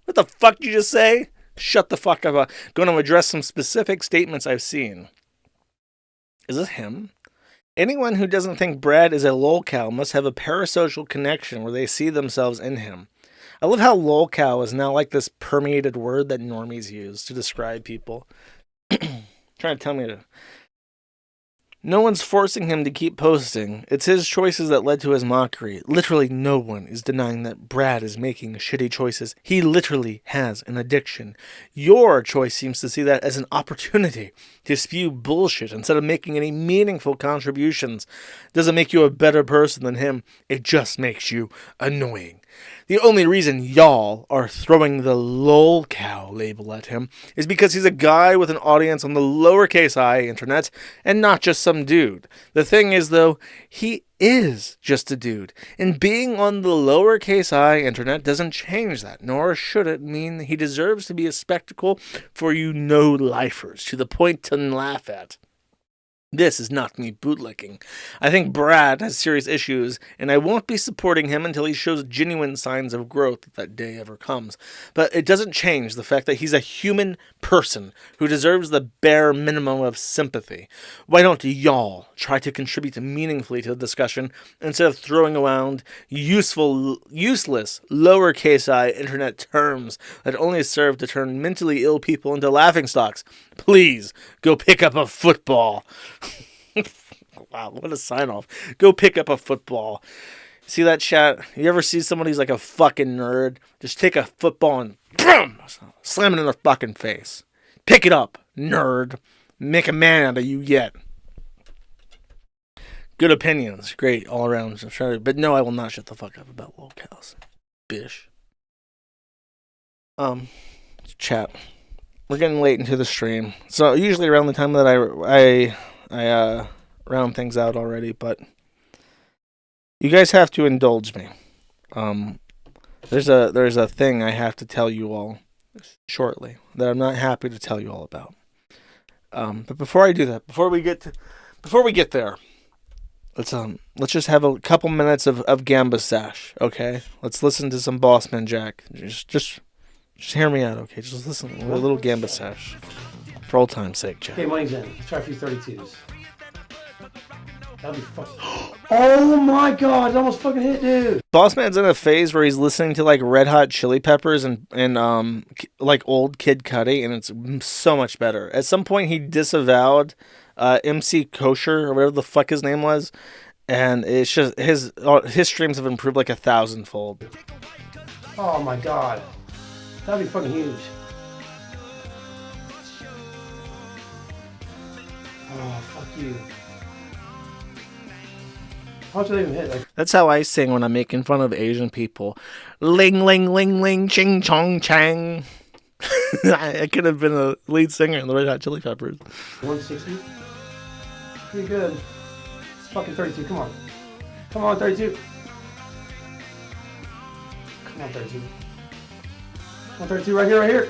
What the fuck did you just say? Shut the fuck up. I'm going to address some specific statements I've seen. Is this him? Anyone who doesn't think Brad is a lolcow must have a parasocial connection where they see themselves in him. I love how lolcow is now like this permeated word that normies use to describe people. Trying to tell me to... No one's forcing him to keep posting. It's his choices that led to his mockery. Literally no one is denying that Brad is making shitty choices. He literally has an addiction. Your choice seems to see that as an opportunity to spew bullshit instead of making any meaningful contributions. Doesn't make you a better person than him. It just makes you annoying. The only reason y'all are throwing the lolcow label at him is because he's a guy with an audience on the lowercase I internet and not just some dude. The thing is, though, he is just a dude. And being on the lowercase I internet doesn't change that, nor should it mean he deserves to be a spectacle for you no-lifers to the point to laugh at. This is not me bootlicking. I think Brad has serious issues, and I won't be supporting him until he shows genuine signs of growth if that day ever comes. But it doesn't change the fact that he's a human person who deserves the bare minimum of sympathy. Why don't y'all try to contribute meaningfully to the discussion instead of throwing around useless, lowercase I internet terms that only serve to turn mentally ill people into laughingstocks? Please, go pick up a football. Wow, what a sign off. Go pick up a football. See that chat? You ever see somebody who's like a fucking nerd? Just take a football and boom, slam it in their fucking face. Pick it up, nerd. Make a man out of you yet. Good opinions. Great all around. But no, I will not shut the fuck up about locales. Bish. Chat. We're getting late into the stream. So usually around the time that I round things out already, but you guys have to indulge me. There's a thing I have to tell you all shortly that I'm not happy to tell you all about. But before I do that, before we get there, let's just have a couple minutes of Gamba Sash, okay? Let's listen to some Bossman Jack. Just hear me out, okay? Just listen to a little Gamba Sash. For old time's sake, Jack. Okay, money's in. Let's try a few 32s. That'll be fucking... Oh my god, it almost fucking hit, dude! Bossman's in a phase where he's listening to like Red Hot Chili Peppers and like old Kid Cudi, and it's so much better. At some point, he disavowed MC Kosher or whatever the fuck his name was, and it's just his streams have improved like 1,000-fold. Oh my god, that'd be fucking huge. Oh, fuck you. How much do they even hit? Like, That's how I sing when I'm making fun of Asian people. Ling, ling, ling, ling, ching, chong, chang. I could have been a lead singer in the Red Hot Chili Peppers. 160? Pretty good. It's fucking 32, come on. Come on, 32. Come on, 32. Come on, 32, right here, right here.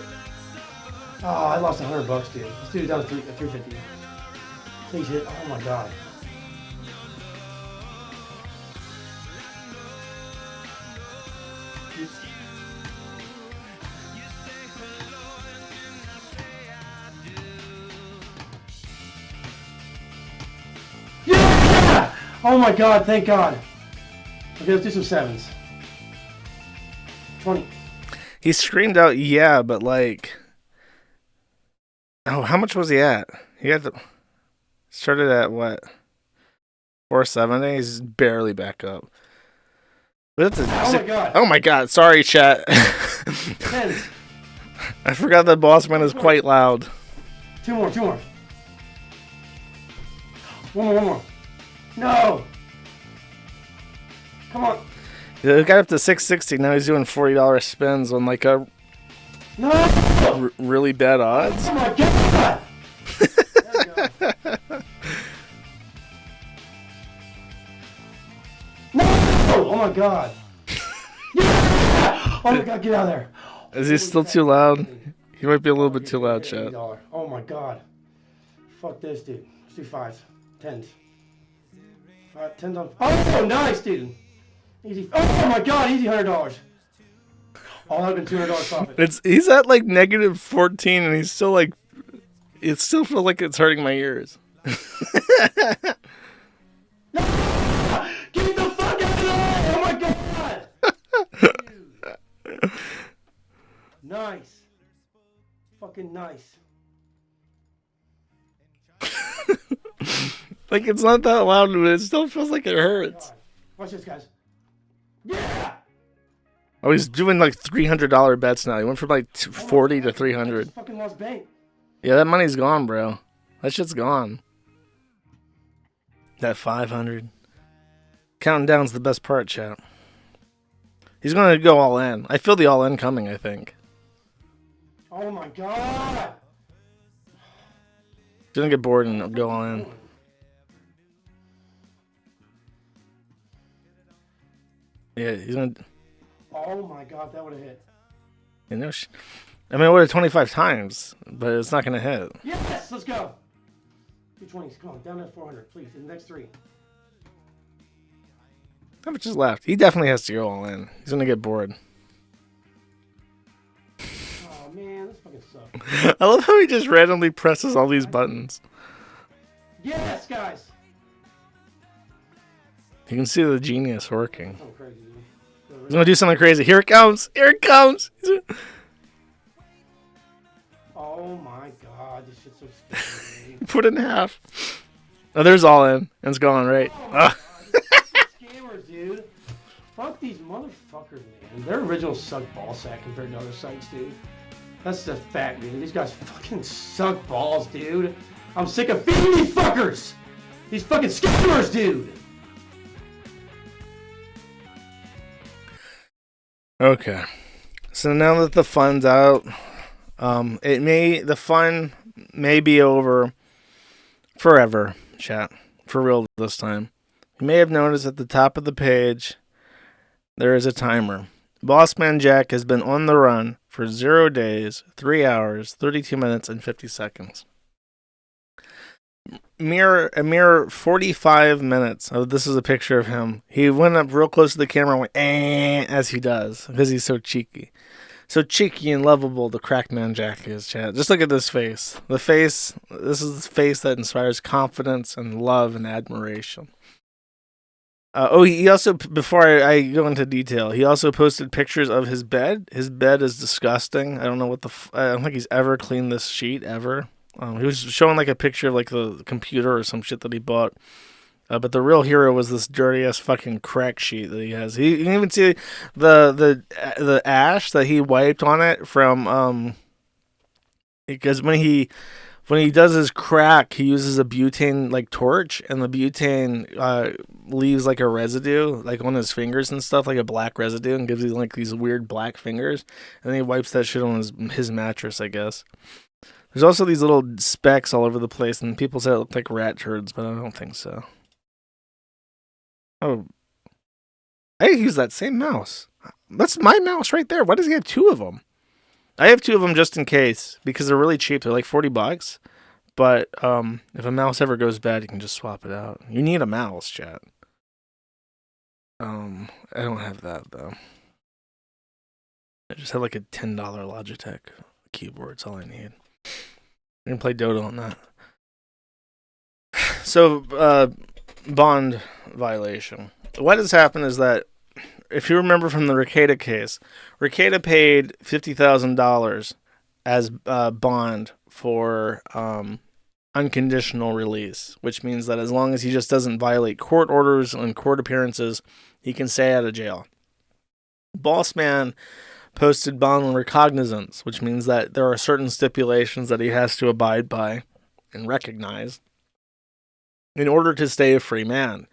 Oh, I lost $100, dude. Let's do it down to 350. Please hit. Oh my god. Yeah! Oh my god, thank god. Okay, let's do some sevens. 20. He screamed out, yeah, but like... Oh, how much was he at? He had to... Started at what? 470? He's barely back up. But that's my god. Oh my god, sorry chat. Tens. I forgot that Bossman is quite loud. Two more. One more. No! Come on. He got up to 660, now he's doing $40 spins on like a... No! Really bad odds. Oh my god! No! Oh my god! Yeah! Oh my god, get out of there! Is he still too loud? He might be a little bit too loud, chat. Oh my god. Fuck this, dude. Let's do fives. Tens. 10 on. Oh, nice, dude! Easy. Oh my god, easy $100. Oh, that would have been $200 profit. He's at like negative 14 and he's still like... It still feels like it's hurting my ears. No! Get the fuck out of there! Oh my god! Dude. Nice. Fucking nice. Like, it's not that loud, but it still feels like it hurts. Watch this, guys. Yeah! Oh, he's doing like $300 bets now. He went from like 40 to 300. Fucking lost bank. Yeah, that money's gone, bro. That shit's gone. That 500. Counting down's the best part, chat. He's gonna go all in. I feel the all in coming, I think. Oh my god! He's gonna get bored and go all in. Yeah, he's gonna... Oh my god, that would have hit. You know, I mean, it would have 25 times, but it's not gonna hit. Yes, let's go. 220s, come on, down to 400, please. In the next three. How much is left? He definitely has to go all in. He's gonna get bored. Oh man, this fucking sucks. I love how he just randomly presses all these buttons. Yes, guys. You can see the genius working. Oh, crazy, dude. He's gonna do something crazy. Here it comes! Here it comes! Oh my god, this shit's so scary. Put it in half. Oh, there's all in. And it's gone, right? Oh scammers, dude. Fuck these motherfuckers, man. Their originals suck ball sack compared to other sites, dude. That's the fact, dude. These guys fucking suck balls, dude. I'm sick of feeding these fuckers! These fucking scammers, dude! Okay. So now that the fun's out, the fun may be over forever, chat. For real this time. You may have noticed at the top of the page, there is a timer. Bossman Jack has been on the run for 0 days, 3 hours, 32 minutes, and 50 seconds. A mere 45 minutes. Oh, this is a picture of him. He went up real close to the camera and went, as he does, because he's so cheeky. So cheeky and lovable the Crackman Jack is, chat. Just look at this face. This is the face that inspires confidence and love and admiration. He also, before I go into detail, he also posted pictures of his bed. His bed is disgusting. I don't know what I don't think he's ever cleaned this sheet, ever. He was showing like a picture of like the computer or some shit that he bought. But the real hero was this dirty ass fucking crack sheet that he has. You can even see the ash that he wiped on it from because when he when he does his crack, he uses a butane like torch, and the butane leaves like a residue, like on his fingers and stuff, like a black residue, and gives him like these weird black fingers. And then he wipes that shit on his mattress, I guess. There's also these little specks all over the place, and people say it look like rat turds, but I don't think so. Oh, I use that same mouse. That's my mouse right there. Why does he have two of them? I have two of them just in case, because they're really cheap. They're like $40. But if a mouse ever goes bad, you can just swap it out. You need a mouse, chat. I don't have that, though. I just have like a $10 Logitech keyboard. That's all I need. I can play Dota on that. So, bond violation. What has happened is that, if you remember from the Ricada case, Ricada paid $50,000 as bond for unconditional release, which means that as long as he just doesn't violate court orders and court appearances, he can stay out of jail. Bossman posted bond on recognizance, which means that there are certain stipulations that he has to abide by and recognize in order to stay a free man.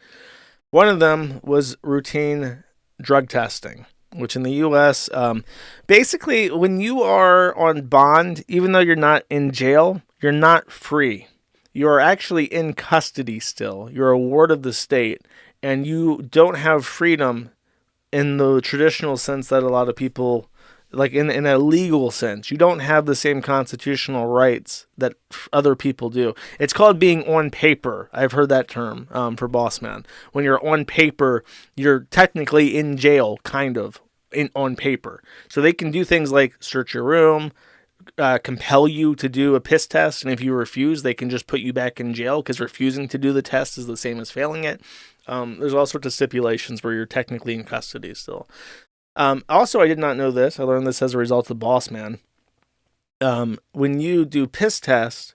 One of them was routine drug testing, which in the U.S., basically when you are on bond, even though you're not in jail, you're not free. You are actually in custody still. You're a ward of the state, and you don't have freedom in the traditional sense that a lot of people, like in a legal sense, you don't have the same constitutional rights that other people do. It's called being on paper. I've heard that term for Bossman. When you're on paper, you're technically in jail, kind of, on paper. So they can do things like search your room, compel you to do a piss test, and if you refuse, they can just put you back in jail, because refusing to do the test is the same as failing it. There's all sorts of stipulations where you're technically in custody still. Also, I did not know this. I learned this as a result of Bossman. When you do piss test,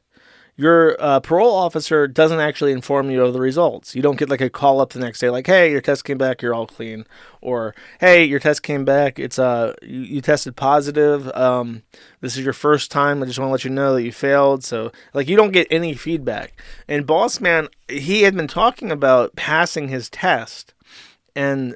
your parole officer doesn't actually inform you of the results. You don't get like a call up the next day like, hey, your test came back, you're all clean. Or, hey, your test came back, it's you tested positive. This is your first time. I just want to let you know that you failed. So, like, you don't get any feedback. And Bossman, he had been talking about passing his test, and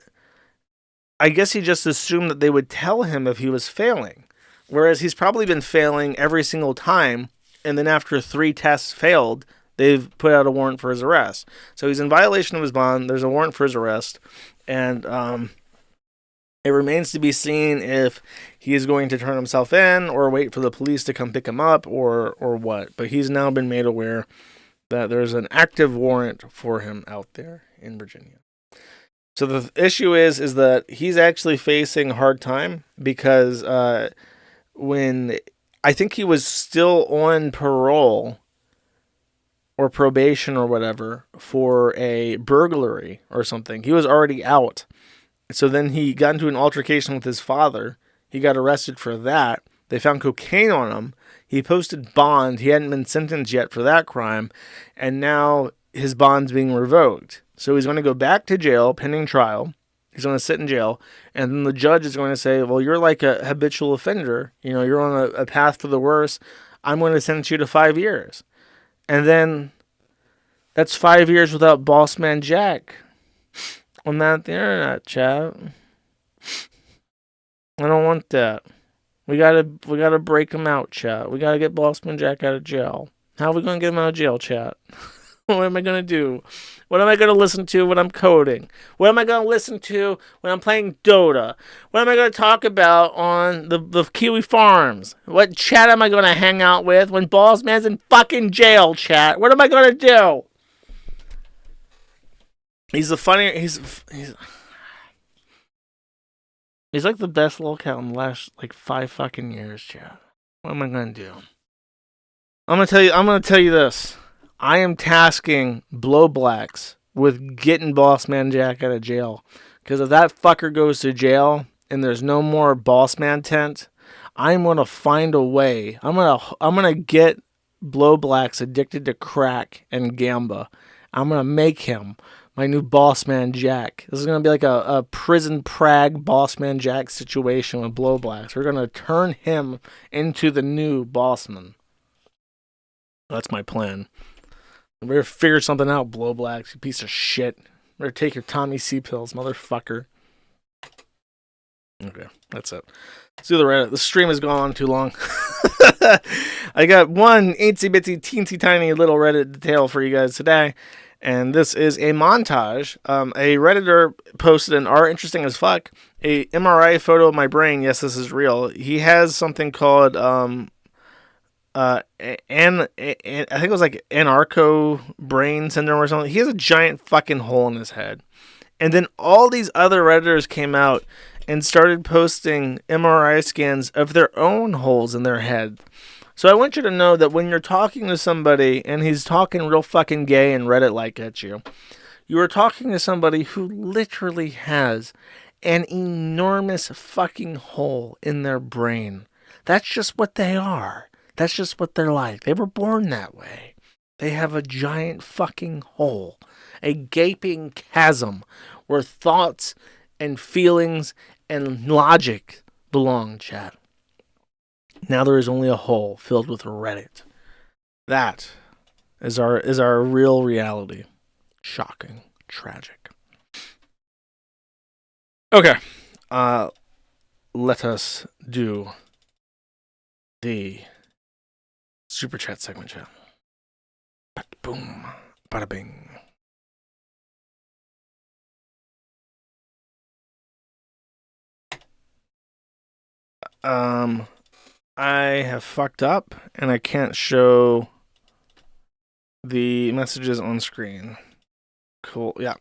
I guess he just assumed that they would tell him if he was failing. Whereas he's probably been failing every single time, and then after 3 tests failed, they've put out a warrant for his arrest. So he's in violation of his bond. There's a warrant for his arrest, and it remains to be seen if he is going to turn himself in or wait for the police to come pick him up or what. But he's now been made aware that there's an active warrant for him out there in Virginia. So the issue is that he's actually facing a hard time because when I think he was still on parole or probation or whatever for a burglary or something. He was already out. So then he got into an altercation with his father. He got arrested for that. They found cocaine on him. He posted bond. He hadn't been sentenced yet for that crime. And now his bond's being revoked. So he's going to go back to jail pending trial. He's going to sit in jail. And then the judge is going to say, well, you're like a habitual offender. You know, you're on a path for the worse. I'm going to sentence you to 5 years. And then that's 5 years without Bossman Jack on the internet, chat. I don't want that. We gotta break him out, chat. We gotta get Bossman Jack out of jail. How are we gonna get him out of jail, chat? What am I gonna do? What am I gonna listen to when I'm coding? What am I gonna listen to when I'm playing Dota? What am I gonna talk about on the Kiwi Farms? What chat am I gonna hang out with when Bossman's in fucking jail, chat? What am I gonna do? He's the funnier. He's like the best lolcat in the last like 5 fucking years, chat. What am I gonna do? I'm gonna tell you this. I am tasking Blowblax with getting Bossman Jack out of jail. Because if that fucker goes to jail and there's no more Bossman tent, I'm gonna find a way. I'm gonna get Blowblax addicted to crack and gamba. I'm gonna make him my new Bossman Jack. This is gonna be like a prison Prague Bossman Jack situation with Blowblax. We're gonna turn him into the new Bossman. That's my plan. You better figure something out, Blowblax, you piece of shit. Better take your Tommy C pills, motherfucker. Okay, that's it. Let's do the Reddit. The stream has gone on too long. I got one itsy bitsy teensy tiny little Reddit detail for you guys today. And this is a montage. A Redditor posted an art interesting as fuck. A MRI photo of my brain. Yes, this is real. He has something called I think it was like anarcho brain syndrome or something. He has a giant fucking hole in his head. And then all these other Redditors came out and started posting MRI scans of their own holes in their head. So I want you to know that when you're talking to somebody and he's talking real fucking gay and Reddit-like at you, you are talking to somebody who literally has an enormous fucking hole in their brain. That's just what they are. That's just what they're like. They were born that way. They have a giant fucking hole, a gaping chasm where thoughts and feelings and logic belong, chat. Now there is only a hole filled with Reddit. That is our real reality. Shocking. Tragic. Okay. Let us do the super chat segment, chat. Bada boom. Bada bing. I have fucked up and I can't show the messages on screen. Cool. Yeah.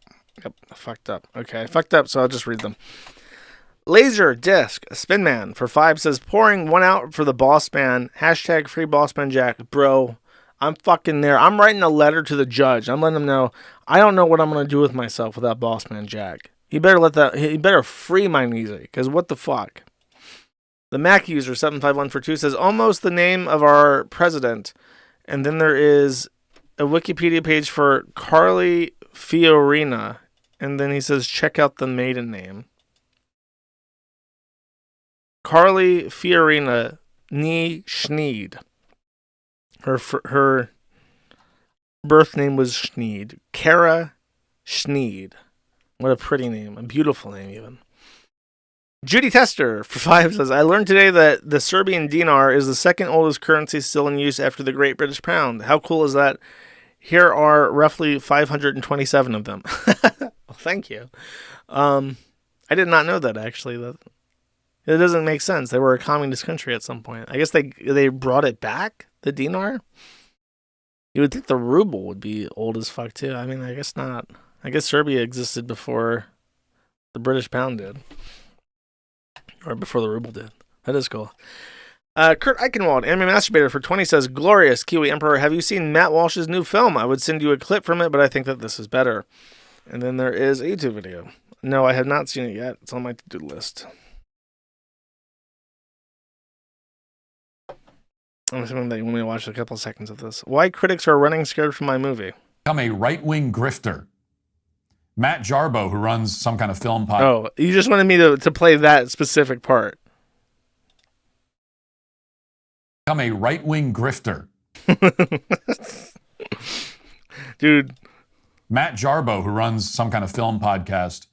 Yep. I fucked up. Okay. I fucked up, so I'll just read them. Laser Disc Spinman for 5 says, pouring one out for the Bossman. Hashtag free Bossman Jack. Bro, I'm fucking there. I'm writing a letter to the judge. I'm letting him know I don't know what I'm going to do with myself without Bossman Jack. He better free my Neasy, because what the fuck? The Mac user 75142 says, almost the name of our president. And then there is a Wikipedia page for Carly Fiorina. And then he says, check out the maiden name. Carly Fiorina Nee Schneed. Her birth name was Schneed. Kara Schneed. What a pretty name. A beautiful name, even. Judy Tester for 5 says, I learned today that the Serbian dinar is the second oldest currency still in use after the Great British Pound. How cool is that? Here are roughly 527 of them. Well, thank you. I did not know that, actually. It doesn't make sense. They were a communist country at some point. I guess they brought it back, the dinar? You would think the ruble would be old as fuck, too. I mean, I guess not. I guess Serbia existed before the British pound did. Or before the ruble did. That is cool. Kurt Eichenwald, Anime Masturbator for 20 says, glorious, Kiwi Emperor, have you seen Matt Walsh's new film? I would send you a clip from it, but I think that this is better. And then there is a YouTube video. No, I have not seen it yet. It's on my to-do list. I'm assuming that you want me to watch a couple seconds of this. Why critics are running scared from my movie? I'm a right-wing grifter. Matt Jarbo, who runs some kind of film podcast. Oh, you just wanted me to play that specific part. I'm a right-wing grifter. Dude. Matt Jarbo, who runs some kind of film podcast,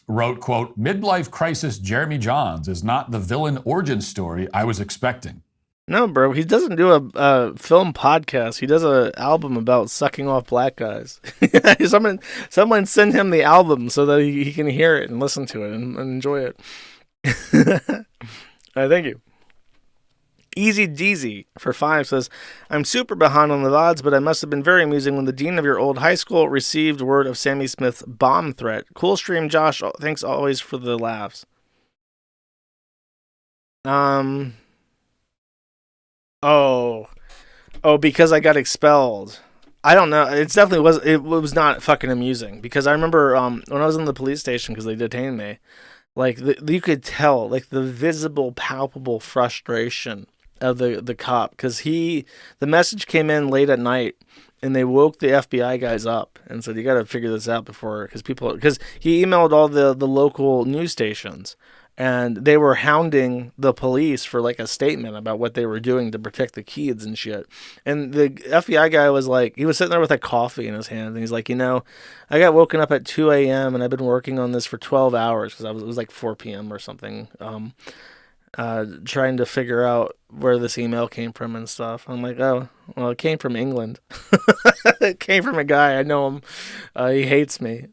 wrote, quote, midlife crisis Jeremy Johns is not the villain origin story I was expecting. No, bro, he doesn't do a film podcast. He does an album about sucking off black guys. Someone send him the album so that he can hear it and listen to it and enjoy it. Thank you. Easy Deezy for 5 says, I'm super behind on the VODs, but I must have been very amusing when the dean of your old high school received word of Sammy Smith's bomb threat. Cool stream, Josh. Thanks always for the laughs. Oh, because I got expelled. I don't know. It was not fucking amusing because I remember when I was in the police station because they detained me, like you could tell like the visible, palpable frustration of the cop because the message came in late at night and they woke the FBI guys up and said, you got to figure this out before, because he emailed all the local news stations, and they were hounding the police for like a statement about what they were doing to protect the kids and shit. And the FBI guy was like, he was sitting there with a coffee in his hand, and he's like, I got woken up at 2 a.m. and I've been working on this for 12 hours because it was like 4 p.m. or something. Trying to figure out where this email came from and stuff. I'm like, oh, well, it came from England. It came from a guy. I know him. He hates me.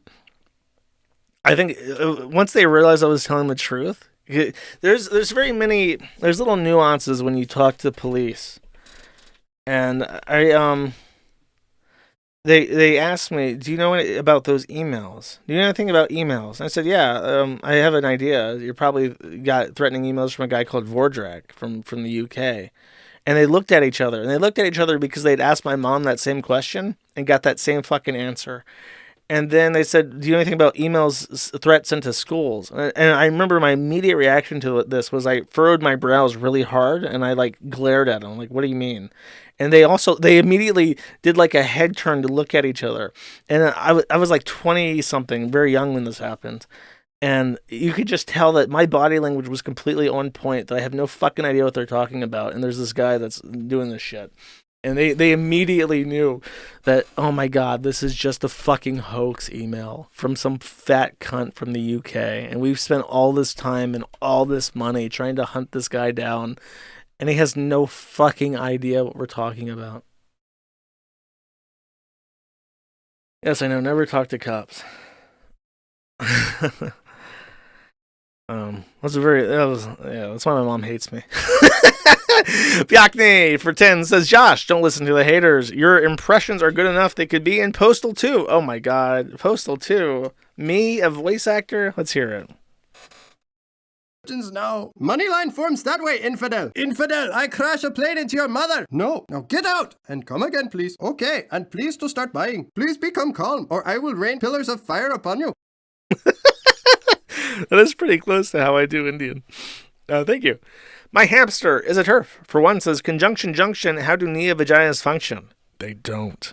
I think once they realized I was telling the truth, there's little nuances when you talk to police. And they asked me, do you know about those emails? Do you know anything about emails? And I said, yeah, I have an idea. You probably got threatening emails from a guy called Vordrak from the UK. And they looked at each other. And they looked at each other because they'd asked my mom that same question and got that same fucking answer. And then they said, do you know anything about emails, threats sent to schools? And I remember my immediate reaction to this was I furrowed my brows really hard and I like glared at them. Like, what do you mean? And they immediately did like a head turn to look at each other. And I was like 20 something, very young when this happened. And you could just tell that my body language was completely on point, that I have no fucking idea what they're talking about. And there's this guy that's doing this shit. And they immediately knew that, oh my God, this is just a fucking hoax email from some fat cunt from the UK. And we've spent all this time and all this money trying to hunt this guy down. And he has no fucking idea what we're talking about. Yes, I know, never talk to cops. That's why my mom hates me. Bjakni for 10 says, Josh, don't listen to the haters. Your impressions are good enough. They could be in Postal 2. Oh my God. Postal 2. Me, a voice actor? Let's hear it. Now. Moneyline forms that way, infidel. Infidel, I crash a plane into your mother. No. Now get out and come again, please. Okay, and please to start buying. Please become calm, or I will rain pillars of fire upon you. That is pretty close to how I do Indian. Thank you. My hamster is a turf. For one says, conjunction junction, how do Nia vaginas function? They don't.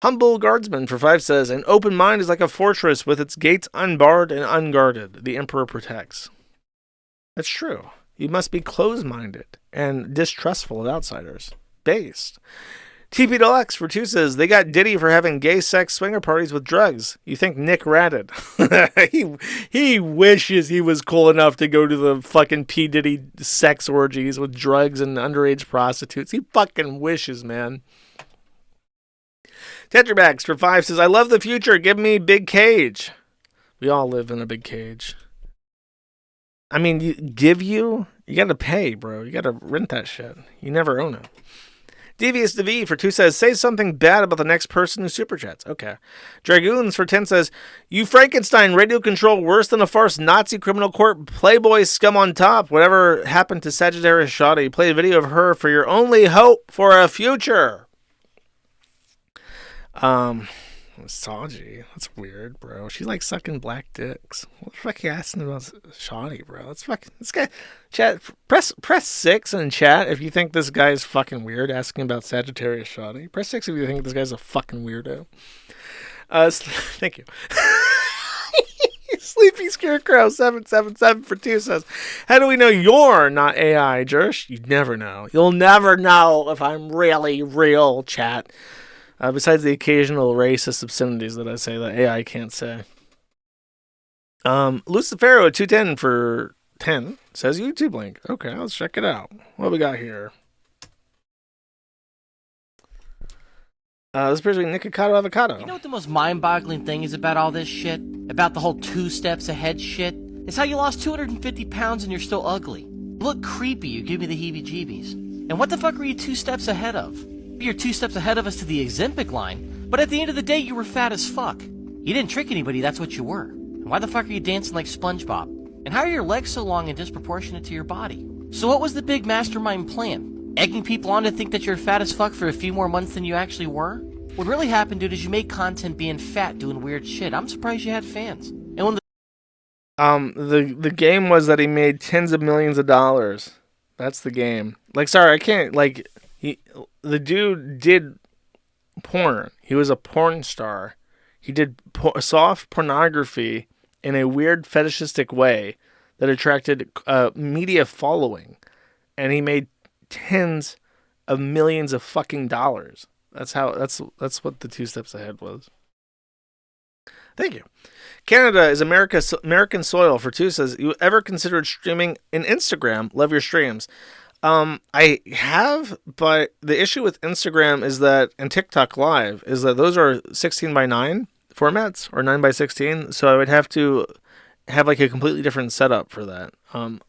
Humble Guardsman for 5 says, an open mind is like a fortress with its gates unbarred and unguarded. The Emperor protects. That's true. You must be closed-minded and distrustful of outsiders. Based. TP Deluxe for 2 says, they got Diddy for having gay sex swinger parties with drugs. You think Nick ratted. he wishes he was cool enough to go to the fucking P. Diddy sex orgies with drugs and underage prostitutes. He fucking wishes, man. Tetrabax for 5 says, I love the future. Give me big cage. We all live in a big cage. I mean, you gotta pay, bro. You gotta rent that shit. You never own it. Devious to V for 2 says, say something bad about the next person who super chats. Okay. Dragoons for 10 says, you Frankenstein, radio control worse than a farce, Nazi criminal court, Playboy scum on top. Whatever happened to Sagittarius Shoddy? Play a video of her for your only hope for a future. Saji, that's weird, bro. She's like sucking black dicks. What the fuck are you asking about Shoddy, bro? Let's fucking this guy. Chat, press 6 in chat if you think this guy is fucking weird asking about Sagittarius Shoddy. Press 6 if you think this guy's a fucking weirdo. Thank you. Sleepy Scarecrow 777 for 2 says, how do we know you're not AI, Jersh? You never know. You'll never know if I'm really real, chat. Besides the occasional racist obscenities that I say that AI can't say. Lucifero 210 for 10 says YouTube link. Okay, let's check it out. What we got here? This appears to be Nikocado Avocado. You know what the most mind-boggling thing is about all this shit? About the whole 2 steps ahead shit? It's how you lost 250 pounds and you're still ugly. You look creepy, you give me the heebie-jeebies. And what the fuck were you 2 steps ahead of? You're 2 steps ahead of us to the Ozempic line, but at the end of the day, you were fat as fuck. You didn't trick anybody, that's what you were. And why the fuck are you dancing like SpongeBob? And how are your legs so long and disproportionate to your body? So what was the big mastermind plan? Egging people on to think that you're fat as fuck for a few more months than you actually were? What really happened, dude, is you made content being fat, doing weird shit. I'm surprised you had fans. And when the game was that he made tens of millions of dollars. That's the game. Like, sorry, I can't, like... The dude did porn. He was a porn star. He did soft pornography in a weird fetishistic way that attracted media following. And he made tens of millions of fucking dollars. That's what the 2 Steps Ahead was. Thank you. Canada is American soil for 2 says, you ever considered streaming in Instagram? Love your streams. I have, but the issue with Instagram is that, and TikTok Live, is that those are 16:9 formats or 9:16. So I would have to have like a completely different setup for that. I'm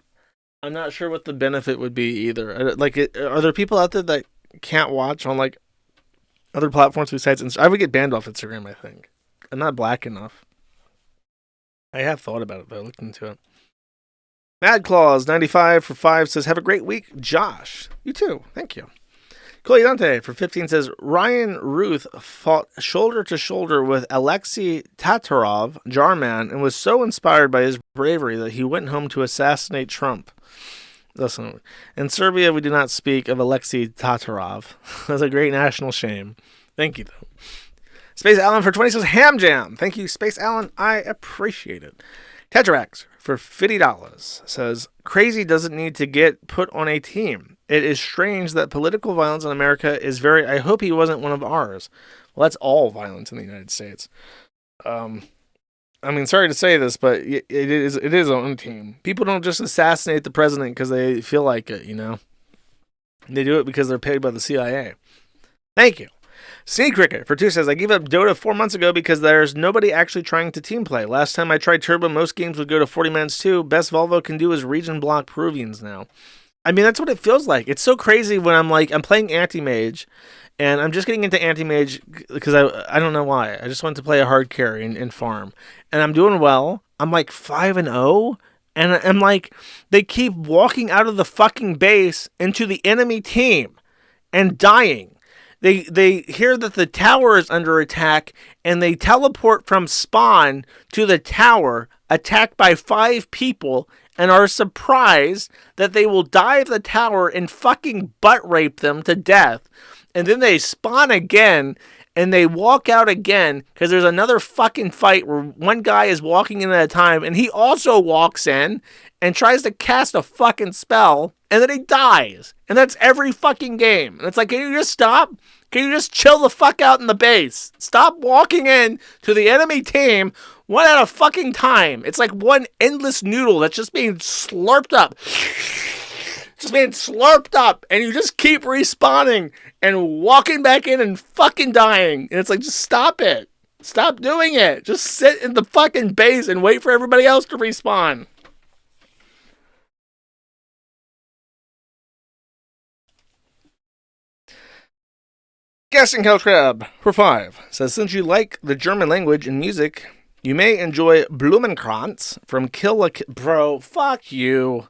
not sure what the benefit would be either. Are there people out there that can't watch on like other platforms besides Instagram? I would get banned off Instagram, I think. I'm not black enough. I have thought about it, though. I looked into it. Mad Claus 95 for 5 says, have a great week, Josh. You too. Thank you. Dante for 15 says, Ryan Ruth fought shoulder to shoulder with Alexei Tatarov, Jarman, and was so inspired by his bravery that he went home to assassinate Trump. Listen, in Serbia, we do not speak of Alexei Tatarov. That's a great national shame. Thank you, though. Space Allen for 20 says, Ham Jam. Thank you, Space Allen. I appreciate it. Tetrax for $50 says, crazy doesn't need to get put on a team. It is strange that political violence in America is very... I hope he wasn't one of ours. Well, that's all violence in the United States. I mean, sorry to say this, but it is on a team. People don't just assassinate the president because they feel like it, you know? They do it because they're paid by the CIA. Thank you. Sneak Cricket for 2 says, I gave up Dota 4 months ago because there's nobody actually trying to team play. Last time I tried Turbo, most games would go to 40 minutes too. Best Volvo can do is region block Peruvians now. I mean, that's what it feels like. It's so crazy when I'm playing Anti-Mage, and I'm just getting into Anti-Mage because I don't know why. I just want to play a hard carry and farm. And I'm doing well. I'm like 5-0. And I'm like, they keep walking out of the fucking base into the enemy team and dying. They hear that the tower is under attack, and they teleport from spawn to the tower, attacked by 5 people, and are surprised that they will dive the tower and fucking butt rape them to death. And then they spawn again, and they walk out again, because there's another fucking fight where one guy is walking in at a time, and he also walks in and tries to cast a fucking spell, and then he dies. And that's every fucking game. And it's like, can you just stop? Can you just chill the fuck out in the base? Stop walking in to the enemy team one at a fucking time. It's like one endless noodle that's just being slurped up. Just being slurped up. And you just keep respawning and walking back in and fucking dying. And it's like, just stop it. Stop doing it. Just sit in the fucking base and wait for everybody else to respawn. Guessing Couch Crab for 5 says, since you like the German language and music, you may enjoy Blumenkranz from Kill a Bro, fuck you.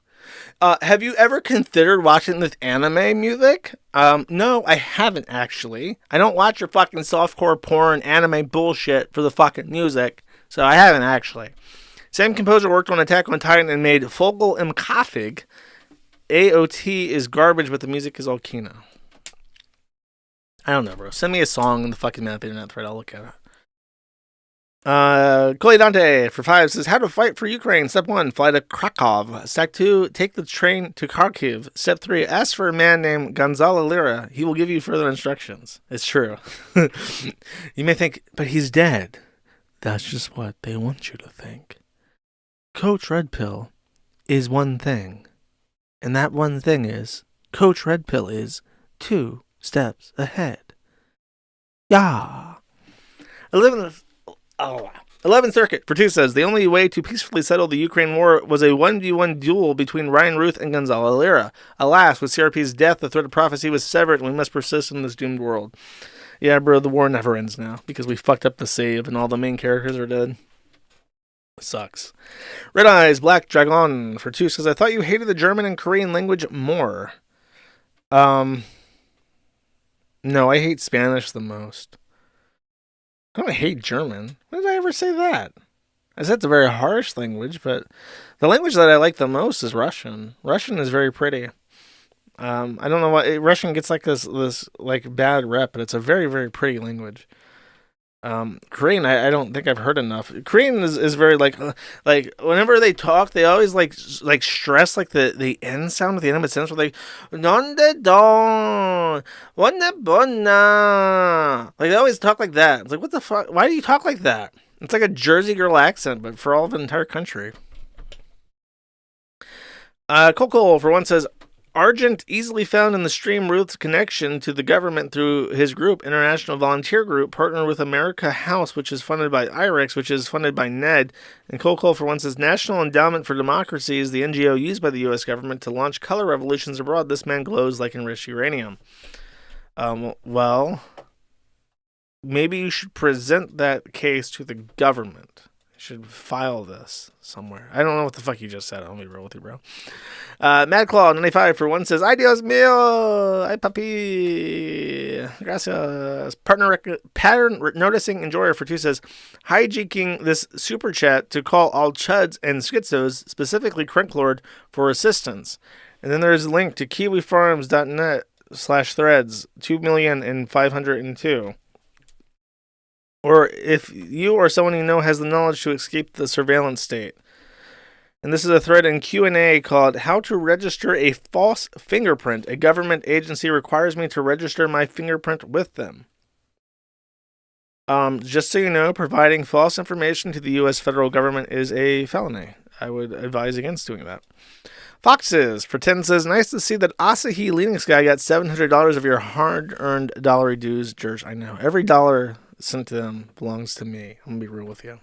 Have you ever considered watching this anime music? No, I haven't actually. I don't watch your fucking softcore porn anime bullshit for the fucking music, so I haven't actually. Same composer worked on Attack on Titan and made Vogel im Käfig. AOT is garbage, but the music is all Kino. I don't know, bro. Send me a song in the fucking map internet thread. I'll look at it. Cole Dante for 5 says, how to fight for Ukraine. Step 1, fly to Krakow. Step 2, take the train to Kharkiv. Step 3, ask for a man named Gonzalo Lira. He will give you further instructions. It's true. You may think, but he's dead. That's just what they want you to think. Coach Red Pill is one thing. And that one thing is, Coach Red Pill is 2 steps ahead. Yeah. 11th Circuit for 2 says, the only way to peacefully settle the Ukraine war was a 1v1 duel between Ryan Ruth and Gonzalo Lira. Alas, with CRP's death, the thread of prophecy was severed, and we must persist in this doomed world. Yeah, bro, the war never ends now, because we fucked up the save, and all the main characters are dead. It sucks. Red Eyes Black Dragon for 2 says, I thought you hated the German and Korean language more. No, I hate Spanish the most. I don't hate German. When did I ever say that? I said it's a very harsh language, but the language that I like the most is Russian. Russian is very pretty. I don't know why Russian gets like this like bad rep, but it's a very, very pretty language. Korean, I don't think I've heard enough. Korean is very like whenever they talk, they always like stress like the N sound at the end of a sentence. Where they nonde don, wonde bonna. Like they always talk like that. It's like, what the fuck? Why do you talk like that? It's like a Jersey girl accent, but for all of the entire country. Coco for one says, Argent easily found in the stream Ruth's connection to the government through his group, International Volunteer Group, partnered with America House, which is funded by IREX, which is funded by NED. And Coco for one says, National Endowment for Democracy is the NGO used by the U.S. government to launch color revolutions abroad. This man glows like enriched uranium. Well, maybe you should present that case to the government. Should file this somewhere. I don't know what the fuck you just said. I'll be real with you, bro. Madclaw95 for one says, Ay Dios mío, ay papi, gracias. Pattern noticing enjoyer for two says, hijinking this super chat to call all chuds and schizos, specifically Crinklord, for assistance. And then there's a link to kiwifarms.net/threads, 2,502. Or if you or someone you know has the knowledge to escape the surveillance state. And this is a thread in Q&A called How to Register a False Fingerprint. A government agency requires me to register my fingerprint with them. Just so you know, providing false information to the U.S. federal government is a felony. I would advise against doing that. Foxes for 10 says, nice to see that Asahi Linux guy got $700 of your hard-earned dollary dues, Jersh. I know. Every dollar sent to them belongs to me. I'm going to be real with you.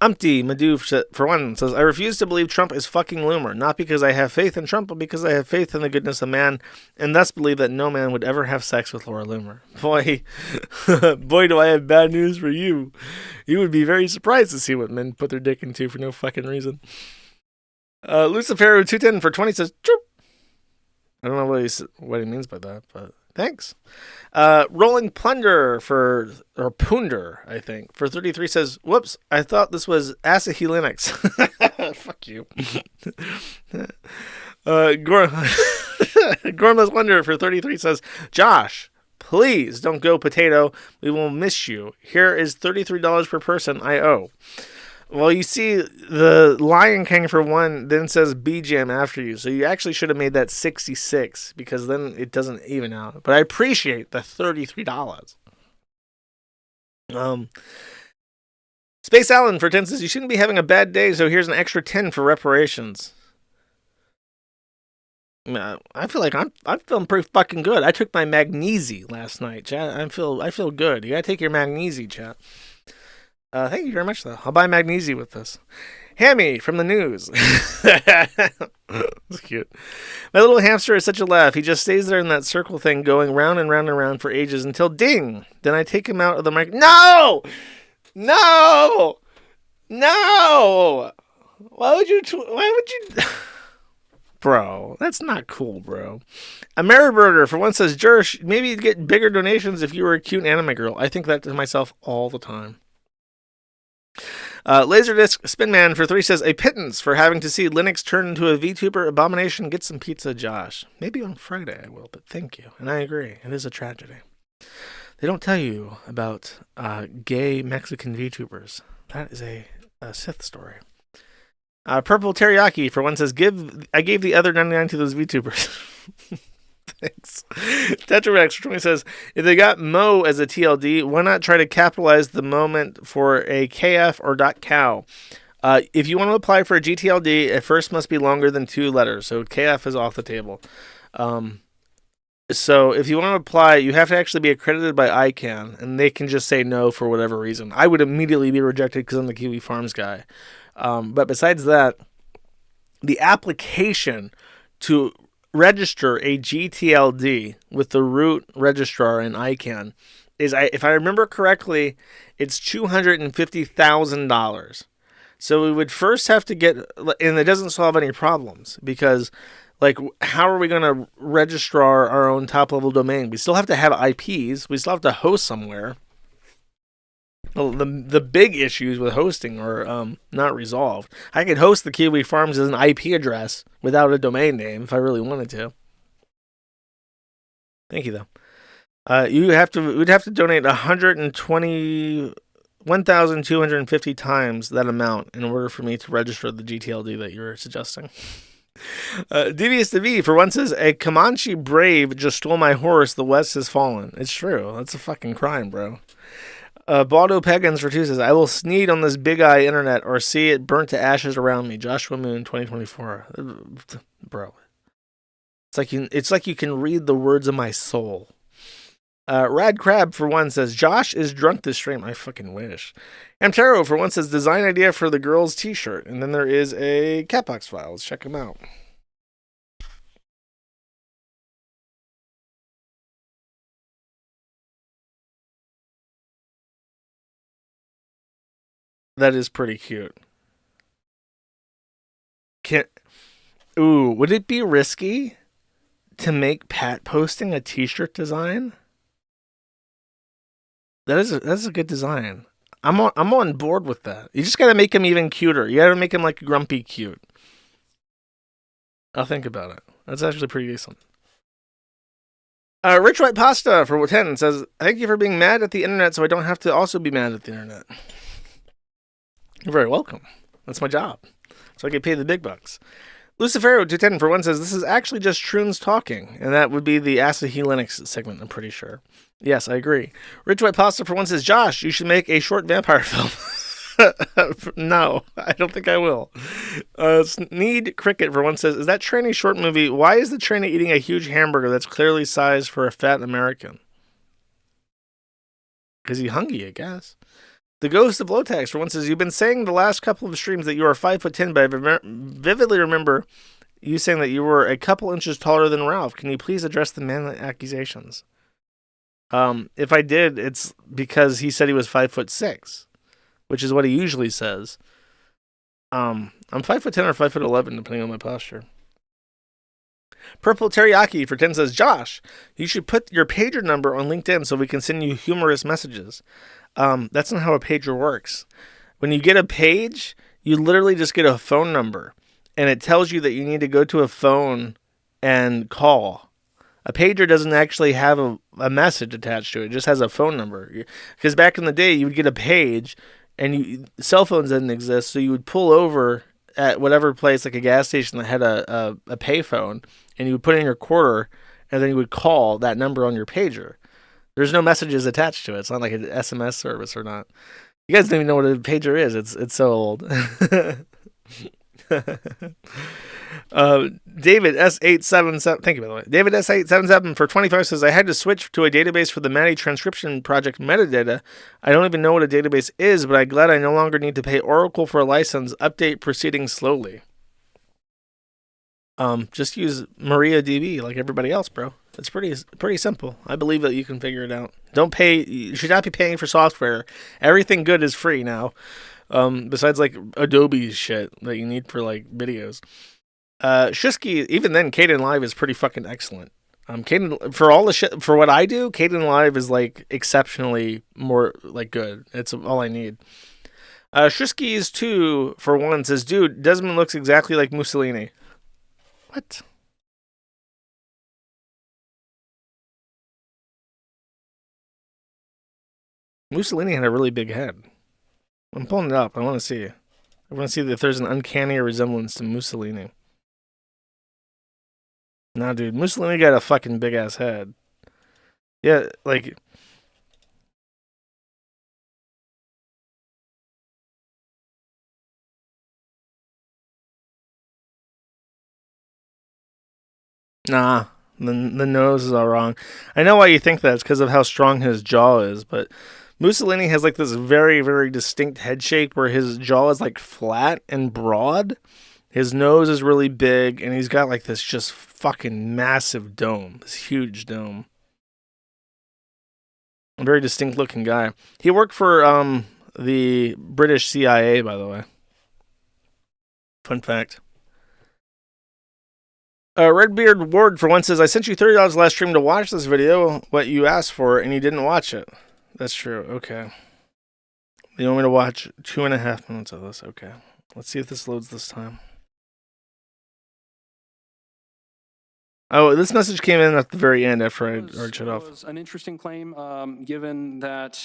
Umpty Madoof for one says, I refuse to believe Trump is fucking Loomer, not because I have faith in Trump, but because I have faith in the goodness of man, and thus believe that no man would ever have sex with Laura Loomer. Boy, do I have bad news for you. You would be very surprised to see what men put their dick into for no fucking reason. Lucifer 210 for 20 says, Chirp. I don't know what he means by that, but thanks. Rolling Plunder or Punder, I think, for 33 says, whoops, I thought this was Asahi Linux. Fuck you. Gormless Wonder for 33 says, Josh, please don't go potato. We will miss you. Here is $33 per person I owe. Well, you see, the Lion King for one then says BGM after you, so you actually should have made that 66 because then it doesn't even out. But I appreciate the $33. Space Allen for 10 says you shouldn't be having a bad day, so here's an extra 10 for reparations. I feel like I'm feeling pretty fucking good. I took my Magnesia last night, chat. I feel good. You gotta take your Magnesia, chat. Thank you very much, though. I'll buy Magnesia with this. Hammy from the news. That's cute. My little hamster is such a laugh. He just stays there in that circle thing going round and round and round for ages until ding. Then I take him out of the mic. No! No! No! Why would you... Bro, that's not cool, bro. Ameriburger for one says, Jersh, maybe you'd get bigger donations if you were a cute anime girl. I think that to myself all the time. Laserdisc Spinman for 3 says, a pittance for having to see Linux turn into a VTuber abomination. Get some pizza, Josh. Maybe on Friday I will, but thank you. And I agree. It is a tragedy. They don't tell you about gay Mexican VTubers. That is a Sith story. Purple Teriyaki for one says, I gave the other 99 to those VTubers. Thanks. Tetrarex for 20 says, if they got Mo as a TLD, why not try to capitalize the moment for a KF or .cow? If you want to apply for a GTLD, it first must be longer than 2 letters. So KF is off the table. So if you want to apply, you have to actually be accredited by ICANN, and they can just say no for whatever reason. I would immediately be rejected because I'm the Kiwi Farms guy. But besides that, the application to register a GTLD with the root registrar in ICANN is, if I remember correctly, it's $250,000. So we would first have to get, and it doesn't solve any problems because, like, how are we going to registrar our own top-level domain? We still have to have IPs. We still have to host somewhere. The big issues with hosting are not resolved. I could host the Kiwi Farms as an IP address without a domain name if I really wanted to. Thank you, though. We'd have to donate 1,250 times that amount in order for me to register the GTLD that you're suggesting. Devious to V, for one, says, a Comanche brave just stole my horse, the West has fallen. It's true. That's a fucking crime, bro. Baldo Pagans for 2 says, I will sneed on this big eye internet or see it burnt to ashes around me. Joshua Moon, 2024. Bro. It's like you can read the words of my soul. Rad Crab, for one, says, Josh is drunk this stream. I fucking wish. Amtero, for one, says, design idea for the girls' t-shirt. And then there is a Catbox file. Let's check them out. That is pretty cute. Would it be risky to make Pat posting a t-shirt design? That's a good design. I'm on board with that. You just gotta make him even cuter. You gotta make him like grumpy cute. I'll think about it. That's actually pretty decent. Rich White Pasta for 10 says, thank you for being mad at the internet so I don't have to also be mad at the internet. You're very welcome. That's my job. So I get paid the big bucks. Lucifero 210 for 1 says, this is actually just Troons talking, and that would be the Asahi Linux segment, I'm pretty sure. Yes, I agree. Rich White Pasta for 1 says, Josh, you should make a short vampire film. No, I don't think I will. Sneed Cricket for 1 says, is that tranny short movie? Why is the tranny eating a huge hamburger that's clearly sized for a fat American? Because he's hungry, I guess. The Ghost of Lotax for 1 says, you've been saying the last couple of streams that you are 5'10", but I vividly remember you saying that you were a couple inches taller than Ralph. Can you please address the manly accusations? If I did, it's because he said he was 5'6", which is what he usually says. I'm 5'10" or 5'11", depending on my posture. Purple Teriyaki for 10 says, Josh, you should put your pager number on LinkedIn so we can send you humorous messages. That's not how a pager works. When you get a page, you literally just get a phone number, and it tells you that you need to go to a phone and call. A pager doesn't actually have a message attached to it. It just has a phone number. Because back in the day, you would get a page, and cell phones didn't exist, so you would pull over at whatever place, like a gas station that had a payphone, and you would put in your quarter, and then you would call that number on your pager. There's no messages attached to it. It's not like an SMS service or not. You guys don't even know what a pager is. It's so old. David S877, thank you by the way. David S877 for 25 says, I had to switch to a database for the Maddie transcription project metadata. I don't even know what a database is, but I'm glad I no longer need to pay Oracle for a license. Update proceeding slowly. Just use MariaDB like everybody else, bro. It's pretty simple. I believe that you can figure it out. You should not be paying for software. Everything good is free now. Besides like Adobe shit that you need for like videos. Shisky, even then, Kden Live is pretty fucking excellent. Kden, for all the shit, for what I do, Kden Live is like exceptionally more like good. It's all I need. Shisky's 2 for 1 says, dude, Desmond looks exactly like Mussolini. What? Mussolini had a really big head. I'm pulling it up. I want to see. I want to see if there's an uncanny resemblance to Mussolini. Nah, dude. Mussolini got a fucking big-ass head. Yeah, like... Nah, the nose is all wrong. I know why you think that. It's because of how strong his jaw is, but Mussolini has like this very, very distinct head shape where his jaw is like flat and broad. His nose is really big, and he's got like this just fucking massive dome, this huge dome. A very distinct looking guy. He worked for the British CIA, by the way. Fun fact. Redbeard Ward for 1 says, I sent you $30 last stream to watch this video, what you asked for, and you didn't watch it. That's true. Okay. You want me to watch 2.5 minutes of this? Okay. Let's see if this loads this time. Oh, this message came in at the very end after I arched it off. It was an interesting claim, given that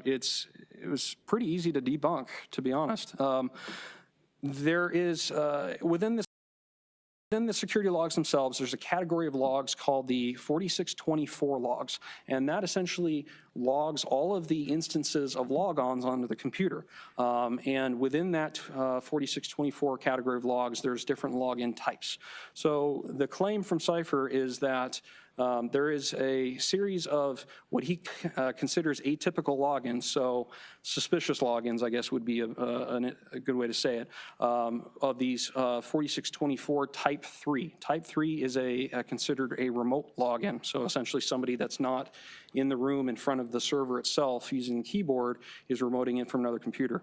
it was pretty easy to debunk, to be honest. There is, within the security logs themselves, there's a category of logs called the 4624 logs, and that essentially logs all of the instances of logons onto the computer. And within that 4624 category of logs, there's different login types. So the claim from Cypher is that there is a series of what he considers atypical logins, so suspicious logins, I guess would be a good way to say it, of these 4624 type 3. Type 3 is considered a remote login, so essentially somebody that's not in the room in front of the server itself using the keyboard is remoting in from another computer.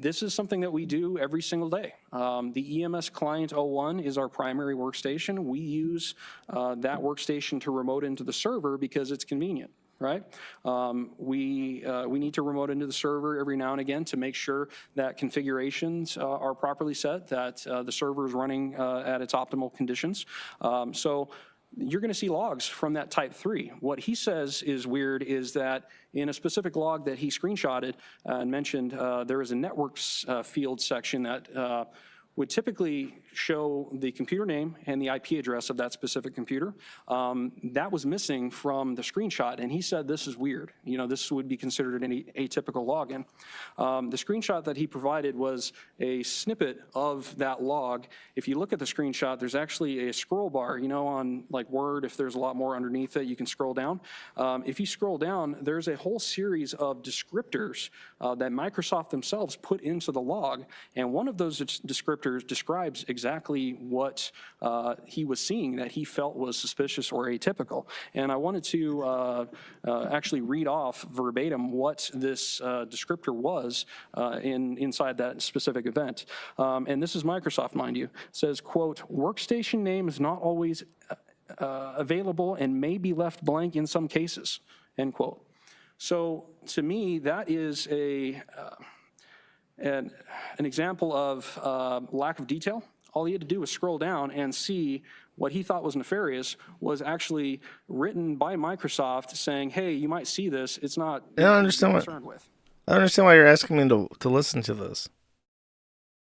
This is something that we do every single day. The EMS Client 01 is our primary workstation. We use that workstation to remote into the server because it's convenient, right? We need to remote into the server every now and again to make sure that configurations are properly set, that the server is running at its optimal conditions. So you're going to see logs from that type 3. What he says is weird is that in a specific log that he screenshotted and mentioned, there is a networks field section that would typically show the computer name and the IP address of that specific computer. That was missing from the screenshot, and he said this is weird. You know, this would be considered an atypical login. The screenshot that he provided was a snippet of that log. If you look at the screenshot, there's actually a scroll bar. You know, on like Word, if there's a lot more underneath it, you can scroll down. If you scroll down, there's a whole series of descriptors that Microsoft themselves put into the log, and one of those descriptors describes exactly what he was seeing that he felt was suspicious or atypical. And I wanted to actually read off verbatim what this descriptor was inside that specific event. And this is Microsoft, mind you. It says, quote, workstation name is not always available and may be left blank in some cases, end quote. So to me, that is an example of lack of detail. All he had to do was scroll down and see what he thought was nefarious was actually written by Microsoft saying, hey, you might see this. It's not I don't understand with. I don't understand why you're asking me to listen to this.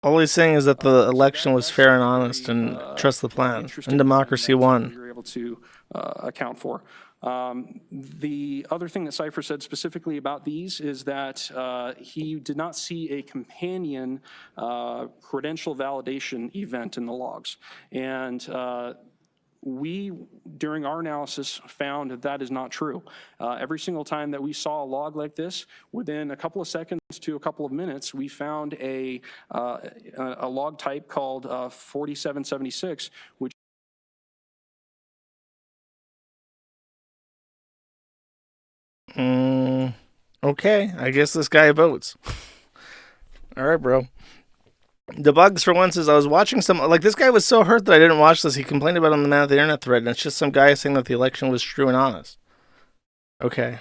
All he's saying is that the election was fair and honest and trust the plan. And democracy won. You're able to account for. The other thing that Cypher said specifically about these is that he did not see a companion credential validation event in the logs. And we, during our analysis, found that that is not true. Every single time that we saw a log like this, within a couple of seconds to a couple of minutes, we found a log type called 4776, which Okay, I guess this guy votes. All right, bro. The bugs for once is I was watching this guy was so hurt that I didn't watch this. He complained about it on the Man of the Internet thread, and it's just some guy saying that the election was true and honest. Okay.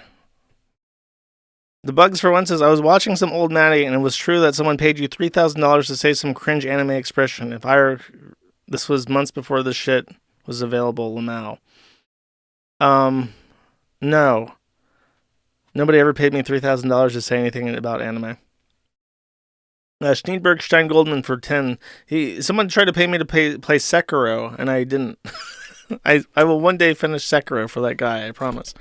The bugs for once is I was watching some old Maddie, and it was true that someone paid you $3,000 to say some cringe anime expression. This was months before this shit was available, Lamau. No. Nobody ever paid me $3,000 to say anything about anime. Schneidberg Stein Goldman for 10. Someone tried to pay me to play Sekiro, and I didn't. I will one day finish Sekiro for that guy, I promise.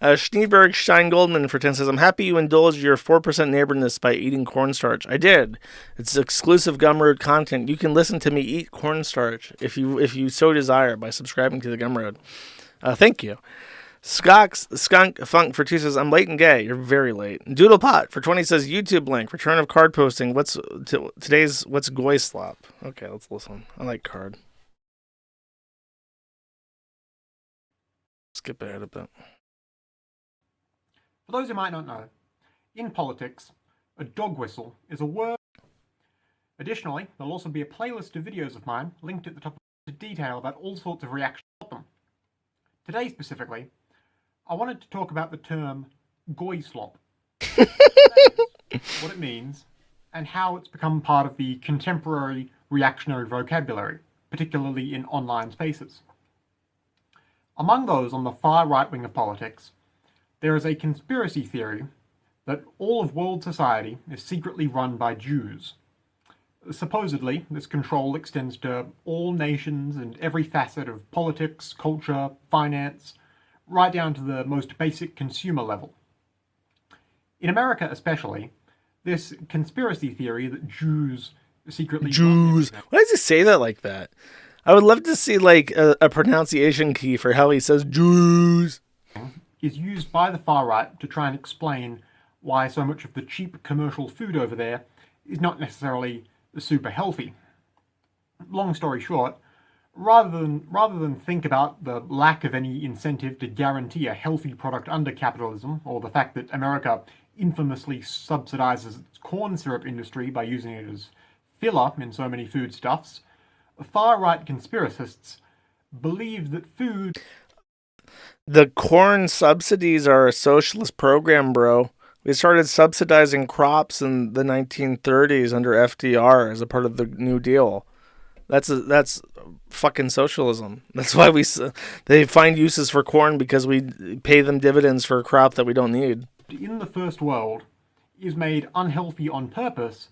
Schneidberg Stein Goldman for 10 says, I'm happy you indulged your 4% neighborness by eating cornstarch. I did. It's exclusive Gumroad content. You can listen to me eat cornstarch if you so desire by subscribing to the Gumroad. Thank you. Skunk Funk for 2 says, I'm late and gay. You're very late. Doodlepot for 20 says, YouTube link, return of card posting. What's Goy Slop? Okay, let's listen. I like card. Skip ahead a bit. For those who might not know, in politics, a dog whistle is a word. Additionally, there'll also be a playlist of videos of mine linked at the top to detail about all sorts of reactions to them. Today specifically, I wanted to talk about the term goy slop. what it means, and how it's become part of the contemporary reactionary vocabulary, particularly in online spaces. Among those on the far right wing of politics, there is a conspiracy theory that all of world society is secretly run by Jews. Supposedly, this control extends to all nations and every facet of politics, culture, finance, right down to the most basic consumer level. In America especially, this conspiracy theory that Jews secretly Jews. Why does he say that like that? I would love to see like a pronunciation key for how he says Jews. Is used by the far right to try and explain why so much of the cheap commercial food over there is not necessarily super healthy. Long story short, rather than think about the lack of any incentive to guarantee a healthy product under capitalism, or the fact that America infamously subsidizes its corn syrup industry by using it as filler in so many foodstuffs, far-right conspiracists believe that food... The corn subsidies are a socialist program, bro. We started subsidizing crops in the 1930s under FDR as a part of the New Deal. That's fucking socialism. That's why they find uses for corn, because we pay them dividends for a crop that we don't need. In the First World is made unhealthy on purpose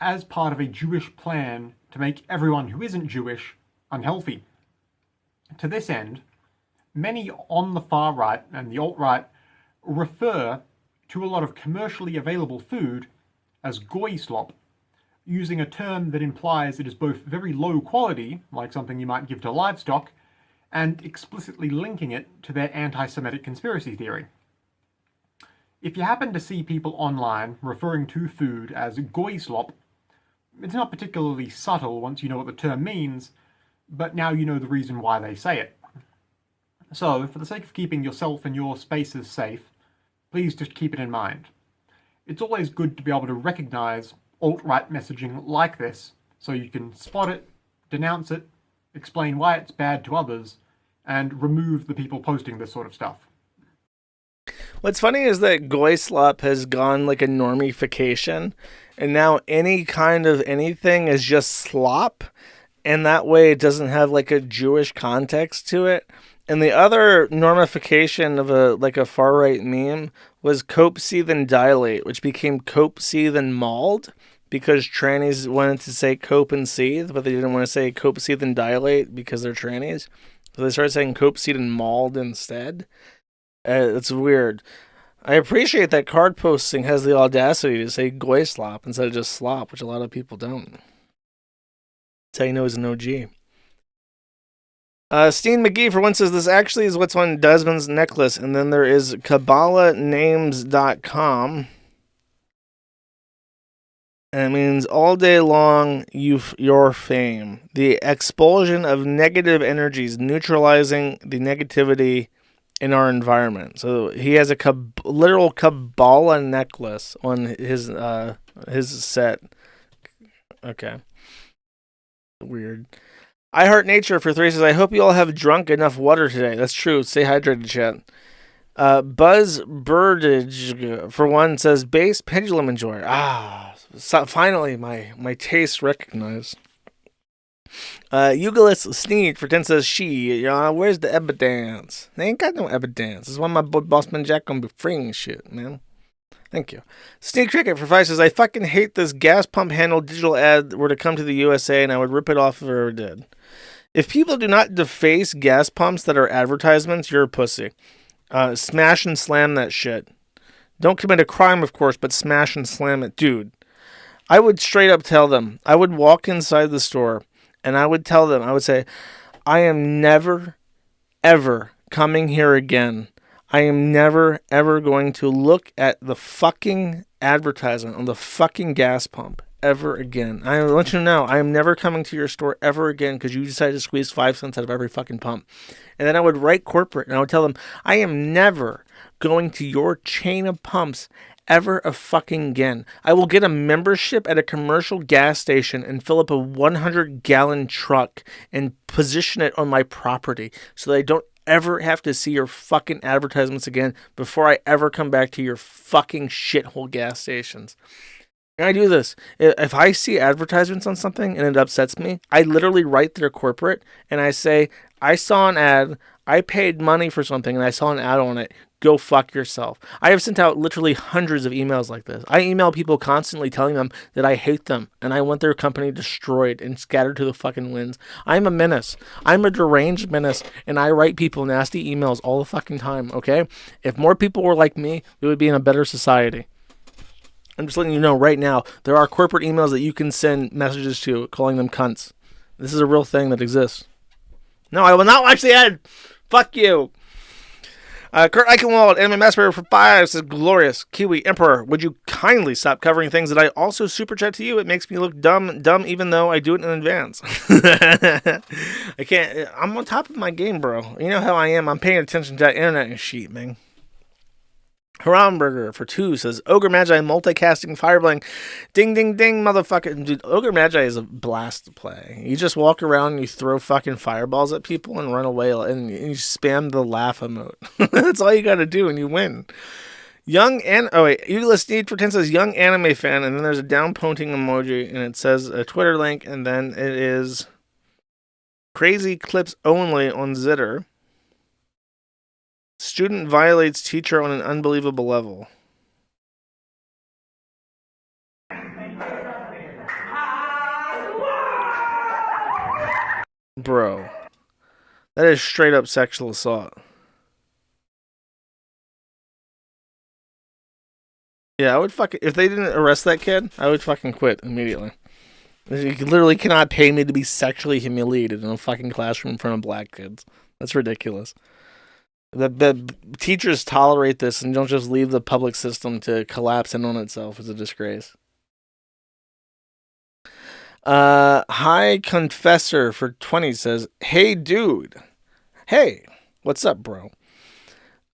as part of a Jewish plan to make everyone who isn't Jewish unhealthy. To this end, many on the far right and the alt-right refer to a lot of commercially available food as goy slop, using a term that implies it is both very low quality, like something you might give to livestock, and explicitly linking it to their anti-Semitic conspiracy theory. If you happen to see people online referring to food as goy slop, it's not particularly subtle once you know what the term means, but now you know the reason why they say it. So, for the sake of keeping yourself and your spaces safe, please just keep it in mind. It's always good to be able to recognize alt-right messaging like this, so you can spot it, denounce it, explain why it's bad to others, and remove the people posting this sort of stuff. What's funny is that goy slop has gone like a normification, and now any kind of anything is just slop, and that way it doesn't have like a Jewish context to it. And the other normification of a far-right meme was cope, seethe, and dilate, which became cope, seethe, and mauled, because trannies wanted to say cope and seethe, but they didn't want to say cope, seethe, and dilate because they're trannies. So they started saying cope, seethe, and mauled instead. It's weird. I appreciate that card posting has the audacity to say goy slop instead of just slop, which a lot of people don't. That's how you know he's an OG. Steen McGee for one says this actually is what's on Desmond's necklace, and then there is KabbalahNames.com. And it means all day long your fame. The expulsion of negative energies, neutralizing the negativity in our environment. So he has a literal Kabbalah necklace on his set. Okay. Weird. I Heart Nature for 3 says, I hope you all have drunk enough water today. That's true. Stay hydrated, chat. Buzz Birdage for 1 says, bass pendulum enjoyer. So finally my taste recognized. Eugelus Sneed for 10 says, where's the evidence? They ain't got no evidence. This is why my boy Bossman Jack gonna be freeing shit, man. Thank you. Sneak Cricket for 5 says, I fucking hate this gas pump handle digital ad were to come to the USA, and I would rip it off if it ever did. If people do not deface gas pumps that are advertisements, you're a pussy. Smash and slam that shit. Don't commit a crime, of course, but smash and slam it. Dude, I would straight up tell them. I would walk inside the store, and I would tell them, I would say, I am never, ever coming here again. I am never, ever going to look at the fucking advertisement on the fucking gas pump ever again. I want you to know, I am never coming to your store ever again because you decided to squeeze 5 cents out of every fucking pump. And then I would write corporate and I would tell them, I am never going to your chain of pumps ever a fucking again. I will get a membership at a commercial gas station and fill up a 100-gallon truck and position it on my property so that I don't ever have to see your fucking advertisements again before I ever come back to your fucking shithole gas stations. And I do this. If I see advertisements on something and it upsets me, I literally write their corporate and I say, I saw an ad, I paid money for something and I saw an ad on it. Go fuck yourself. I have sent out literally hundreds of emails like this. I email people constantly telling them that I hate them and I want their company destroyed and scattered to the fucking winds. I'm a menace. I'm a deranged menace and I write people nasty emails all the fucking time, okay? If more people were like me, we would be in a better society. I'm just letting you know right now, there are corporate emails that you can send messages to calling them cunts. This is a real thing that exists. No, I will not watch the ad. Fuck you. Kurt Eichenwald, Anime Master for 5 says, glorious. Kiwi Emperor, would you kindly stop covering things that I also super chat to you? It makes me look dumb even though I do it in advance. I can't. I'm on top of my game, bro. You know how I am. I'm paying attention to that internet shit, man. Haramburger for 2 says, Ogre Magi multicasting Firebling. Ding, ding, ding, motherfucker. Dude, Ogre Magi is a blast to play. You just walk around and you throw fucking fireballs at people and run away and you spam the laugh emote. That's all you gotta do and you win. Useless Need for 10 says, young anime fan, and then there's a down pointing emoji and it says a Twitter link and then it is crazy clips only on Zitter. Student violates teacher on an unbelievable level. Bro. That is straight up sexual assault. Yeah, I would fucking... If they didn't arrest that kid, I would fucking quit immediately. You literally cannot pay me to be sexually humiliated in a fucking classroom in front of black kids. That's ridiculous. The teachers tolerate this and don't just leave the public system to collapse in on itself. It's a disgrace. Hi Confessor for 20 says, hey dude. Hey, what's up, bro?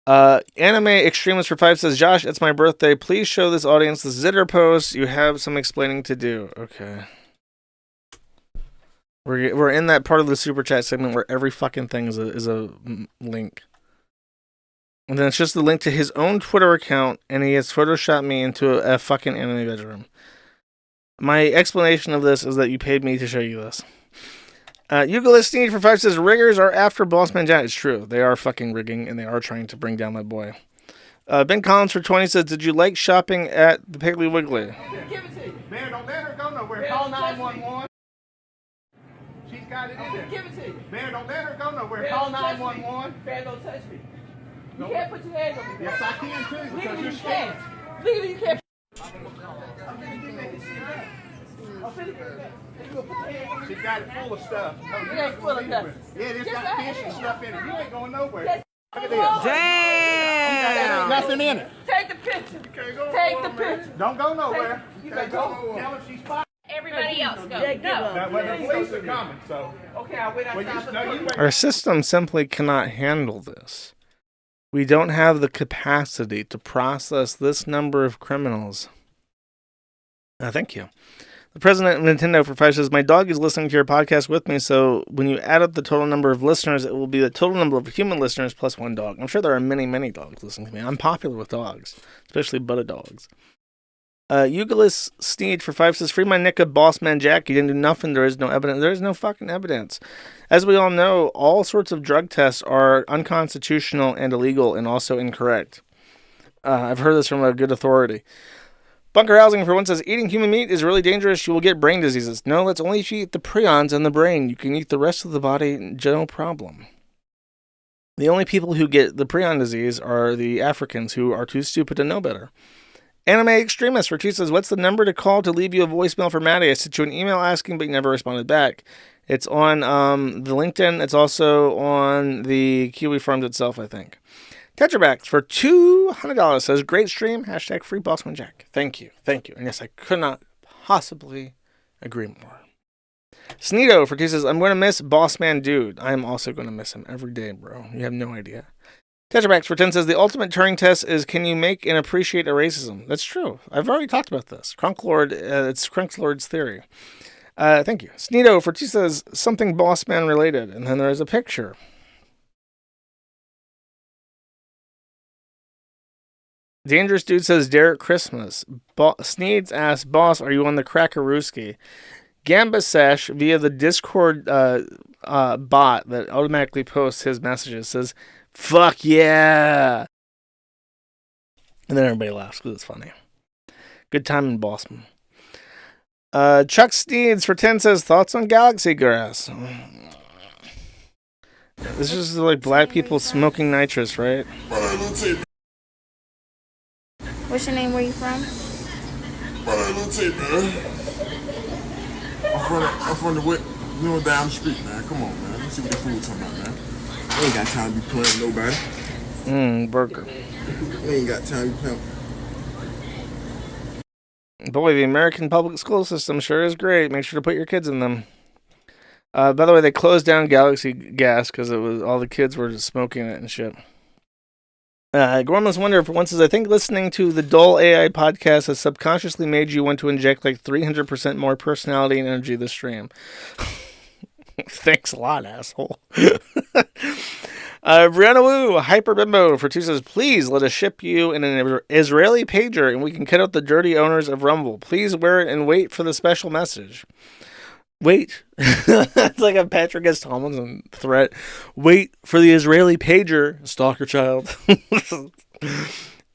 Anime Extremist for 5 says, Josh, it's my birthday. Please show this audience the Zitter post. You have some explaining to do. Okay. We're in that part of the super chat segment where every fucking thing is a link. And then it's just the link to his own Twitter account, and he has photoshopped me into a fucking anime bedroom. My explanation of this is that you paid me to show you this. Eucalyptus for 5 says, riggers are after Bossman Jack. It's true. They are fucking rigging, and they are trying to bring down my boy. Ben Collins for 20 says, did you like shopping at the Piggly Wiggly? Give it to you. Man, don't let her go nowhere. Call 911. She's got it in there. Give it to you. Man, don't let her go nowhere. Call 911. Man, don't touch me. You can't put your hands on me. Yes, I can too. Because you're scared. Legally, you can't. She got it full of stuff. It ain't full of stuff. Yeah, it's got fish and stuff in it. You ain't going nowhere. Look at this. Damn! There ain't nothing in it. Take the picture. Take the picture. Don't go nowhere. You can't go. Tell her she's fine. Everybody else go. Now, when the police are coming, so. Okay, I went outside. Our system simply cannot handle this. We don't have the capacity to process this number of criminals. Thank you. The president of Nintendo for 5 says, my dog is listening to your podcast with me, so when you add up the total number of listeners, it will be the total number of human listeners plus one dog. I'm sure there are many, many dogs listening to me. I'm popular with dogs, especially butter dogs. Eucalyptus Sneed for 5 says, free my nicka Bossman Jack. You didn't do nothing. There is no evidence. There is no fucking evidence. As we all know, all sorts of drug tests are unconstitutional and illegal and also incorrect. I've heard this from a good authority. Bunker Housing for 1 says, eating human meat is really dangerous. You will get brain diseases. No, that's only if you eat the prions and the brain. You can eat the rest of the body, no problem. The only people who get the prion disease are the Africans who are too stupid to know better. Anime Extremist for 2 says, what's the number to call to leave you a voicemail for Maddie? I sent you an email asking, but you never responded back. It's on the LinkedIn. It's also on the Kiwi Farms itself, I think. Tetraback for $200 says, great stream, hashtag free Bossman Jack. Thank you. Thank you. And yes, I could not possibly agree more. Sneedo for 2 says, I'm going to miss Bossman Dude. I am also going to miss him every day, bro. You have no idea. Tetrabax for 10 says, the ultimate Turing test is, can you make and appreciate a racism? That's true. I've already talked about this. Crunklord, it's Crunklord's theory. Thank you. Sneedo for 2 says, something Bossman related. And then there is a picture. Dangerous Dude says Derek Christmas. Sneeds asks, boss, are you on the Crackarooski? Gamba Sesh, via the Discord bot that automatically posts his messages, says, fuck yeah! And then everybody laughs because it's funny. Good time in Bossman. Chuck Sneeds for 10 says, thoughts on Galaxy Grass? This is like black people smoking nitrous, right? What's your name? Where you from? I'm from the down the street, man. Come on, man. Let's see what the food's talking about, man. We ain't got time to be playing nobody. Burger. We ain't got time to be playing. Boy, the American public school system sure is great. Make sure to put your kids in them. By the way, they closed down Galaxy Gas because it was all the kids were just smoking it and shit. Gormless Wonder for once says, I think listening to the Dull AI podcast has subconsciously made you want to inject like 300% more personality and energy this stream. Thanks a lot, asshole. Brianna Wu, Hyper Bimbo for 2 says, please let us ship you in an Israeli pager and we can cut out the dirty owners of Rumble. Please wear it and wait for the special message. Wait. It's like a Patrick S. Tomlinson threat. Wait for the Israeli pager, stalker child.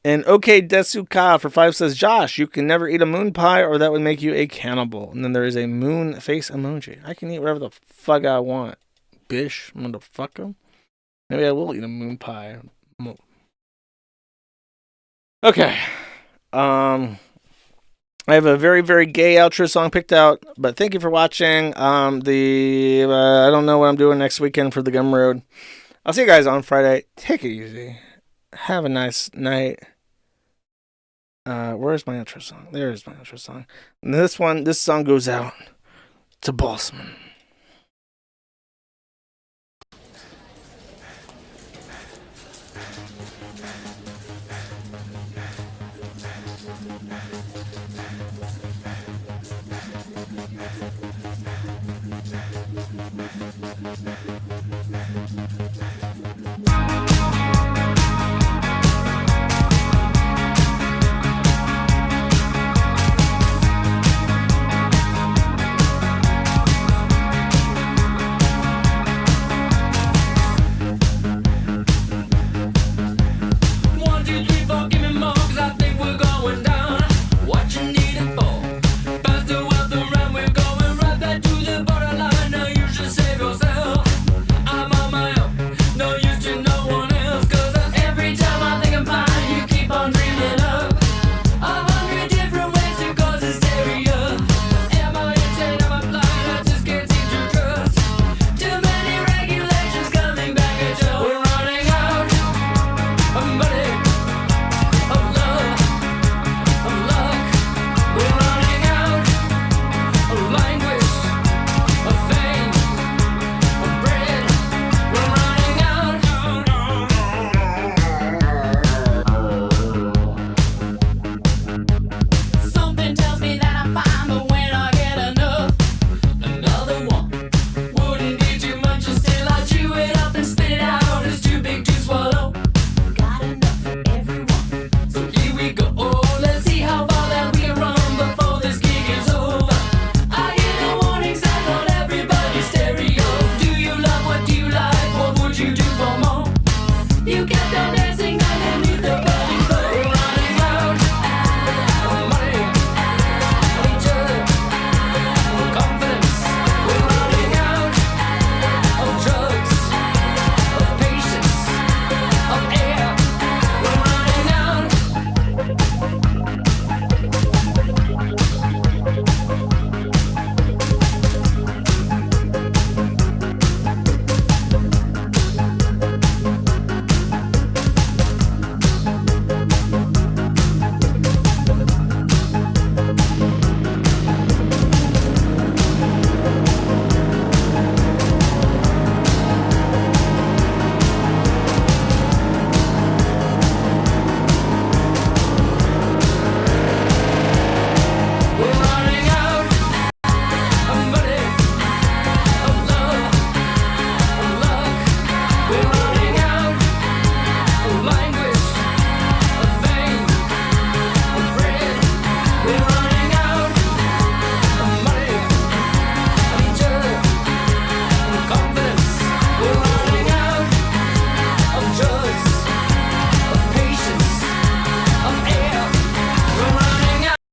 And OK Desuka for 5 says, Josh, you can never eat a moon pie or that would make you a cannibal. And then there is a moon face emoji. I can eat whatever the fuck I want. Bish, motherfucker. Maybe I will eat a moon pie. Okay. I have a very, very gay outro song picked out, but thank you for watching. I don't know what I'm doing next weekend for the Gum Road. I'll see you guys on Friday. Take it easy. Have a nice night. Where's my outro song? There's my outro song. And this song goes out to Bossman.